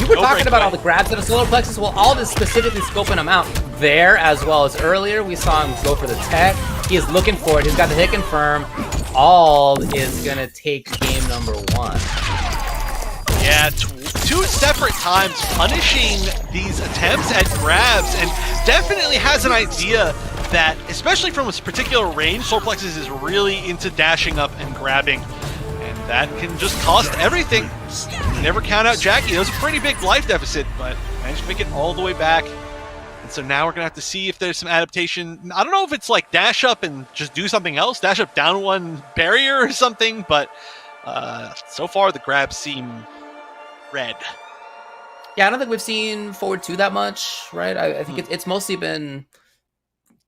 You were talking about all the grabs at a Solar Plexus. Well, all this specifically scoping him out there, as well as earlier. We saw him go for the tech. He is looking for it. He's got the hit confirm. Ald is going to take game number 1. Yeah, two separate times punishing these attempts at grabs, and definitely has an idea that, especially from this particular range, Solar Plexus is really into dashing up and grabbing, and that can just cost everything. Never count out Jackie. That was a pretty big life deficit, but managed to make it all the way back. And so now we're going to have to see if there's some adaptation. I don't know if it's like dash up and just do something else, dash up down one barrier or something, but so far the grabs seem red. Yeah, I don't think we've seen forward 2 that much, right? I think it's mostly been,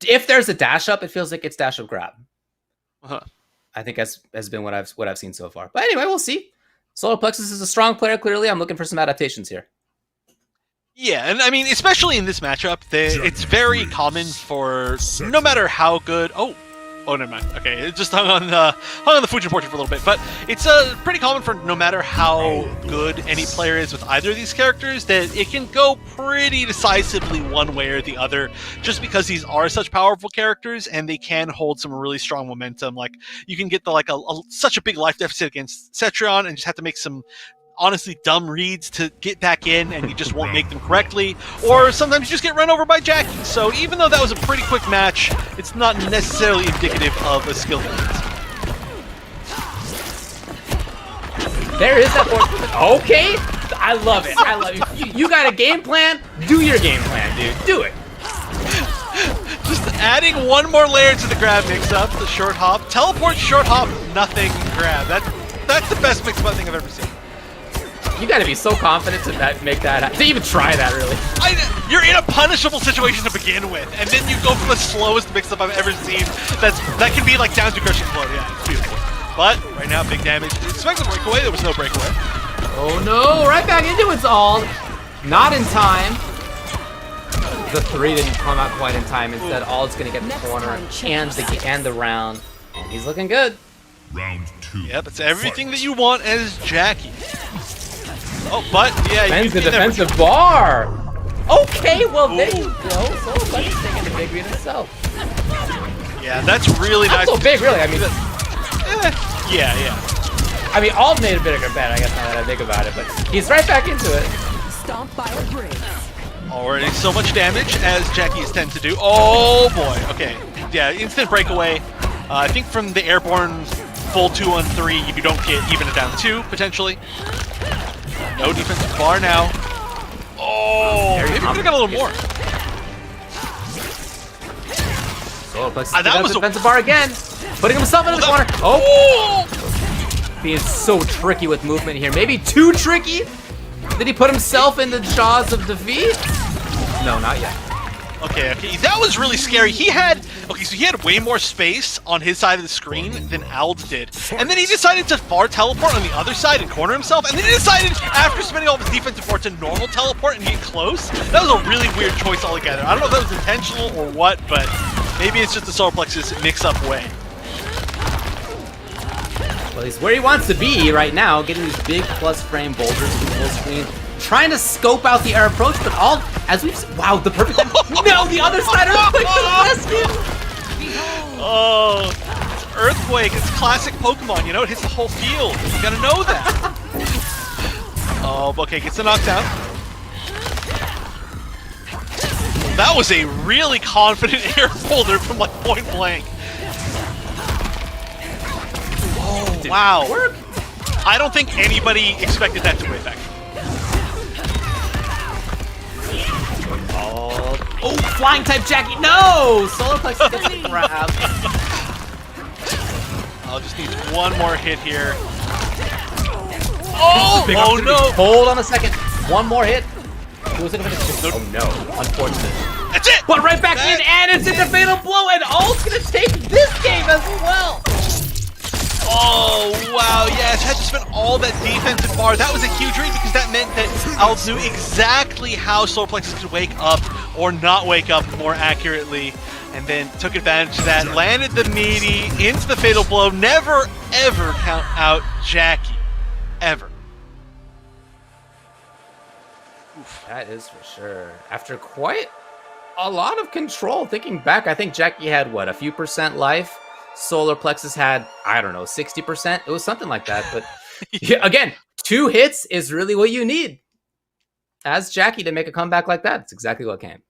if there's a dash up, it feels like it's dash up grab. I think has been what I've seen so far. But anyway, we'll see. Solar Plexus is a strong player, clearly. I'm looking for some adaptations here. Yeah, and I mean, especially in this matchup, it's very common for, no matter how good... Oh, Oh, never mind. Okay, it just hung on the Fujin portrait for a little bit, but it's pretty common for no matter how good any player is with either of these characters that it can go pretty decisively one way or the other, just because these are such powerful characters and they can hold some really strong momentum. Like you can get the such a big life deficit against Cetrion and just have to make some honestly dumb reads to get back in, and you just won't make them correctly, or sometimes you just get run over by Jackie. So even though that was a pretty quick match, it's not necessarily indicative of a skill difference. There is that force. Okay, I love it. I love it. You got a game plan? Do your game plan, dude. Do it. Just adding one more layer to the grab mix-up, the short hop. Teleport, short hop, nothing, grab. That's the best mix-up thing I've ever seen. You gotta be so confident to make that, to even try that, really. You're in a punishable situation to begin with, and then you go for the slowest mix-up I've ever seen. That can be like down to crushing blow. Yeah, it's beautiful. But right now, big damage. Expect the breakaway. There was no breakaway. Oh no! Right back into its all. Not in time. The 3 didn't come out quite in time. Instead, All's gonna get the corner and the round. And he's looking good. Round 2. Yep, it's everything that you want as Jackie. Oh, but yeah, Defends the defensive bar. Okay, well there you go. So Buddy's taking the big read himself. Yeah, that's really Not nice. so big, really. I mean, yeah. I mean, All made a bit of a bet, I guess, now that I think about it. But he's right back into it. Stomp by a bridge. Already so much damage as Jackies tend to do. Oh boy. Okay. Yeah, instant breakaway. I think from the airborne full 2-on-3, you don't get even a down 2 potentially. No defensive bar now. Oh, maybe we could have got a little more. So, but That was a defensive bar again. Putting himself into the corner. Oh! Being so tricky with movement here. Maybe too tricky? Did he put himself in the jaws of defeat? No, not yet. Okay, that was really scary. He had way more space on his side of the screen than Ald did. And then he decided to far teleport on the other side and corner himself, and then he decided, after spending all of his defensive fort, to normal teleport and get close. That was a really weird choice altogether. I don't know if that was intentional or what, but maybe it's just the Solar Plexus mix-up way. Well, he's where he wants to be right now, getting these big plus frame boulders from full screen. Trying to scope out the air approach, but all, as we've seen, wow, the perfect time. No, the other side earthquake to the rescue! Oh, it's Earthquake. It's classic Pokemon, you know? It hits the whole field. You gotta know that. Oh, okay, gets the knockdown. That was a really confident air boulder from like point blank. Oh, wow. I don't think anybody expected that to whiff, actually. Oh, flying type Jackie. No! Solar Plexus gets the grab. I'll just need one more hit here. Oh no! Hold on a second. One more hit. Oh no, unfortunate. That's it! But right back in, and it's into Fatal Blow, and Alt's gonna take this game as well. Oh, wow, yes, had to spend all that defensive bar. That was a huge read because that meant that Ald knew exactly how Solar Plexus could wake up or not wake up more accurately, and then took advantage of that, landed the meaty into the Fatal Blow. Never, ever count out Jackie. Ever. Oof, that is for sure. After quite a lot of control, thinking back, I think Jackie had, what, a few percent life? Solar Plexus had, I don't know, 60%. It was something like that. But yeah, again, 2 hits is really what you need as Jackie to make a comeback like that. It's exactly what came.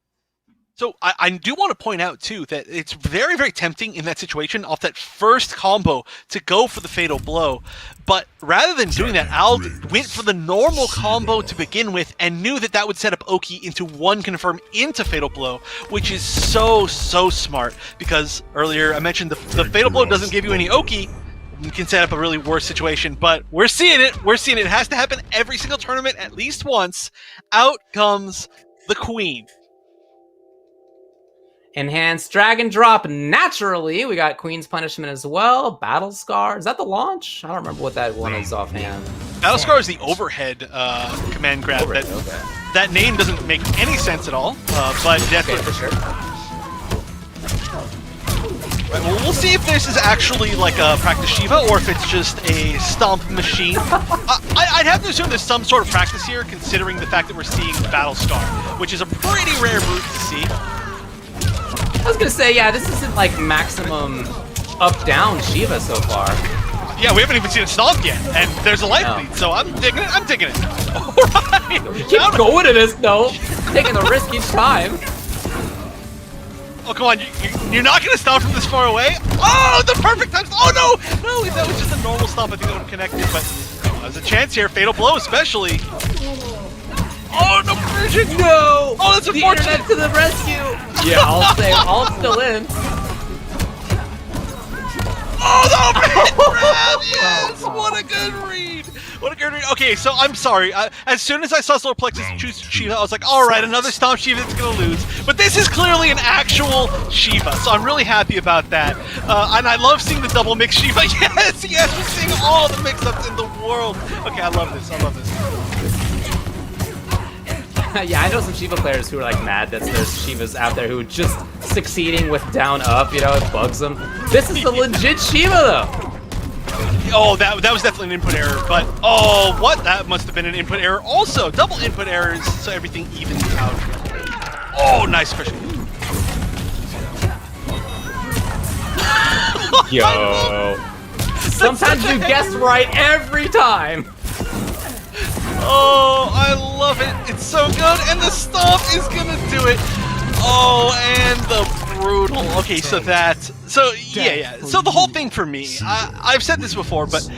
So I do want to point out, too, that it's very, very tempting in that situation off that first combo to go for the Fatal Blow. But rather than doing that, Ald went for the normal combo to begin with and knew that that would set up Oki into one confirm into Fatal Blow, which is so, so smart. Because earlier I mentioned the Fatal Blow doesn't give you any Oki. You can set up a really worse situation, but we're seeing it. We're seeing it. It has to happen every single tournament at least once. Out comes the Queen. Enhanced drag and drop naturally. We got Queen's Punishment as well. Battle Scar. Is that the launch? I don't remember what that one is offhand. Battle Scar is the overhead command grab. Overhead, that name doesn't make any sense at all, but that's okay, for sure. Right, well, we'll see if this is actually like a practice Shiva or if it's just a stomp machine. I'd have to assume there's some sort of practice here, considering the fact that we're seeing Battle Scar, which is a pretty rare move to see. I was gonna say, yeah, this isn't like maximum up-down Shiva so far. Yeah, we haven't even seen a stomp yet, and there's a life lead, so I'm digging it. I'm digging it. All right. Keep going to this though, taking the risk each time. Oh, come on, you're not going to stomp from this far away? Oh, the perfect time! Oh, no! No, that was just a normal stomp. I think that would have connected, but there's a chance here. Fatal blow, especially. Oh, no conversion! No! Oh, that's unfortunate! The internet to the rescue! Yeah, I'll say, all still in. Oh, the overhead grab! Yes! What a good read! What a good read. Okay, so I'm sorry. As soon as I saw Solar Plexus choose Shiva, I was like, alright, another stomp Shiva that's gonna lose. But this is clearly an actual Shiva, so I'm really happy about that. And I love seeing the double mix Shiva. Yes, yes, we're seeing all the mix-ups in the world. Okay, I love this. I love this. Yeah, I know some Shiva players who are like mad that there's Shivas out there who are just succeeding with down up, you know, it bugs them. This is the legit Shiva though! Oh, that was definitely an input error, but oh, what? That must have been an input error also. Double input errors, so everything evens out. Oh, nice cushion. Yo. Sometimes you guess right every time! Oh, I love it. It's so good, and the stomp is gonna do it. Oh, and the brutal. Okay, so yeah. So the whole thing for me, I've said this before, but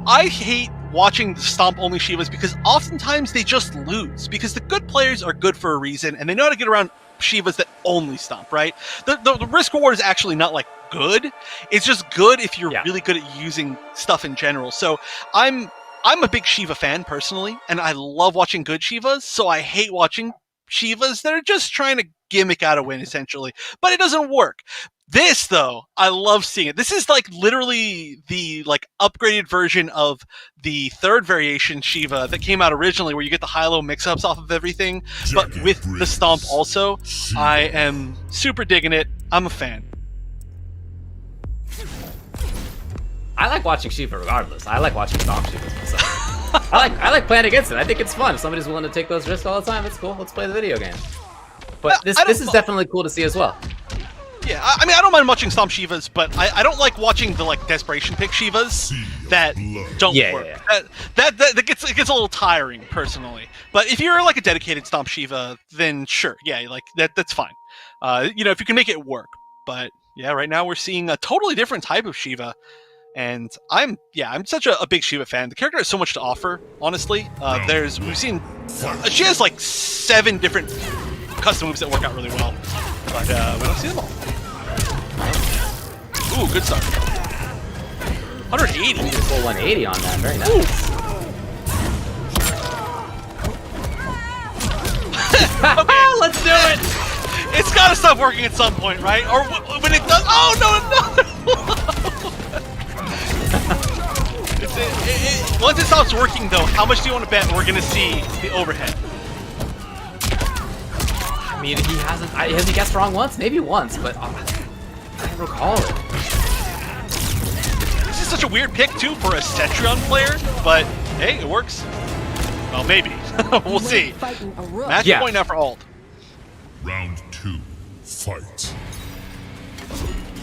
I hate watching the stomp-only Shivas because oftentimes they just lose. Because the good players are good for a reason, and they know how to get around Shivas that only stomp, right? The risk reward is actually not like good. It's just good if you're really good at using stuff in general. So I'm a big Shiva fan personally, and I love watching good Shivas, so I hate watching Shivas that are just trying to gimmick out a win, essentially. But it doesn't work. This, though, I love seeing it. This is like literally the like upgraded version of the third variation Shiva that came out originally, where you get the high-low mix-ups off of everything, but with the stomp also. I am super digging it. I'm a fan. I like watching Shiva regardless. I like watching stomp Shivas myself. I like playing against it. I think it's fun. If somebody's willing to take those risks all the time, it's cool. Let's play the video game. But this is definitely cool to see as well. Yeah, I mean, I don't mind watching stomp Shivas, but I don't like watching the like desperation pick Shivas that don't work. Yeah. That gets a little tiring personally. But if you're like a dedicated stomp Shiva, then sure, yeah, like that's fine. You know, if you can make it work. But yeah, right now we're seeing a totally different type of Shiva. And I'm such a big Shiva fan. The character has so much to offer, honestly. We've seen, she has like 7 different custom moves that work out really well, but we don't see them all. Ooh, good start. 180. Full 180 on that, very nice. Okay, let's do it. It's gotta stop working at some point, right? Or when it does. Oh no! Once it stops working, though, how much do you want to bet we're going to see the overhead? I mean, has he guessed wrong once? Maybe once, but I don't recall it. This is such a weird pick, too, for a Cetrion player, but hey, it works. Well, maybe. We'll see. Match point now for Alt. Round 2, fight.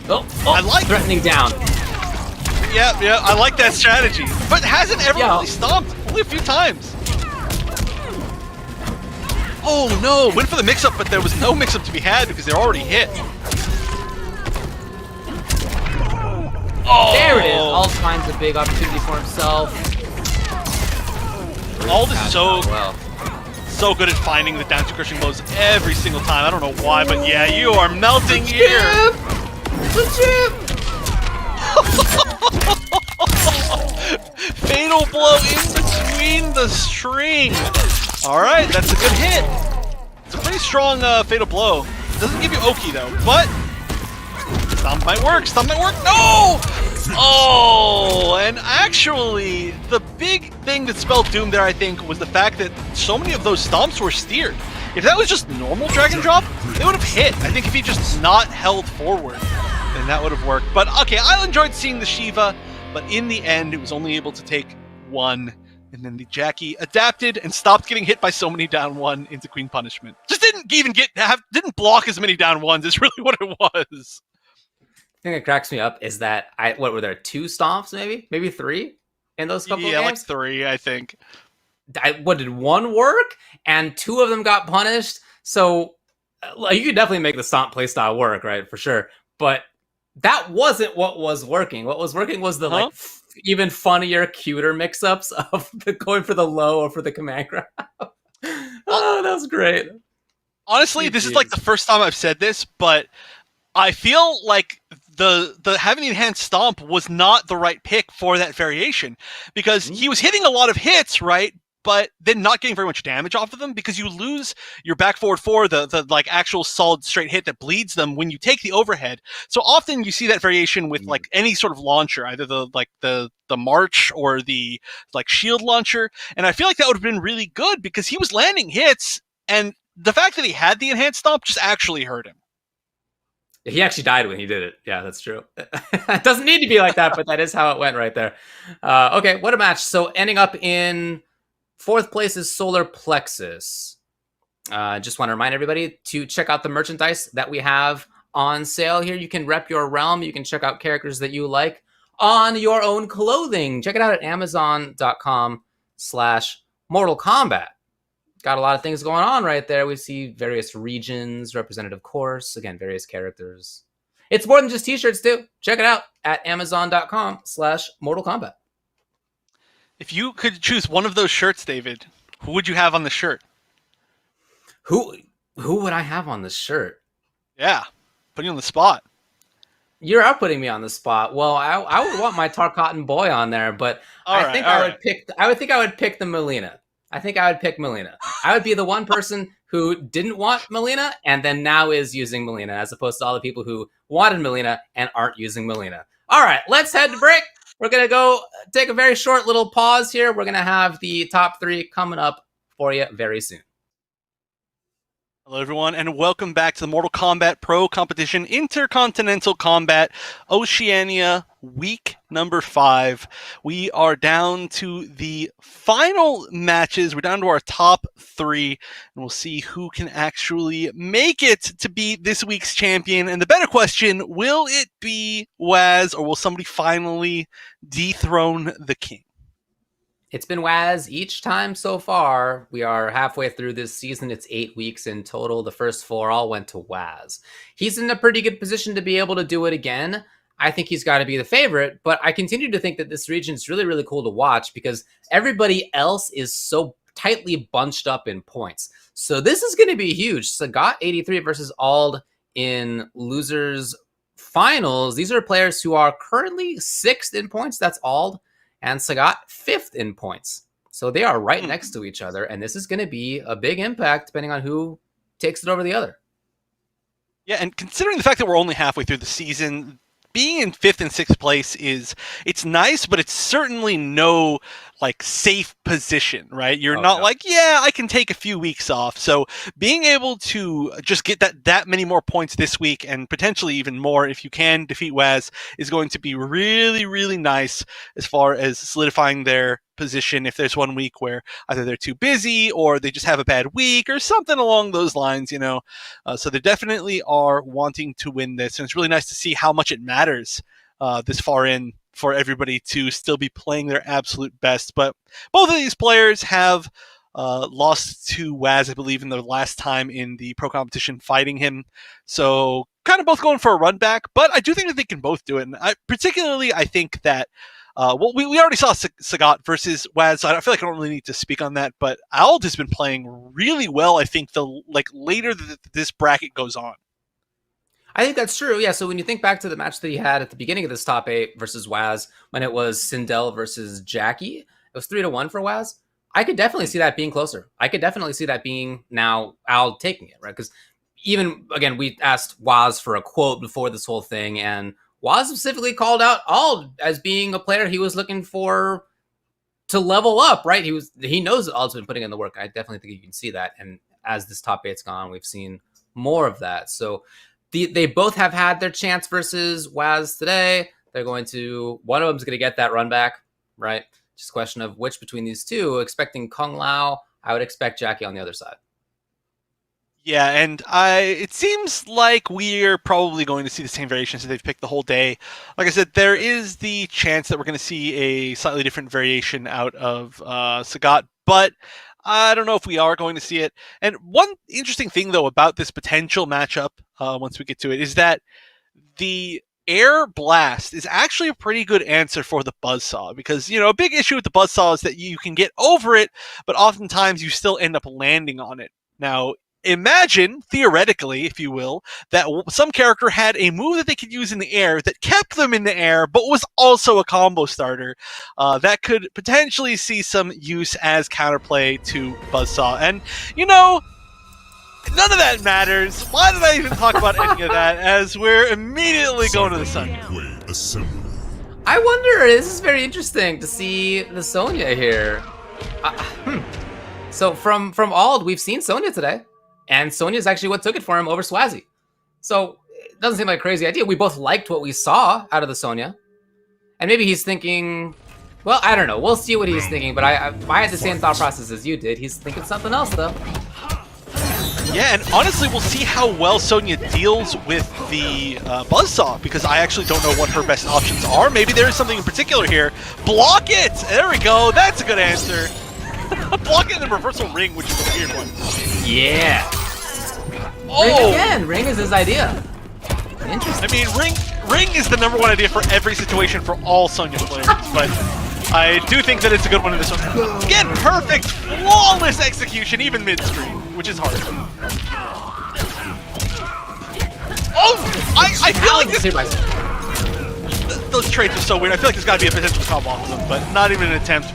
Oh, I like threatening down. Yeah, I like that strategy. But hasn't ever really stomped. Only a few times. Oh no, went for the mix-up, but there was no mix-up to be had because they're already hit. Oh! There it is. Alt finds a big opportunity for himself. Alt is so good at finding the down to crushing blows every single time. I don't know why, but yeah, you are melting here. Legit! Fatal blow in between the string. All right, that's a good hit. It's a pretty strong fatal blow. Doesn't give you Oki though, but stomp might work. Stomp might work. No! Oh, and actually, the big thing that spelled doom there, I think, was the fact that so many of those stomps were steered. If that was just normal drag and drop, they would have hit. I think if he just not held forward, then that would have worked. But okay, I enjoyed seeing the Shiva, but in the end, it was only able to take one. And then the Jackie adapted and stopped getting hit by so many down one into Queen Punishment. Just didn't even didn't block as many down ones is really what it was. The thing that cracks me up is that what were there, 2 stomps maybe 3 in those couple of games? Like 3, I think. What did 1 work and 2 of them got punished? So you could definitely make the stomp playstyle work, right, for sure. But that wasn't what was working. What was working was the like even funnier, cuter mix-ups of going for the low or for the command grab. Oh, that was great. Honestly, this is like the first time I've said this, but I feel like the having the enhanced stomp was not the right pick for that variation because he was hitting a lot of hits, right? But then not getting very much damage off of them because you lose your back forward 4, the like actual solid straight hit that bleeds them when you take the overhead. So often you see that variation with like any sort of launcher, either the March or the like shield launcher. And I feel like that would have been really good because he was landing hits, and the fact that he had the enhanced stomp just actually hurt him. He actually died when he did it. Yeah, that's true. It doesn't need to be like that, but that is how it went right there. Okay, what a match. So ending up in 4th place is Solar Plexus. Just want to remind everybody to check out the merchandise that we have on sale here. You can rep your realm. You can check out characters that you like on your own clothing. Check it out at amazon.com/Mortal Kombat. Got a lot of things going on right there. We see various regions represented, of course. Again, various characters. It's more than just t-shirts, too. Check it out at amazon.com/Mortal Kombat. If you could choose one of those shirts, David, who would you have on the shirt? Who would I have on the shirt? Yeah, putting you on the spot. You are putting me on the spot. Well, I would want my Tarkatan boy on there, but I think I would pick the Melina. I think I would pick Melina. I would be the one person who didn't want Melina and then now is using Melina, as opposed to all the people who wanted Melina and aren't using Melina. All right, let's head to break. We're going to go take a very short little pause here. We're going to have the top 3 coming up for you very soon. Hello, everyone, and welcome back to the Mortal Kombat Pro Competition Intercontinental Combat Oceania Week number 5. We are down to the final matches. We're down to our top 3, and we'll see who can actually make it to be this week's champion. And the better question, will it be Waz, or will somebody finally dethrone the king? It's been Waz each time so far. We are halfway through this season. It's 8 weeks in total. The first 4 all went to Waz. He's in a pretty good position to be able to do it again. I think he's got to be the favorite, but I continue to think that this region is really, really cool to watch because everybody else is so tightly bunched up in points. So this is going to be huge. Sagat 83 versus Ald in losers finals. These are players who are currently 6th in points. That's Ald. And Sagat 5th in points. So they are right next to each other, and this is going to be a big impact depending on who takes it over the other. Yeah, and considering the fact that we're only halfway through the season, being in 5th and 6th place it's nice, but it's certainly no like safe position, right? You're not like, yeah, I can take a few weeks off. So being able to just get that many more points this week and potentially even more if you can defeat Waz is going to be really, really nice as far as solidifying their position if there's one week where either they're too busy or they just have a bad week or something along those lines, you know. So they definitely are wanting to win this, and it's really nice to see how much it matters this far in for everybody to still be playing their absolute best. But both of these players have lost to Waz, I believe, in the last time in the pro competition fighting him. So kind of both going for a run back, but I do think that they can both do it. And I think that we already saw Sagat versus Waz, so I feel like I don't really need to speak on that, but Ald has been playing really well, I think, later that this bracket goes on. I think that's true. Yeah. So when you think back to the match that he had at the beginning of this top 8 versus Waz, when it was Sindel versus Jackie, it was 3-1 for Waz. I could definitely see that being closer. I could definitely see that being now Al taking it, right? Because even, again, we asked Waz for a quote before this whole thing, and Waz specifically called out Ald as being a player he was looking for to level up, right? He knows that Ald's been putting in the work. I definitely think you can see that. And as this top 8's gone, we've seen more of that. So they both have had their chance versus Waz today. They're going to, one of them's going to get that run back, right? Just a question of which between these two. Expecting Kung Lao, I would expect Jackie on the other side. Yeah, and it seems like we're probably going to see the same variations that they've picked the whole day. Like I said, there is the chance that we're going to see a slightly different variation out of Sagat, but I don't know if we are going to see it. And one interesting thing, though, about this potential matchup, once we get to it, is that the Air Blast is actually a pretty good answer for the Buzzsaw, because, a big issue with the Buzzsaw is that you can get over it, but oftentimes you still end up landing on it. Now, imagine, theoretically, if you will, that some character had a move that they could use in the air that kept them in the air, but was also a combo starter. That could potentially see some use as counterplay to Buzzsaw. And, none of that matters. Why did I even talk about any of that, as we're immediately going to the sun? I wonder, this is very interesting to see the Sonya here. So from Ald, we've seen Sonya today. And Sonya is actually what took it for him over Swazi. So it doesn't seem like a crazy idea. We both liked what we saw out of the Sonya. And maybe he's thinking, well, I don't know. We'll see what he's thinking. But I had the same thought process as you did. He's thinking something else, though. Yeah, and honestly, we'll see how well Sonya deals with the Buzzsaw, because I actually don't know what her best options are. Maybe there is something in particular here. Block it! There we go. That's a good answer. Block it in the reversal ring, which is a weird one. Yeah. Oh! Ring again. Ring is his idea. Interesting. I mean, ring is the #1 idea for every situation for all Sonya players, but I do think that it's a good one in this one. Again, perfect, flawless execution, even mid-screen, which is hard. Oh! I feel like this... Those traits are so weird. I feel like there's got to be a potential combo off of them, but not even an attempt.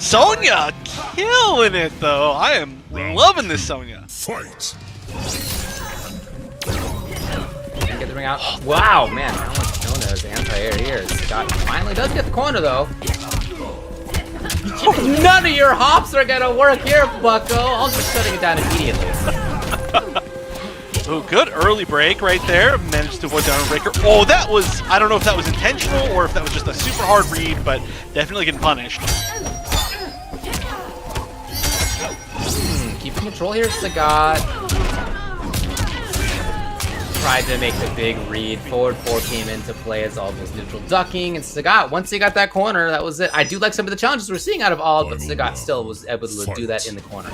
Sonya killing it, though. I am loving this Sonya. Fight. Get the ring out. Wow, man. How much Sonya's anti-air here? Scott finally does get the corner, though. None of your hops are gonna work here, bucko. I'll just shutting it down immediately. Oh, good early break right there. Managed to avoid down breaker. Oh, that was... I don't know if that was intentional or if that was just a super hard read, but definitely getting punished. Keeping control here, Sagat. Tried to make the big read. Forward 4 came into play as almost neutral ducking, and Sagat, once he got that corner, that was it. I do like some of the challenges we're seeing out of Ald, but Sagat still was able to do that in the corner.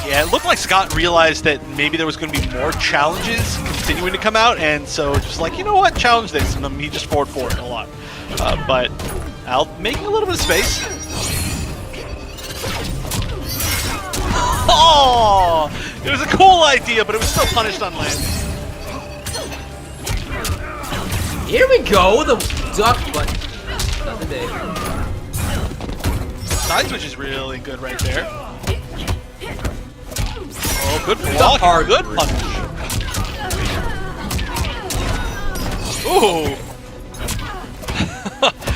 Yeah, it looked like Scott realized that maybe there was going to be more challenges continuing to come out, and so just like, you know what, challenge this, and he just forward it a lot. But Ald making a little bit of space. Oh! It was a cool idea, but it was still punished on landing. Here we go, the duck, but nothing big. Side switch is really good right there. Oh, good block, good punish. Ooh.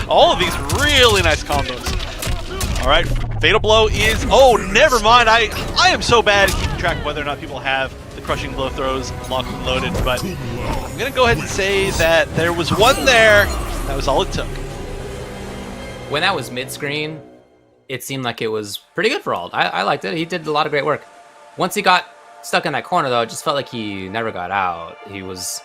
All of these really nice combos. All right, fatal blow is... Oh, never mind. I am so bad at keeping track of whether or not people have the crushing blow throws locked and loaded, but I'm going to go ahead and say that there was one there. That was all it took. When that was mid-screen, it seemed like it was pretty good for Ald. I liked it. He did a lot of great work. Once he got stuck in that corner, though, it just felt like he never got out. He was...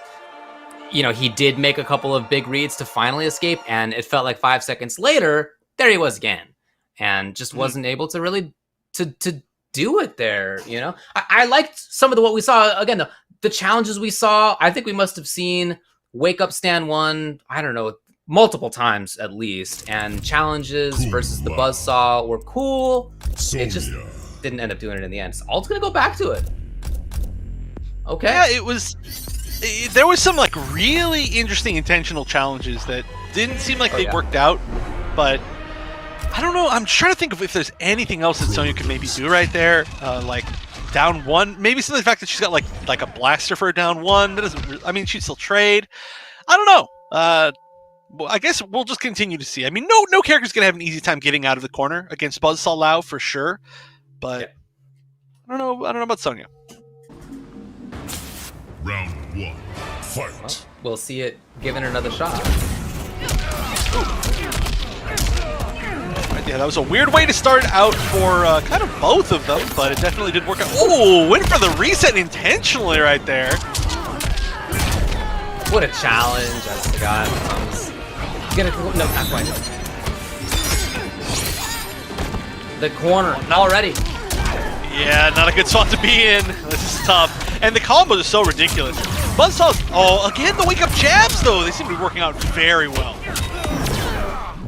he did make a couple of big reads to finally escape, and it felt like 5 seconds later, there he was again. And just wasn't able to really to do it there, I liked some of what we saw. Again, the challenges we saw, I think we must have seen Wake Up Stand 1, I don't know, multiple times at least. And challenges versus the Buzzsaw were cool. It just didn't end up doing it in the end. So Alt's going to go back to it. Okay. Yeah, there was some really interesting intentional challenges that didn't seem like they worked out, but I don't know. I'm trying to think of if there's anything else that Sonya could maybe do right there. Like down 1, maybe some of the fact that she's got like a blaster for a down 1. That doesn't. I mean, she'd still trade. I don't know. Well, I guess we'll just continue to see. I mean, no character's gonna have an easy time getting out of the corner against Buzzsaw Lao for sure. But I don't know. I don't know about Sonya. Round 1. Fight. We'll see it given another shot. Right, yeah, that was a weird way to start out for kind of both of them, but it definitely did work out. Ooh, went for the reset intentionally right there. What a challenge as Sagat comes. No, not quite. The corner already. Yeah, not a good spot to be in. This is tough. And the combos are so ridiculous. Buzzsaw's, oh, again, the wake-up jabs, though. They seem to be working out very well.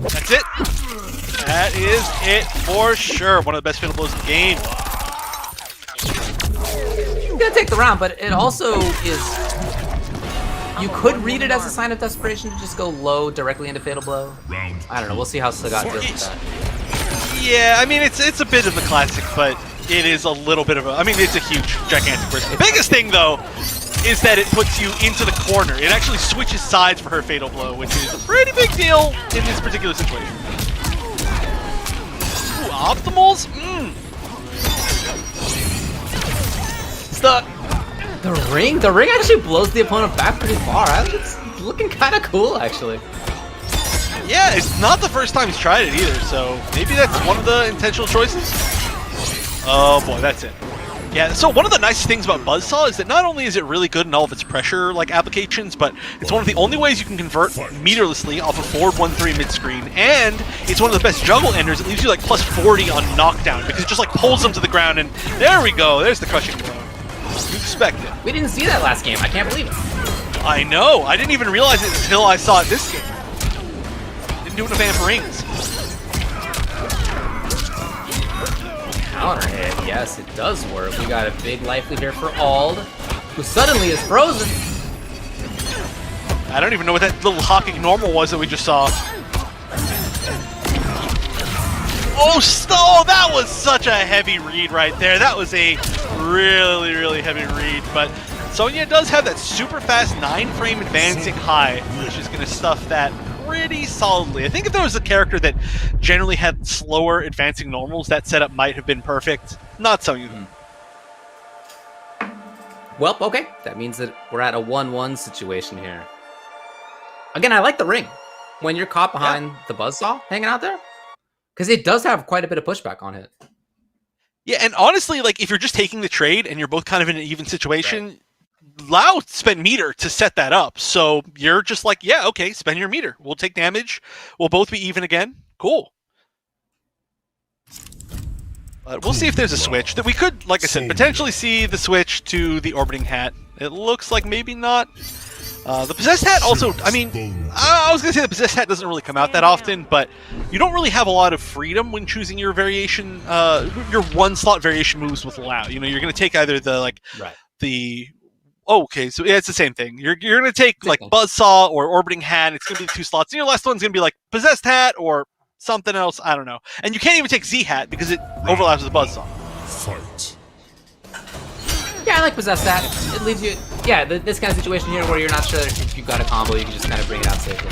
That's it. That is it for sure. One of the best fatal blows in the game. You're gonna take the round, but it also is... You could read it as a sign of desperation to just go low directly into fatal blow. I don't know. We'll see how Sagat deals with that. Yeah, I mean, it's a bit of the classic, but it is a little bit of a... I mean, it's a huge, gigantic risk. The biggest thing, though, is that it puts you into the corner. It actually switches sides for her fatal blow, which is a pretty big deal in this particular situation. Ooh, optimals? The ring actually blows the opponent back pretty far. It's looking kind of cool, actually. Yeah, it's not the first time he's tried it either, so maybe that's one of the intentional choices. Oh boy, that's it. Yeah, so one of the nicest things about Buzzsaw is that not only is it really good in all of its pressure applications, but it's one of the only ways you can convert meterlessly off a forward 1-3 mid-screen, and it's one of the best juggle enders. It leaves you plus 40 on knockdown, because it just pulls them to the ground, and there we go, there's the crushing blow. You expect it. We didn't see that last game, I can't believe it. I know, I didn't even realize it until I saw it this game. Didn't do enough amp rings. Counter hit, yes, it does work. We got a big life lead here for Ald, who suddenly is frozen. I don't even know what that little hawking normal was that we just saw. Oh, that was such a heavy read right there. That was a really, really heavy read. But Sonya does have that super fast 9-frame advancing high, which is going to stuff that pretty solidly. I think if there was a character that generally had slower advancing normals, that setup might have been perfect. Not Sonya. Well, okay. That means that we're at a 1-1 situation here. Again, I like the ring. When you're caught behind the buzzsaw hanging out there. Because it does have quite a bit of pushback on it. Yeah, and honestly, if you're just taking the trade and you're both kind of in an even situation, Lao spent meter to set that up. So you're just yeah, okay, spend your meter. We'll take damage. We'll both be even again. Cool. But we'll see if there's a switch. That we could, like I said, potentially see the switch to the orbiting hat. It looks like maybe not. The Possessed Hat also, I mean, I was going to say the Possessed Hat doesn't really come out that often, but you don't really have a lot of freedom when choosing your variation, your one-slot variation moves with Lao. You know, you're going to take either the, okay, so yeah, it's the same thing. You're going to take, Buzzsaw or Orbiting Hat, it's going to be 2 slots, and your last one's going to be, Possessed Hat or something else, I don't know. And you can't even take Z-Hat because it overlaps with Buzzsaw. Fight. Yeah, I like Possessed Hat. It leaves you... Yeah, this kind of situation here where you're not sure if you've got a combo, you can just kind of bring it out safely.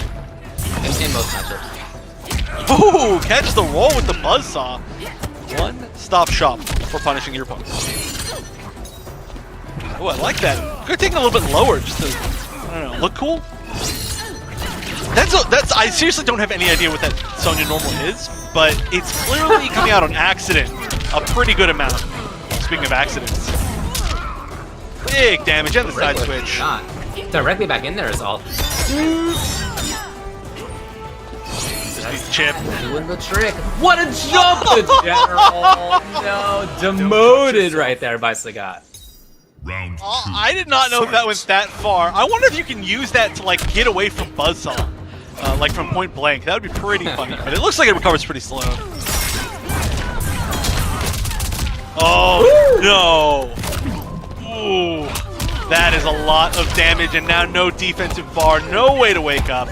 In most matchups. Ooh, catch the roll with the Buzzsaw. One-stop shop for punishing your opponent. Oh, I like that. Could have taken a little bit lower just to, I don't know, look cool. I seriously don't have any idea what that Sonya normal is, but it's clearly coming out on accident. A pretty good amount. Speaking of accidents. Big damage and the side switch. Not. Directly back in there is all. Just needs to chip. Doing the trick. What a jump! The general. No, demoted right there by Sagat. Round 2. I did not know that went that far. I wonder if you can use that to get away from Buzzsaw. From point blank. That would be pretty funny. But it looks like it recovers pretty slow. Oh, no. Ooh, that is a lot of damage, and now no defensive bar, no way to wake up.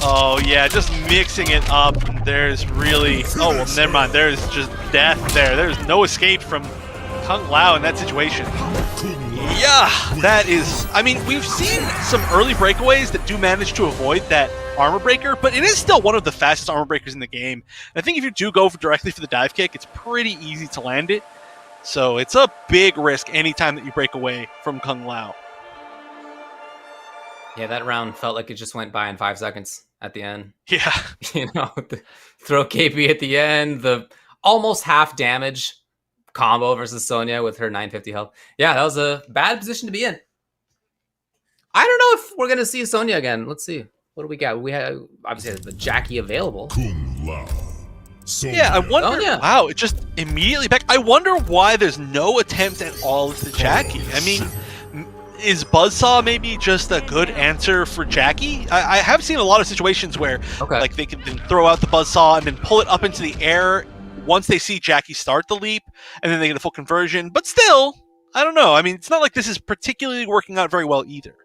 Oh yeah, just mixing it up. There's really, oh well, never mind. There's just death there. There's no escape from Kung Lao in that situation. Yeah, that is, I mean, we've seen some early breakaways that do manage to avoid that armor breaker, but it is still one of the fastest armor breakers in the game. And I think if you do go directly for the dive kick, it's pretty easy to land it. So it's a big risk anytime that you break away from Kung Lao. Yeah, that round felt like it just went by in 5 seconds at the end. Yeah. The throw KP at the end, the almost half damage combo versus Sonya with her 950 health. Yeah, that was a bad position to be in. I don't know if we're gonna see Sonya again. Let's see. What do we got? We have obviously the Jackie available. Kung Lao. Yeah, I wonder. Sonya. Wow, it just immediately back. I wonder why there's no attempt at all of the Jackie. I mean, is Buzzsaw maybe just a good answer for Jackie? I have seen a lot of situations where like they can then throw out the Buzzsaw and then pull it up into the air once they see Jackie start the leap, and then they get a full conversion. But still, I don't know. I mean, it's not like this is particularly working out very well either.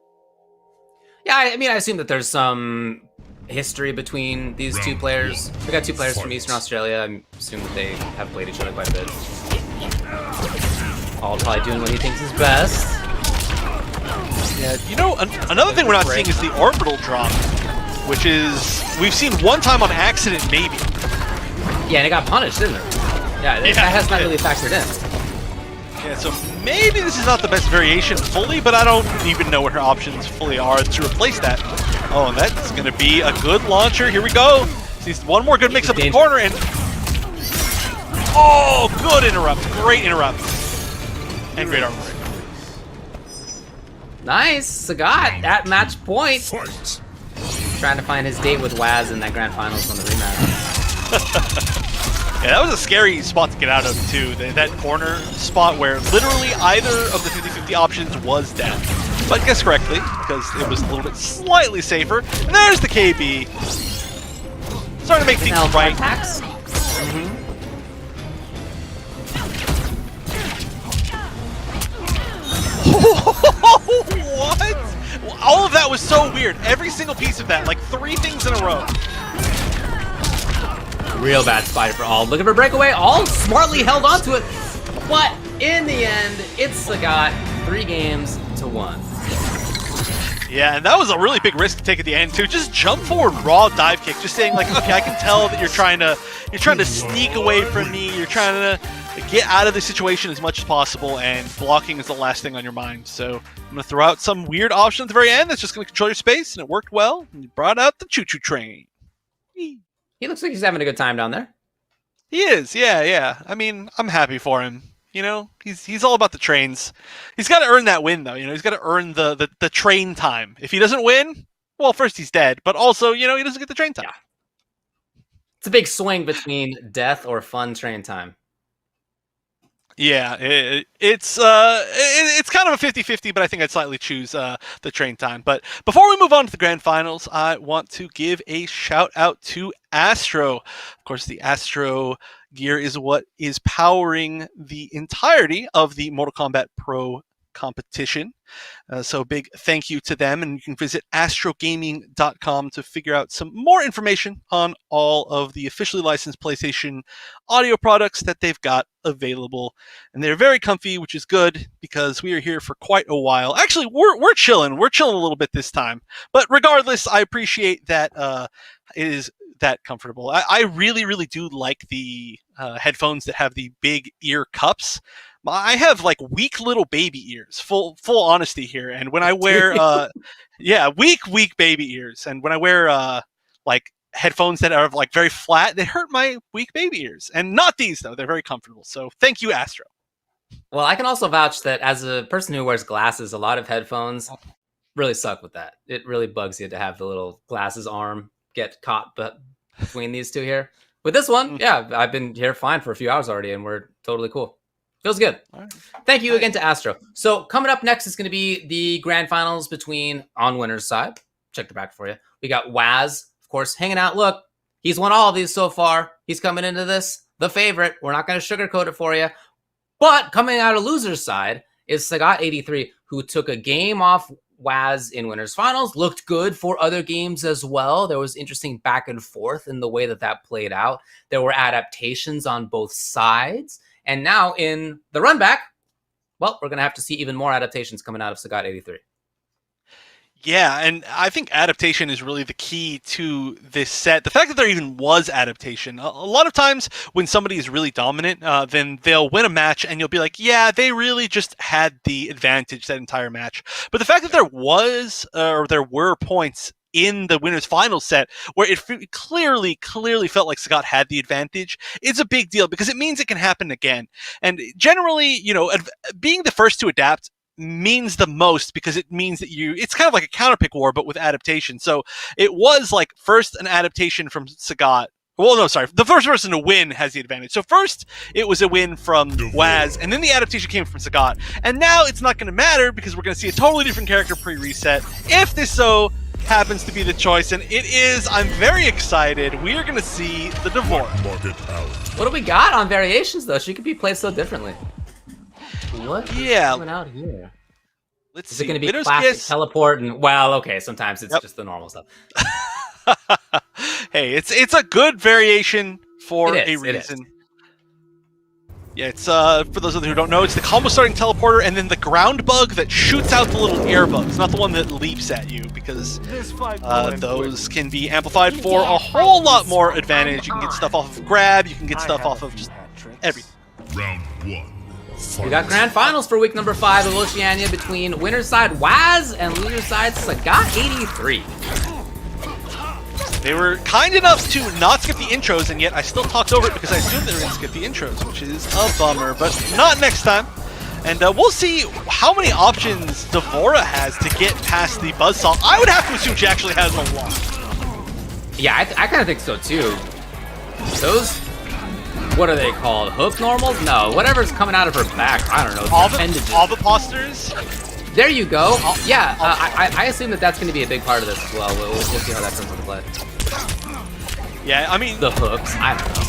Yeah, I mean, I assume that there's some history between these two players. We got two players from Eastern Australia. I assume that they have played each other quite a bit. All probably doing what he thinks is best. Yeah, you know, another thing we're not seeing is the orbital drop, which is we've seen one time on accident, maybe. Yeah, and it got punished, didn't it? Yeah, that has not really factored in. Yeah, so maybe this is not the best variation fully, but I don't even know what her options fully are to replace that. Oh, and that's going to be a good launcher. Here we go. Sees one more good mix up in the corner, and oh, good interrupt. Great interrupt. And great armor break. Nice. Sagat at match point. Fight. Trying to find his date with Waz in that grand finals on the rematch. Yeah, that was a scary spot to get out of, too. That corner spot where literally either of the 50-50 options was death. But guessed correctly, because it was a little bit slightly safer. And there's the KB. Starting to make things right. What? All of that was so weird. Every single piece of that, like 3 things in a row. Real bad spot for all. Looking for breakaway. All smartly held onto it. But in the end, it's Sagat 3 games to 1. Yeah, and that was a really big risk to take at the end too. Just jump forward, raw dive kick. Just saying like, okay, I can tell that you're trying to sneak away from me. You're trying to get out of the situation as much as possible, and blocking is the last thing on your mind. So I'm gonna throw out some weird option at the very end that's just gonna control your space, and it worked well. And you brought out the choo-choo train. He looks like he's having a good time down there. He is, yeah. I mean, I'm happy for him. You know, he's all about the trains. He's got to earn that win, though. You know, he's got to earn the train time. If he doesn't win, well, first he's dead, but also, you know, he doesn't get the train time. Yeah. It's a big swing between death or fun train time. Yeah, it's kind of a 50-50, but I think I'd slightly choose the train time. But before we move on to the grand finals, I want to give a shout out to Astro. Of course, the Astro gear is what is powering the entirety of the Mortal Kombat Pro competition. So big thank you to them, and you can visit astrogaming.com to figure out some more information on all of the officially licensed PlayStation audio products that they've got available. And they're very comfy, which is good because we are here for quite a while. Actually, we're chilling. We're chilling a little bit this time. But regardless, I appreciate that it is that comfortable. I really, really do like the headphones that have the big ear cups. I have like weak little baby ears, full honesty here. And when I wear, weak baby ears. And when I wear like headphones that are like very flat, they hurt my weak baby ears. And not these though; they're very comfortable. So thank you, Astro. Well, I can also vouch that as a person who wears glasses, a lot of headphones really suck with that. It really bugs you to have the little glasses arm get caught between these two here. With this one, yeah, I've been here fine for a few hours already, and we're totally cool. Feels good. Right. Thank you again to Astro. So coming up next is going to be the grand finals between on winner's side. Check the back for you. We got Waz, of course, hanging out. Look, he's won all of these so far. He's coming into this the favorite. We're not going to sugarcoat it for you. But coming out of loser's side is Sagat83, who took a game off Waz in winners finals, looked good for other games as well. There was interesting back and forth in the way that played out. There were adaptations on both sides. And now in the run back, well, we're going to have to see even more adaptations coming out of Sagat83. Yeah, and I think adaptation is really the key to this set. The fact that there even was adaptation. A lot of times when somebody is really dominant, then they'll win a match and you'll be like, yeah, they really just had the advantage that entire match. But the fact that there was, or there were points in the winner's final set where it clearly felt like Sagat had the advantage, it's a big deal because it means it can happen again. And generally, being the first to adapt means the most because it means that it's kind of like a counterpick war but with adaptation. So it was like first an adaptation from Sagat. Well, no, sorry. The first person to win has the advantage. So first it was a win from Waz, and then the adaptation came from Sagat. And now it's not going to matter because we're going to see a totally different character pre-reset if this so happens to be the choice, and it is. I'm very excited. We are going to see the Devora. What do we got on variations though? She could be played so differently. What is coming out here? Let's is see. It going to be Widow's classic Kiss? teleport? And well, okay, sometimes it's just the normal stuff. Hey, it's a good variation for a reason. It is. Yeah, it's for those of you who don't know, it's the combo starting teleporter and then the ground bug that shoots out the little air bugs, not the one that leaps at you, because those can be amplified for a whole lot more advantage. You can get stuff off of grab, you can get stuff off of just everything. Round 1. We got grand finals for week number 5 of Oceania between winner's side Waz and loser's side Sagat83. They were kind enough to not skip the intros, and yet I still talked over it because I assumed they were going to skip the intros, which is a bummer, but not next time. And we'll see how many options Devora has to get past the buzzsaw. I would have to assume she actually has a lot. Yeah, I kind of think so too. Those, what are they called? Hook normals? No, whatever's coming out of her back. I don't know. All the posters? There you go. Yeah, I assume that that's going to be a big part of this as well. We'll see how that comes into play. Yeah, I mean... The hooks. I don't know.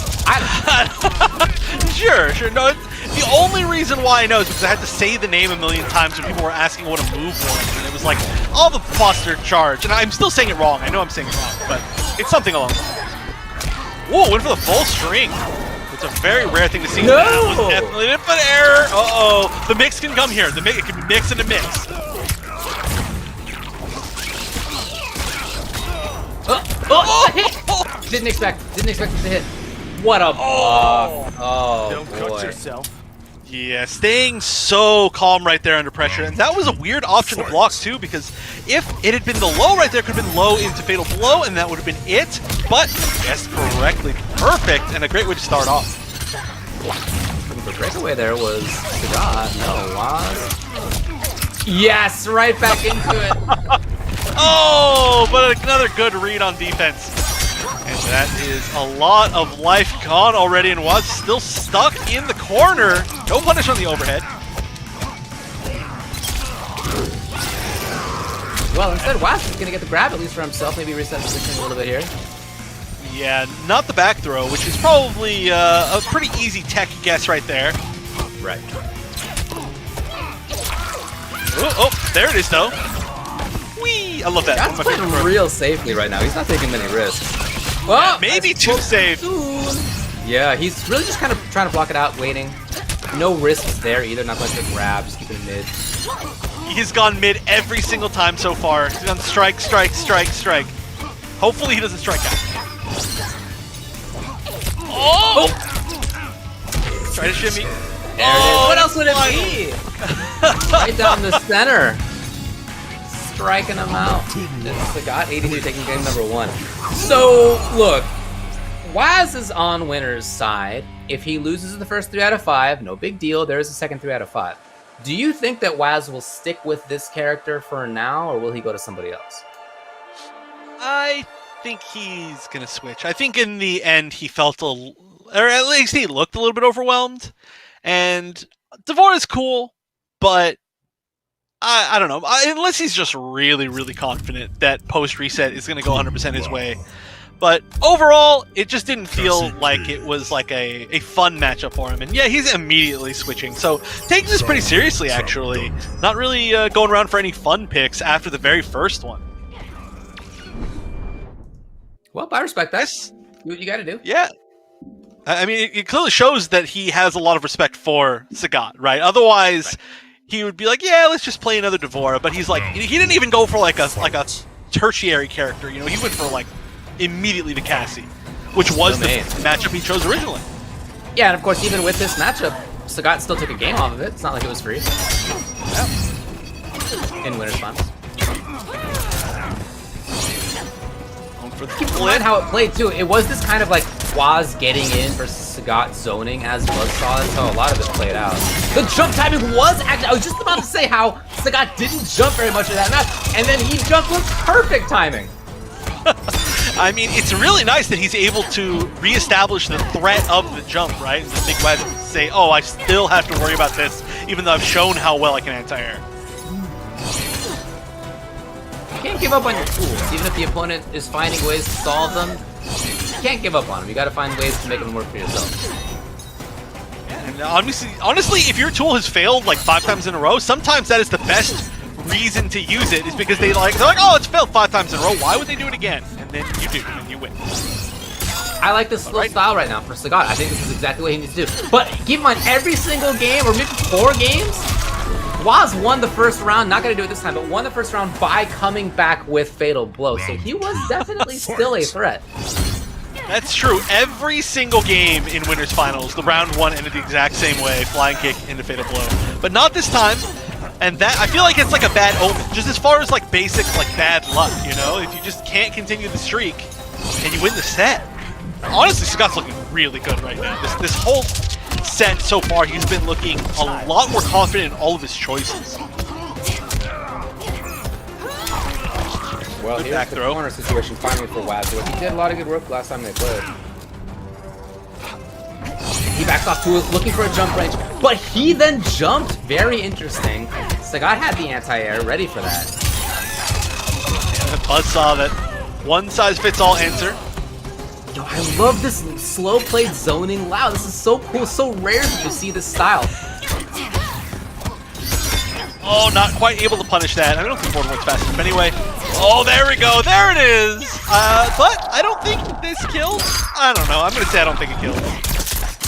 Sure. No, the only reason why I know is because I had to say the name a million times when people were asking what a move was. And it was like, all the poster charge. And I'm still saying it wrong. I know I'm saying it wrong, but it's something along those lines. Whoa, went for the full string. It's a very rare thing to see. No! That was definitely an error. Uh-oh. The mix can come here. It can be mix and a mix. Didn't expect it to hit. What a block. Oh, Don't boy. cut yourself. Yeah, staying so calm right there under pressure. And that was a weird option to block, too, because if it had been the low right there, it could have been low into Fatal Blow, and that would have been it. But guessed correctly. Perfect, and a great way to start off. The breakaway there was Sagat. No, Waz. Yes, right back into it. Oh, but another good read on defense. And that is a lot of life gone already, and Waz still stuck in the corner. No punish on the overhead. Well, instead, Waz is going to get the grab, at least for himself. Maybe reset position a little bit here. Yeah, not the back throw, which is probably a pretty easy tech guess right there. Right. Oh, there it is, though. Whee! I love that. Scott's playing real safely right now. He's not taking many risks. Well, maybe too safe. Yeah, he's really just kind of trying to block it out, waiting. No risks there either. Not going to grab, just keeping it mid. He's gone mid every single time so far. He's gone strike, strike, strike, strike. Hopefully he doesn't strike out. Oh! Try to shimmy. There it is. What else would it be? Right down the center. Striking him out. It's Sagat 83 taking game number 1. So, look. Waz is on winner's side. If he loses the first 3 out of 5, no big deal. There is a second 3 out of 5. Do you think that Waz will stick with this character for now, or will he go to somebody else? I think he's going to switch. I think in the end he felt or at least he looked a little bit overwhelmed. And Devora's cool, but I don't know. Unless he's just really, really confident that post-reset is going to go 100% his way. But overall, it just didn't feel like it was like a fun matchup for him. And yeah, he's immediately switching. So taking this pretty seriously, actually. Not really going around for any fun picks after the very first one. Well, I respect that. Do what you got to do. Yeah. I mean, it clearly shows that he has a lot of respect for Sagat, right? Otherwise, he would be like, yeah, let's just play another D'Vorah. But he's like, he didn't even go for like a tertiary character. You know, he went for like immediately to Cassie, which was the matchup he chose originally. Yeah, and of course, even with this matchup, Sagat still took a game off of it. It's not like it was free. Yeah. In Winner's Finals. Keep in mind how it played too. It was this kind of like Waz getting in versus Sagat zoning as Buzzsaw. That's how a lot of it played out. The jump timing was actually, I was just about to say how Sagat didn't jump very much in that match, and then he jumped with perfect timing. I mean, it's really nice that he's able to reestablish the threat of the jump, right? And make Waz say, oh, I still have to worry about this, even though I've shown how well I can anti-air. You can't give up on your tools, even if the opponent is finding ways to solve them. You can't give up on them. You got to find ways to make them work for yourself. And honestly, if your tool has failed like 5 times in a row, sometimes that is the best reason to use it. Is because they're like, oh, it's failed 5 times in a row. Why would they do it again? And then you do, and you win. I like this slow style right now for Sagat. I think this is exactly what he needs to do. But keep in mind, every single game, or maybe 4 games, Waz won the first round, not going to do it this time, but won the first round by coming back with Fatal Blow. So he was definitely still a threat. That's true. Every single game in Winners Finals, the round 1 ended the exact same way, flying kick into Fatal Blow. But not this time, and that, I feel like it's like a bad omen, just as far as like basic like bad luck, you know? If you just can't continue the streak, and you win the set. Honestly, Sagat's looking really good right now. This whole set so far, he's been looking a lot more confident in all of his choices. Well, good here's back the throw. corner situation finally for Waz. He did a lot of good work last time they played. He backs off to it, looking for a jump range, but he then jumped. Very interesting. Sagat had the anti-air ready for that. And Buzzsaw that one-size-fits-all answer. Yo, I love this slow played zoning. Wow, this is so cool, so rare that you see this style. Oh, not quite able to punish that. I don't think Border works fast enough anyway. Oh, there we go. There it is. But I don't think this kills. I don't know. I'm going to say I don't think it kills.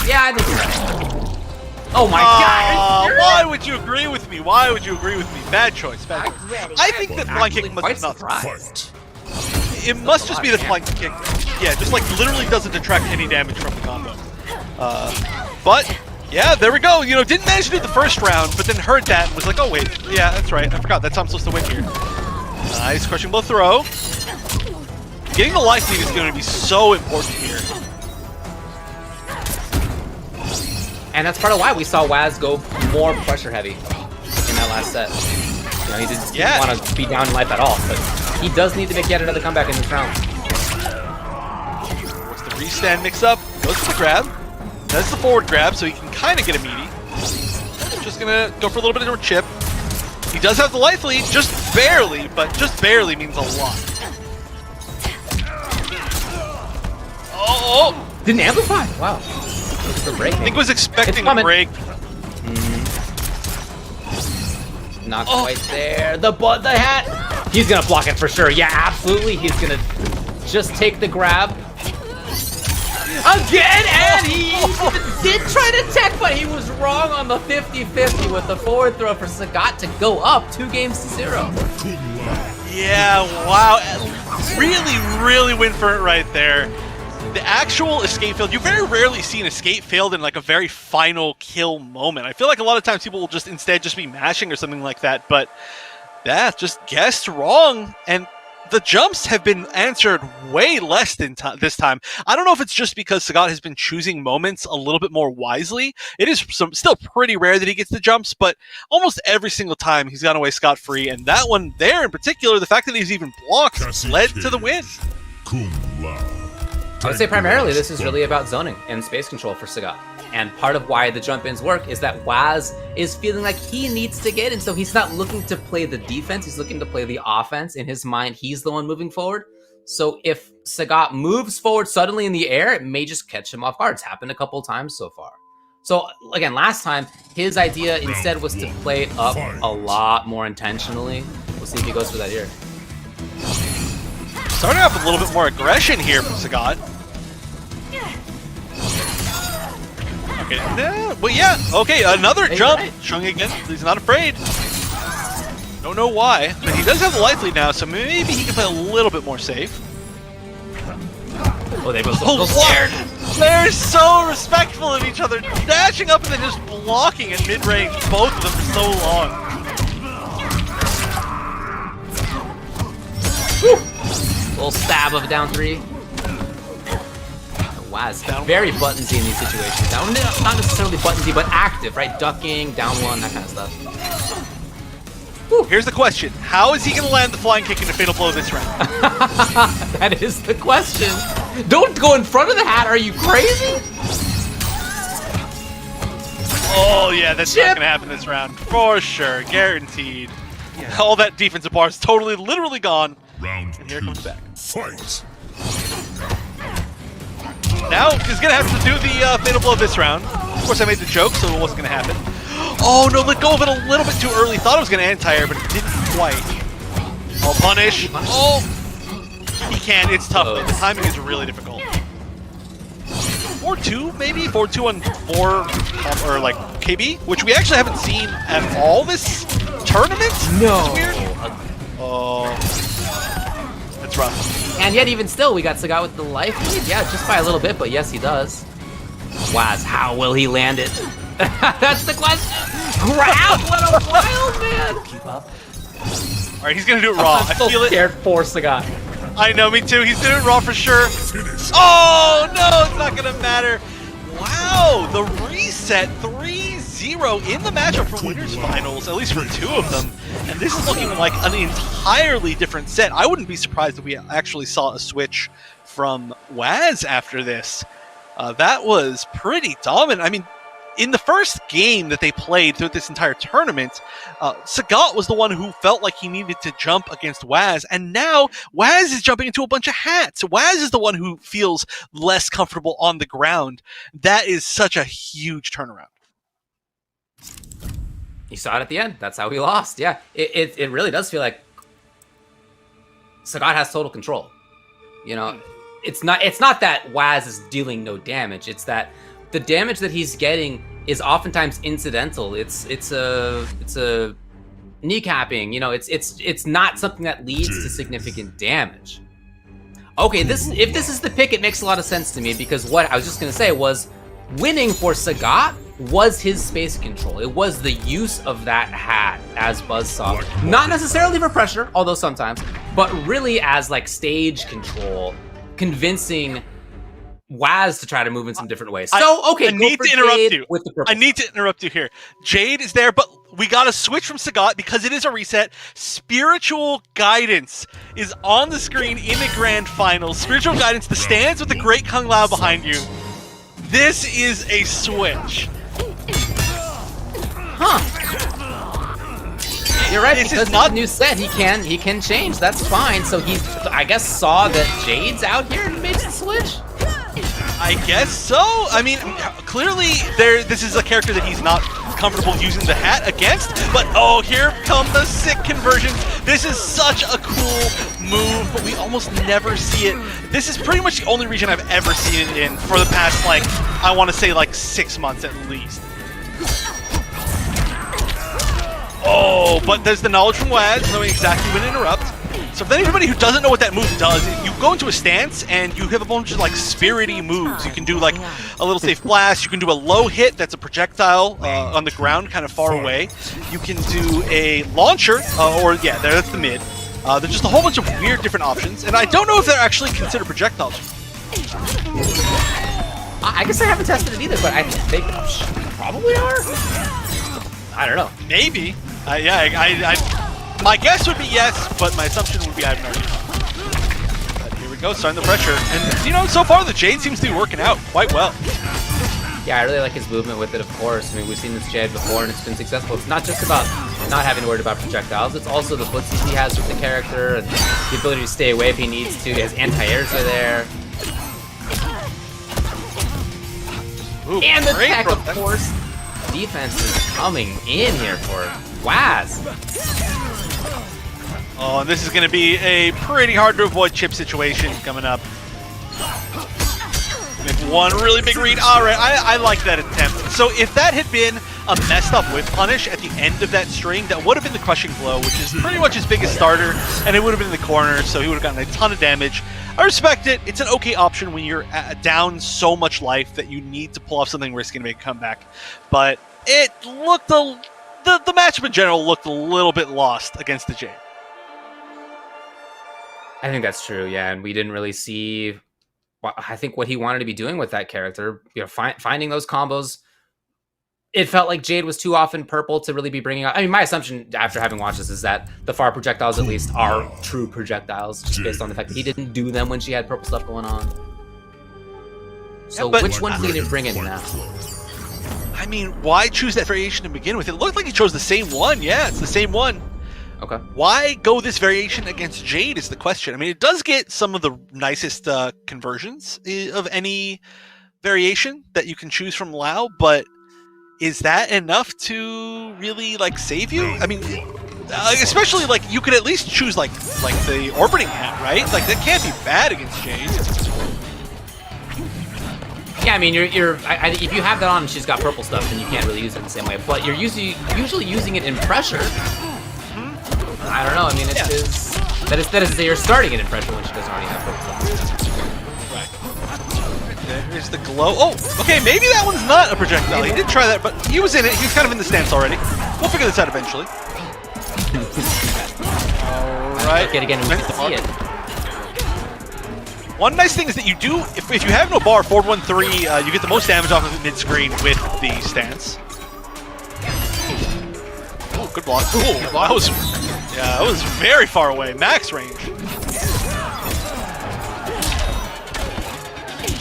Yeah, I think you're right. Oh my god! Why would you agree with me? Why would you agree with me? Bad choice. Bad choice. I think that flying kick must be nothing. Fight. It must just be the flying kick. Yeah, just like literally doesn't detract any damage from the combo. But yeah, there we go. You know, didn't manage to do the first round, but then heard that and was like, oh wait, yeah, that's right. I forgot. That's how I'm supposed to win here. Nice crushing blow throw. Getting the life lead is going to be so important here. And that's part of why we saw Waz go more pressure heavy in that last set. You know, he didn't want to be down in life at all, but he does need to make yet another comeback in this round. What's the restand mix up? Goes for the grab. That's the forward grab, so he can kind of get a meaty. Just gonna go for a little bit of a chip. He does have the life lead, just barely, but just barely means a lot. Oh! Didn't amplify. Wow. For breaking. I think was expecting a break. Not quite there. The hat. He's gonna block it for sure. Yeah, absolutely. He's gonna just take the grab. Again, and he did try to tech, but he was wrong on the 50-50 with the forward throw for Sagat to go up 2-0. Yeah, wow. Really went for it right there. The actual escape failed, you very rarely see an escape failed in like a very final kill moment. I feel like a lot of times people will just instead just be mashing or something like that, but that just guessed wrong. And the jumps have been answered way less than this time. I don't know if it's just because Sagat has been choosing moments a little bit more wisely. It is still pretty rare that he gets the jumps, but almost every single time he's gone away scot-free. And that one there in particular, the fact that he's even blocked led to the win. I would say primarily this is really about zoning and space control for Sagat. And part of why the jump-ins work is that Waz is feeling like he needs to get in, so he's not looking to play the defense, he's looking to play the offense. In his mind, he's the one moving forward. So if Sagat moves forward suddenly in the air, it may just catch him off guard. It's happened a couple times so far. So again, last time, his idea instead was to play it up a lot more intentionally. We'll see if he goes for that here. Starting off with a little bit more aggression here from Sagat. Okay, no, but yeah, okay, another Hey, jump. right. Chung again, he's not afraid. Don't know why, but he does have the life lead now, so maybe he can play a little bit more safe. Oh, they both Oh, so scared. They're so respectful of each other, dashing up and then just blocking at mid-range, both of them for so long. Little stab of down 3. Waz, very buttonsy in these situations. Now, not necessarily buttonsy, but active, right? Ducking, down 1, that kind of stuff. Here's the question. How is he going to land the flying kick into Fatal Blow this round? That is the question. Don't go in front of the hat. Are you crazy? Oh, yeah, that's Chip. not going to happen this round. For sure. Guaranteed. All that defensive bar is totally, literally gone. Round And here it 2. comes back. Fight. Now he's going to have to do the Fatal Blow this round. Of course, I made the joke, so it wasn't going to happen. Oh, no, let go of it a little bit too early. Thought it was going to anti-air, but it didn't quite. Oh, punish. Oh, he can. It's tough, though. The timing is really difficult. 4-2, maybe? 4-2 on 4, or like KB, which we actually haven't seen at all this tournament. No. It's weird. Oh, that's rough. And yet, even still, we got Sagat with the life lead. Yeah, just by a little bit, but yes, he does. Waz, how will he land it? That's the question. Grab! What a wild man! Keep up. All right, he's gonna do it raw. I'm I so feel it. scared for Sagat. I know, me too. He's doing it raw for sure. Oh no, it's not gonna matter. Wow, the reset 3-0 in the matchup for winners finals, at least for 2 of them. And this is looking like an entirely different set. I wouldn't be surprised if we actually saw a switch from Waz after this. That was pretty dominant. I mean, in the first game that they played throughout this entire tournament, Sagat was the one who felt like he needed to jump against Waz, and now Waz is jumping into a bunch of hats. Waz is the one who feels less comfortable on the ground. That is such a huge turnaround. You saw it at the end. That's how we lost. Yeah, it really does feel like Sagat has total control. You know, it's not that Waz is dealing no damage. It's that the damage that he's getting is oftentimes incidental. It's a kneecapping. You know, it's not something that leads to significant damage. Okay, if this is the pick, it makes a lot of sense to me, because what I was just gonna say was winning for Sagat was his space control. It was the use of that hat as Buzzsaw. Not necessarily for pressure, although sometimes, but really as like stage control, convincing Waz to try to move in some different ways. So, okay, I need to interrupt you. With the I need to interrupt you here. Jade is there, but we got to switch from Sagat because it is a reset. Spiritual Guidance is on the screen in the grand finals. Spiritual Guidance, the stands with the great Kung Lao behind you. This is a switch. Huh. You're right, This is because not- the new set, he can change. That's fine. So he, I guess, saw that Jade's out here and made the switch. I guess so. I mean, clearly this is a character that he's not comfortable using the hat against, but oh, here come the sick conversions. This is such a cool move, but we almost never see it. This is pretty much the only region I've ever seen it in for the past, like, I want to say like 6 months at least. Oh, but there's the knowledge from Waz, knowing exactly when to interrupt. So for anybody who doesn't know what that move does, you go into a stance and you have a bunch of like spirity moves. You can do like a little safe blast. You can do a low hit that's a projectile on the ground, kind of far away. You can do a launcher, or yeah, that's the mid. There's just a whole bunch of weird different options, and I don't know if they're actually considered projectiles. I guess I haven't tested it either, but I think they probably are. I don't know. Maybe. Yeah, my guess would be yes, but my assumption would be I have no idea. But here we go, starting the pressure. And, you know, so far the Jade seems to be working out quite well. Yeah, I really like his movement with it, of course. I mean, we've seen this Jade before, and it's been successful. It's not just about not having to worry about projectiles. It's also the footsies he has with the character, and the ability to stay away if he needs to. His anti-airs are there. Ooh, And the great tech, of protect. course. Defense is coming in here for Waz. Oh, and this is going to be a pretty hard to avoid chip situation coming up. Make one really big read. All right, I like that attempt. So if that had been a messed up whip punish at the end of that string, that would have been the crushing blow, which is pretty much his biggest starter, and it would have been in the corner, so he would have gotten a ton of damage. I respect it. It's an okay option when you're down so much life that you need to pull off something risky to make a comeback. But it looked the matchup in general looked a little bit lost against the Jade. I think that's true, yeah, and we didn't really see, I think, what he wanted to be doing with that character. You know, finding those combos. It felt like Jade was too often purple to really be bringing out. I mean, my assumption after having watched this is that the far projectiles, at least, are true projectiles, just based on the fact that he didn't do them when she had purple stuff going on. So yeah, which one's he going to bring in now? I mean, why choose that variation to begin with? It looked like he chose the same one. Yeah, it's the same one. Okay. Why go this variation against Jade is the question. I mean, it does get some of the nicest conversions of any variation that you can choose from Lao, but is that enough to really like save you? I mean, especially like you could at least choose like the orbiting hat, right? Like that can't be bad against Jade. Yeah, I mean, if you have that on and she's got purple stuff, then you can't really use it in the same way. But you're usually using it in pressure. I don't know. I mean, it's his. That is to say, you're starting it in pressure when she doesn't already have purple stuff. Right. There's the glow. Oh, okay. Maybe that one's not a projectile. He did try that, but he was in it. He was kind of in the stance already. We'll figure this out eventually. All right. Okay, again, we get to see it. One nice thing is that you do, if you have no bar, forward 1-3, you get the most damage off of it mid-screen with the stance. Oh, good block. Cool. That was very far away. Max range.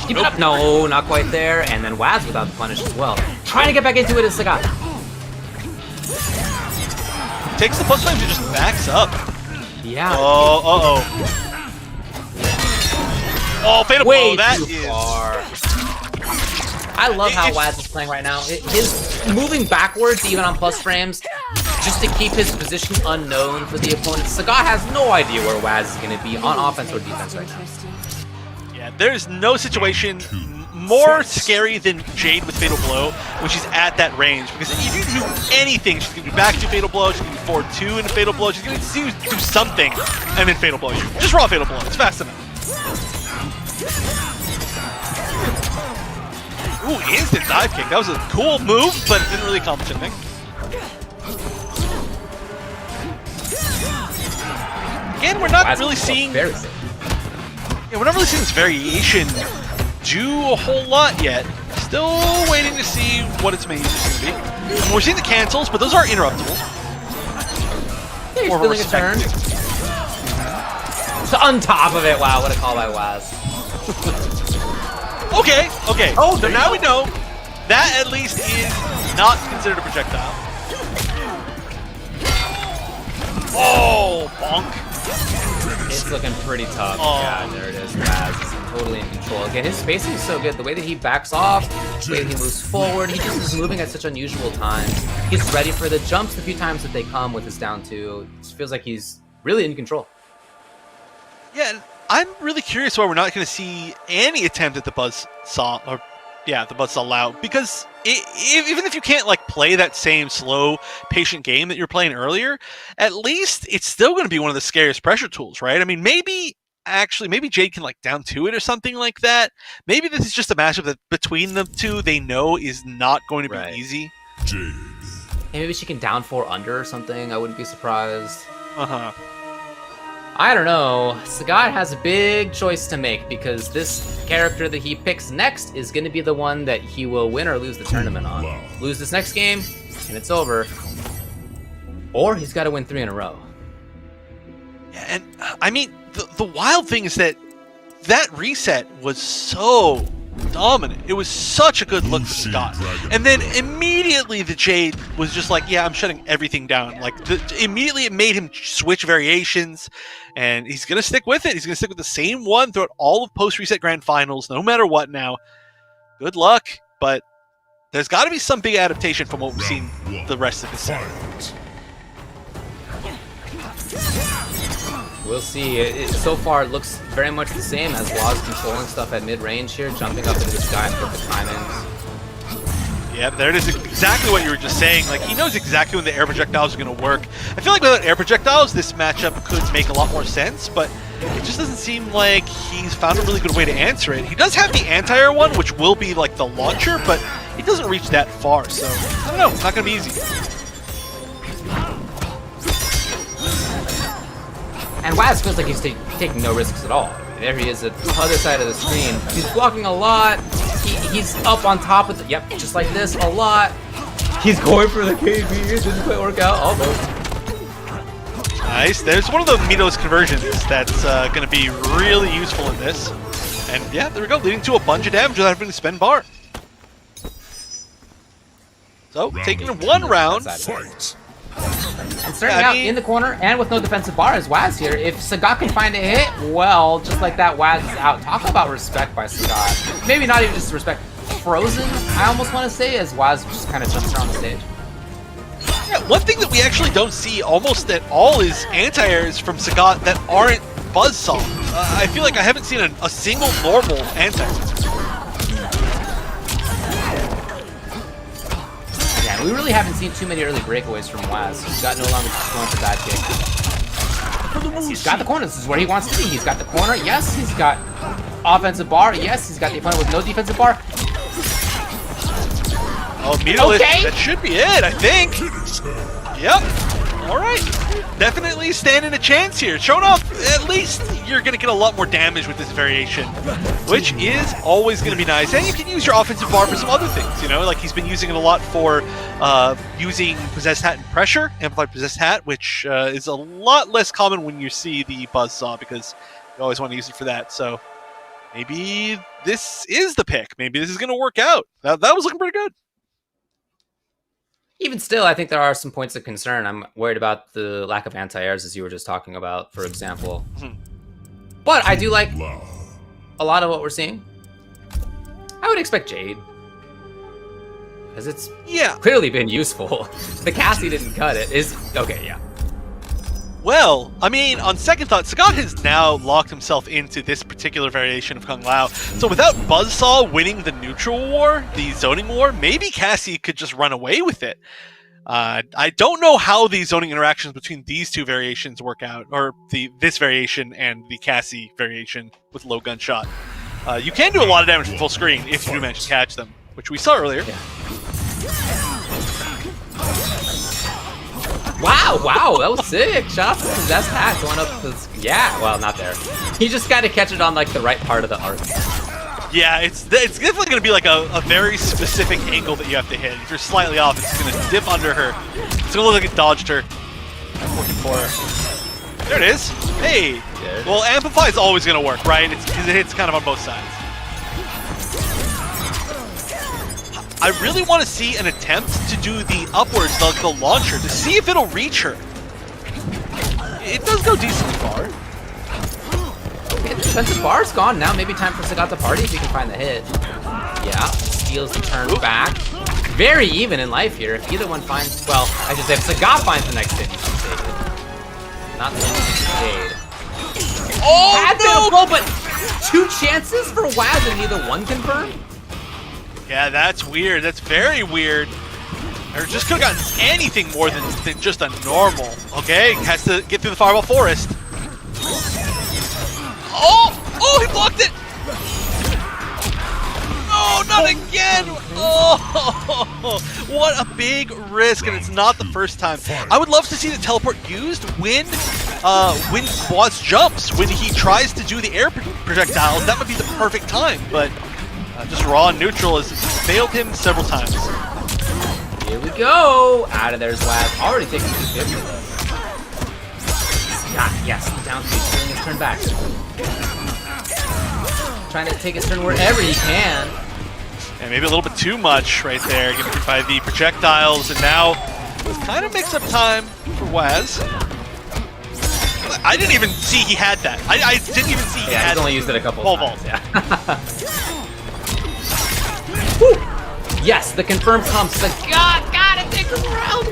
Keep it up. No, not quite there. And then Waz without the punish as well. Trying to get back into it is Sagat. Takes the plus flame to just backs up. Yeah. Oh, Oh, fatal blow. That is far. I love how Waz is playing right now. His moving backwards, even on plus frames, just to keep his position unknown for the opponent. Sagat has no idea where Waz is going to be on offense or defense right now. Yeah, there's no situation more scary than Jade with Fatal Blow when she's at that range. Because if you do anything, she's going to be back to Fatal Blow, she's going to be forward 2 into Fatal Blow, she's going to do something and then Fatal Blow you. Just raw Fatal Blow, it's fast enough. Ooh, instant dive kick. That was a cool move, but it didn't really accomplish anything. Again, we're not really seeing... Very safe. Yeah, we're not really seeing this variation do a whole lot yet. Still waiting to see what its main use is going to be. We're seeing the cancels, but those are interruptibles. Yeah, he's feeling a turn. So on top of it, wow, what a call by Waz. Okay. Oh, so now we know that at least is not considered a projectile. Oh, bonk. It's looking pretty tough. Oh. Yeah, there it is. Waz is totally in control. Again, his spacing is so good. The way that he backs off, the way that he moves forward, he just is moving at such unusual times. He's ready for the jumps the few times that they come with his down two. It just feels like he's really in control. Yeah, I'm really curious why we're not going to see any attempt at the Buzzsaw, or the Buzzsaw Lao, because even if you can't like play that same slow, patient game that you were playing earlier, at least it's still going to be one of the scariest pressure tools, right? I mean, maybe Jade can like down to it or something like that. Maybe this is just a matchup that between the two they know is not going to be easy. Jade. Hey, maybe she can down 4 under or something. I wouldn't be surprised. I don't know. Sagat has a big choice to make because this character that he picks next is going to be the one that he will win or lose the tournament on. Lose this next game, and it's over. Or he's got to win 3 in a row. Yeah, and I mean, the wild thing is that reset was so dominant. It was such a good look for Scott. And then immediately the Jade was just like, yeah, I'm shutting everything down. Like, immediately it made him switch variations, and he's going to stick with it. He's going to stick with the same one throughout all of post-reset grand finals, no matter what now. Good luck, but there's got to be some big adaptation from what we've seen the rest of the set. We'll see. So far, it looks very much the same as Waz controlling stuff at mid-range here, jumping up into the sky and perfect timings. Yeah, there it is, exactly what you were just saying. Like, he knows exactly when the air projectiles are going to work. I feel like without air projectiles, this matchup could make a lot more sense, but it just doesn't seem like he's found a really good way to answer it. He does have the anti-air one, which will be like the launcher, but it doesn't reach that far, so I don't know, it's not going to be easy. And Waz feels like he's taking no risks at all. There he is at the other side of the screen. He's blocking a lot. He's up on top of the, yep, just like this, a lot. He's going for the KB. It doesn't quite work out. Almost. Nice. There's one of the Mitos conversions that's going to be really useful in this. And yeah, there we go, leading to a bunch of damage without having to spend bar. So, taking one round. Fight. And starting out in the corner and with no defensive bar is Waz here. If Sagat can find a hit, well, just like that, Waz is out. Talk about respect by Sagat. Maybe not even just respect. Frozen, I almost want to say, as Waz just kind of jumps around the stage. Yeah, one thing that we actually don't see almost at all is anti-airs from Sagat that aren't buzzsaw. I feel like I haven't seen a single normal anti-air. Yeah, we really haven't seen too many early breakaways from Waz. He's got no longer just going for that kick. He's got the corner. This is where he wants to be. He's got the corner. Yes, he's got offensive bar. Yes, he's got the opponent with no defensive bar. Oh, Mito, okay. That should be it, I think. Yep. All right. Definitely standing a chance here. Showing off, at least you're going to get a lot more damage with this variation, which is always going to be nice. And you can use your offensive bar for some other things, you know? Like, he's been using it a lot for using Possessed Hat and Pressure, Amplified Possessed Hat, which is a lot less common when you see the Buzzsaw, because you always want to use it for that. So maybe this is the pick. Maybe this is going to work out. That was looking pretty good. Even still, I think there are some points of concern. I'm worried about the lack of anti-airs, as you were just talking about, for example. But I do like a lot of what we're seeing. I would expect Jade, because it's clearly been useful. The Cassie didn't cut it. Okay, yeah. Well, I mean, on second thought, Sagat has now locked himself into this particular variation of Kung Lao. So without Buzzsaw winning the neutral war, the zoning war, maybe Cassie could just run away with it. I don't know how the zoning interactions between these two variations work out, or this variation and the Cassie variation with low gunshot. You can do a lot of damage from full screen if you do manage to catch them, which we saw earlier. Yeah. Wow, that was sick. Shout out to the Possessed Hat going up to well, not there. You just got to catch it on like the right part of the arc. Yeah, it's definitely going to be like a very specific angle that you have to hit. If you're slightly off, it's going to dip under her. It's going to look like it dodged her. I'm looking for her. There it is. Hey. Well, Amplify is always going to work, right? It's because it hits kind of on both sides. I really want to see an attempt to do the upwards, like the launcher, to see if it'll reach her. It does go decently far. Okay, the defensive bar's gone. Now maybe time for Sagat to party if he can find the hit. Yeah, steals the turn back. Very even in life here. If either one finds, well, I should say if Sagat finds the next hit, he should take it. Not the Jade. Oh, Had been a blow, but 2 chances for Waz and neither one confirmed? Yeah, that's weird. That's very weird. Or just could have gotten anything more than just a normal. Okay, has to get through the Fireball Forest. Oh, he blocked it! No, not again! Oh, what a big risk, and it's not the first time. I would love to see the teleport used when Waz jumps, when he tries to do the air projectiles. That would be the perfect time, but just raw and neutral has failed him several times. Here we go! Out of there's Waz. Already taking 250 though. Yes, down 2, stealing his turn back. Trying to take his turn wherever he can. And maybe a little bit too much right there, getting hit by the projectiles, and now kind of makes up time for Waz. I didn't even see he had that. I didn't even see he had he's only used it a couple of times. Yeah. Woo! Yes, the confirmed comes. Got it, take him around.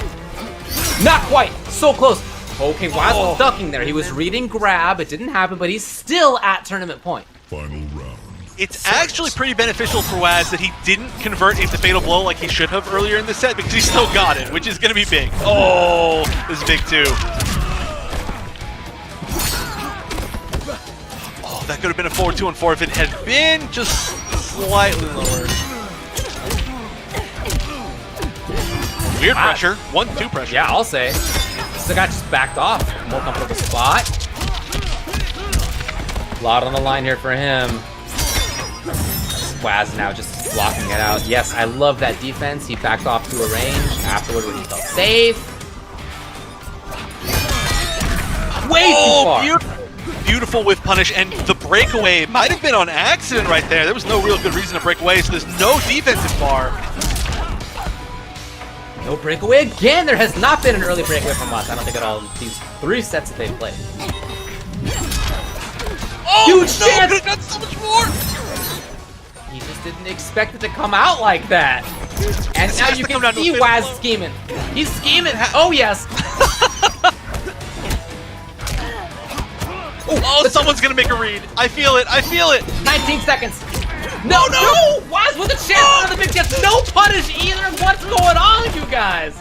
Not quite. So close. Okay, Waz was ducking there. He was reading grab. It didn't happen, but he's still at tournament point. Final round. It's actually pretty beneficial for Waz that he didn't convert into Fatal Blow like he should have earlier in the set because he still got it, which is going to be big. Oh, this is big too. Oh, that could have been a 4-2-4 if it had been just slightly lower. Weird pressure. 1-2 pressure. Yeah, I'll say. Sagat just backed off. More comfortable spot. A lot on the line here for him. Waz now just blocking it out. Yes, I love that defense. He backed off to a range afterward when he felt safe. Way too far. Beautiful whiff punish, and the breakaway might have been on accident right there. There was no real good reason to break away, so there's no defensive bar. No breakaway again. There has not been an early breakaway from us. I don't think at all these 3 sets that they've played. Oh, huge no, chance! but it got so much more! He just didn't expect it to come out like that. And now you can see Waz scheming. He's scheming. Oh, yes. Oh, someone's gonna make a read. I feel it. I feel it. 19 seconds. No, no! Waz with a chance on the big chance. No punish either. What's going on, you guys?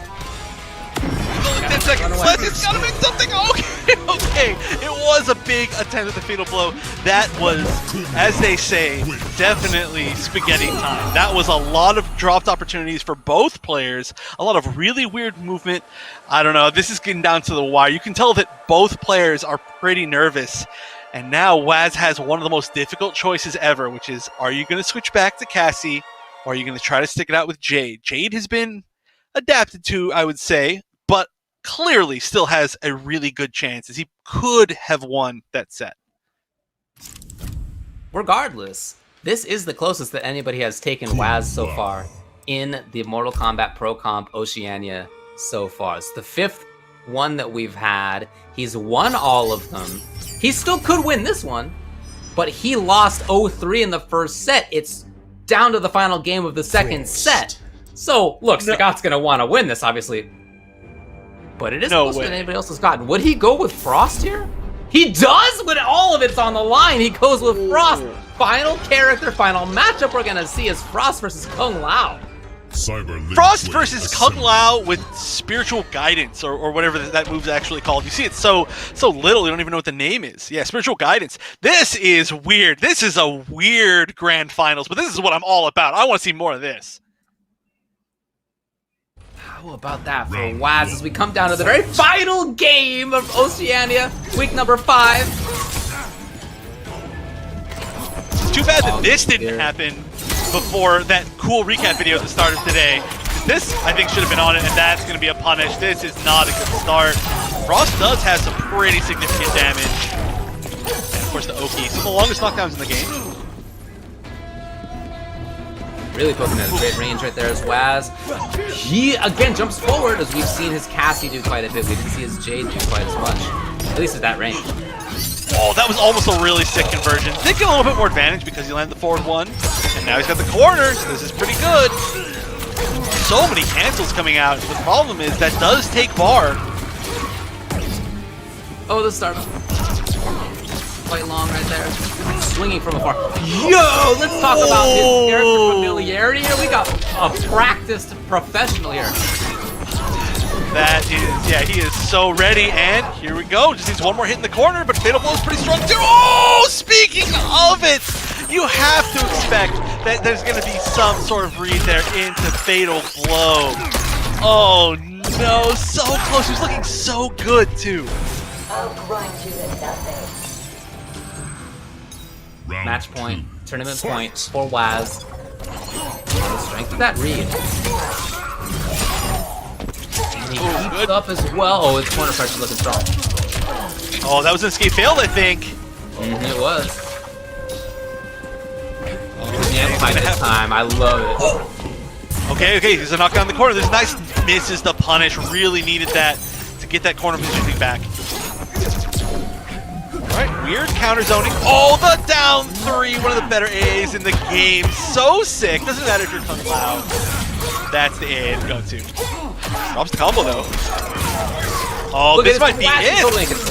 Only 10 seconds left. It's gotta make something. Okay, okay. It was a big attempt at the fatal blow. That was, as they say, definitely spaghetti time. That was a lot of dropped opportunities for both players. A lot of really weird movement. I don't know. This is getting down to the wire. You can tell that both players are pretty nervous. And now Waz has one of the most difficult choices ever, which is, are you going to switch back to Cassie, or are you going to try to stick it out with Jade? Jade has been adapted to, I would say, but clearly still has a really good chance, as he could have won that set. Regardless, this is the closest that anybody has taken Waz so far in the Mortal Kombat Pro Comp Oceania so far. It's the 5th one that we've had. He's won all of them. He still could win this one, but he lost 0-3 in the first set. It's down to the final game of the second set. So, look, Sagat's going to want to win this, obviously. But it is closer than anybody else has gotten. Would he go with Frost here? He does when all of it's on the line. He goes with Frost. Final character, final matchup we're going to see is Frost versus Kung Lao. Frost versus Kung Lao with spiritual guidance, or whatever that move's actually called. You see it so little, you don't even know what the name is. Yeah, spiritual guidance. This is weird. This is a weird grand finals, but this is what I'm all about. I want to see more of this. How about that for Waz as we come down to the very final game of Oceania, week number 5. It's too bad that this didn't happen before that cool recap video at the start of today. This, I think, should have been on it, and that's going to be a punish. This is not a good start. Frost does have some pretty significant damage. And, of course, the Oki. Some of the longest knockdowns in the game. Really poking at a great range right there as Waz. He, again, jumps forward, as we've seen his Cassie do quite a bit. We didn't see his Jade do quite as much, at least at that range. Oh, that was almost a really sick conversion. Did get a little bit more advantage because he landed the forward one. And now he's got the corner, so this is pretty good. So many cancels coming out. The problem is that does take bar. Oh, the startup. Quite long right there. Swinging from afar. Yo, let's talk about his character familiarity here. We got a practiced professional here. That is, yeah, he is so ready, and here we go. Just needs one more hit in the corner, but Fatal Blow is pretty strong too. Oh, speaking of it, you have to expect that there's going to be some sort of read there into Fatal Blow. Oh no, so close. He was looking so good too. I'll grind you to nothing. Match point, tournament point for Waz. On the strength of that read. And he keeps up as well. Oh, his corner pressure looking strong. Oh, that was an escape failed, I think. It was. Oh, amplified this time. I love it. Okay, there's a knockdown in the corner. There's nice misses the punish. Really needed that to get that corner positioning back. Alright, weird counter zoning. Oh, the down 3, one of the better AAs in the game. So sick. Doesn't matter if you're Kung Lao. That's the AA to go to. Drops the combo though. Oh, Look this at might his be flash, it. totally gets-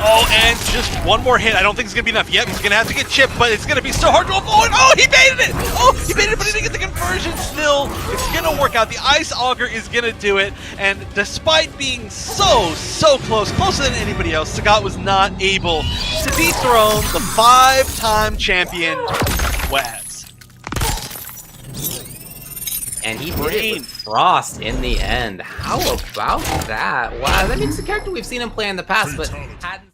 Oh, and just one more hit. I don't think it's going to be enough. Yep, he's going to have to get chipped, but it's going to be so hard to avoid. Oh, he baited it! Oh, he baited it, but he didn't get the conversion still. It's going to work out. The Ice Auger is going to do it, and despite being so close, closer than anybody else, Sagat was not able to dethrone the 5-time champion, Waz. And he did it with Frost in the end. How about that? Wow, that means the character we've seen him play in the past, but hadn't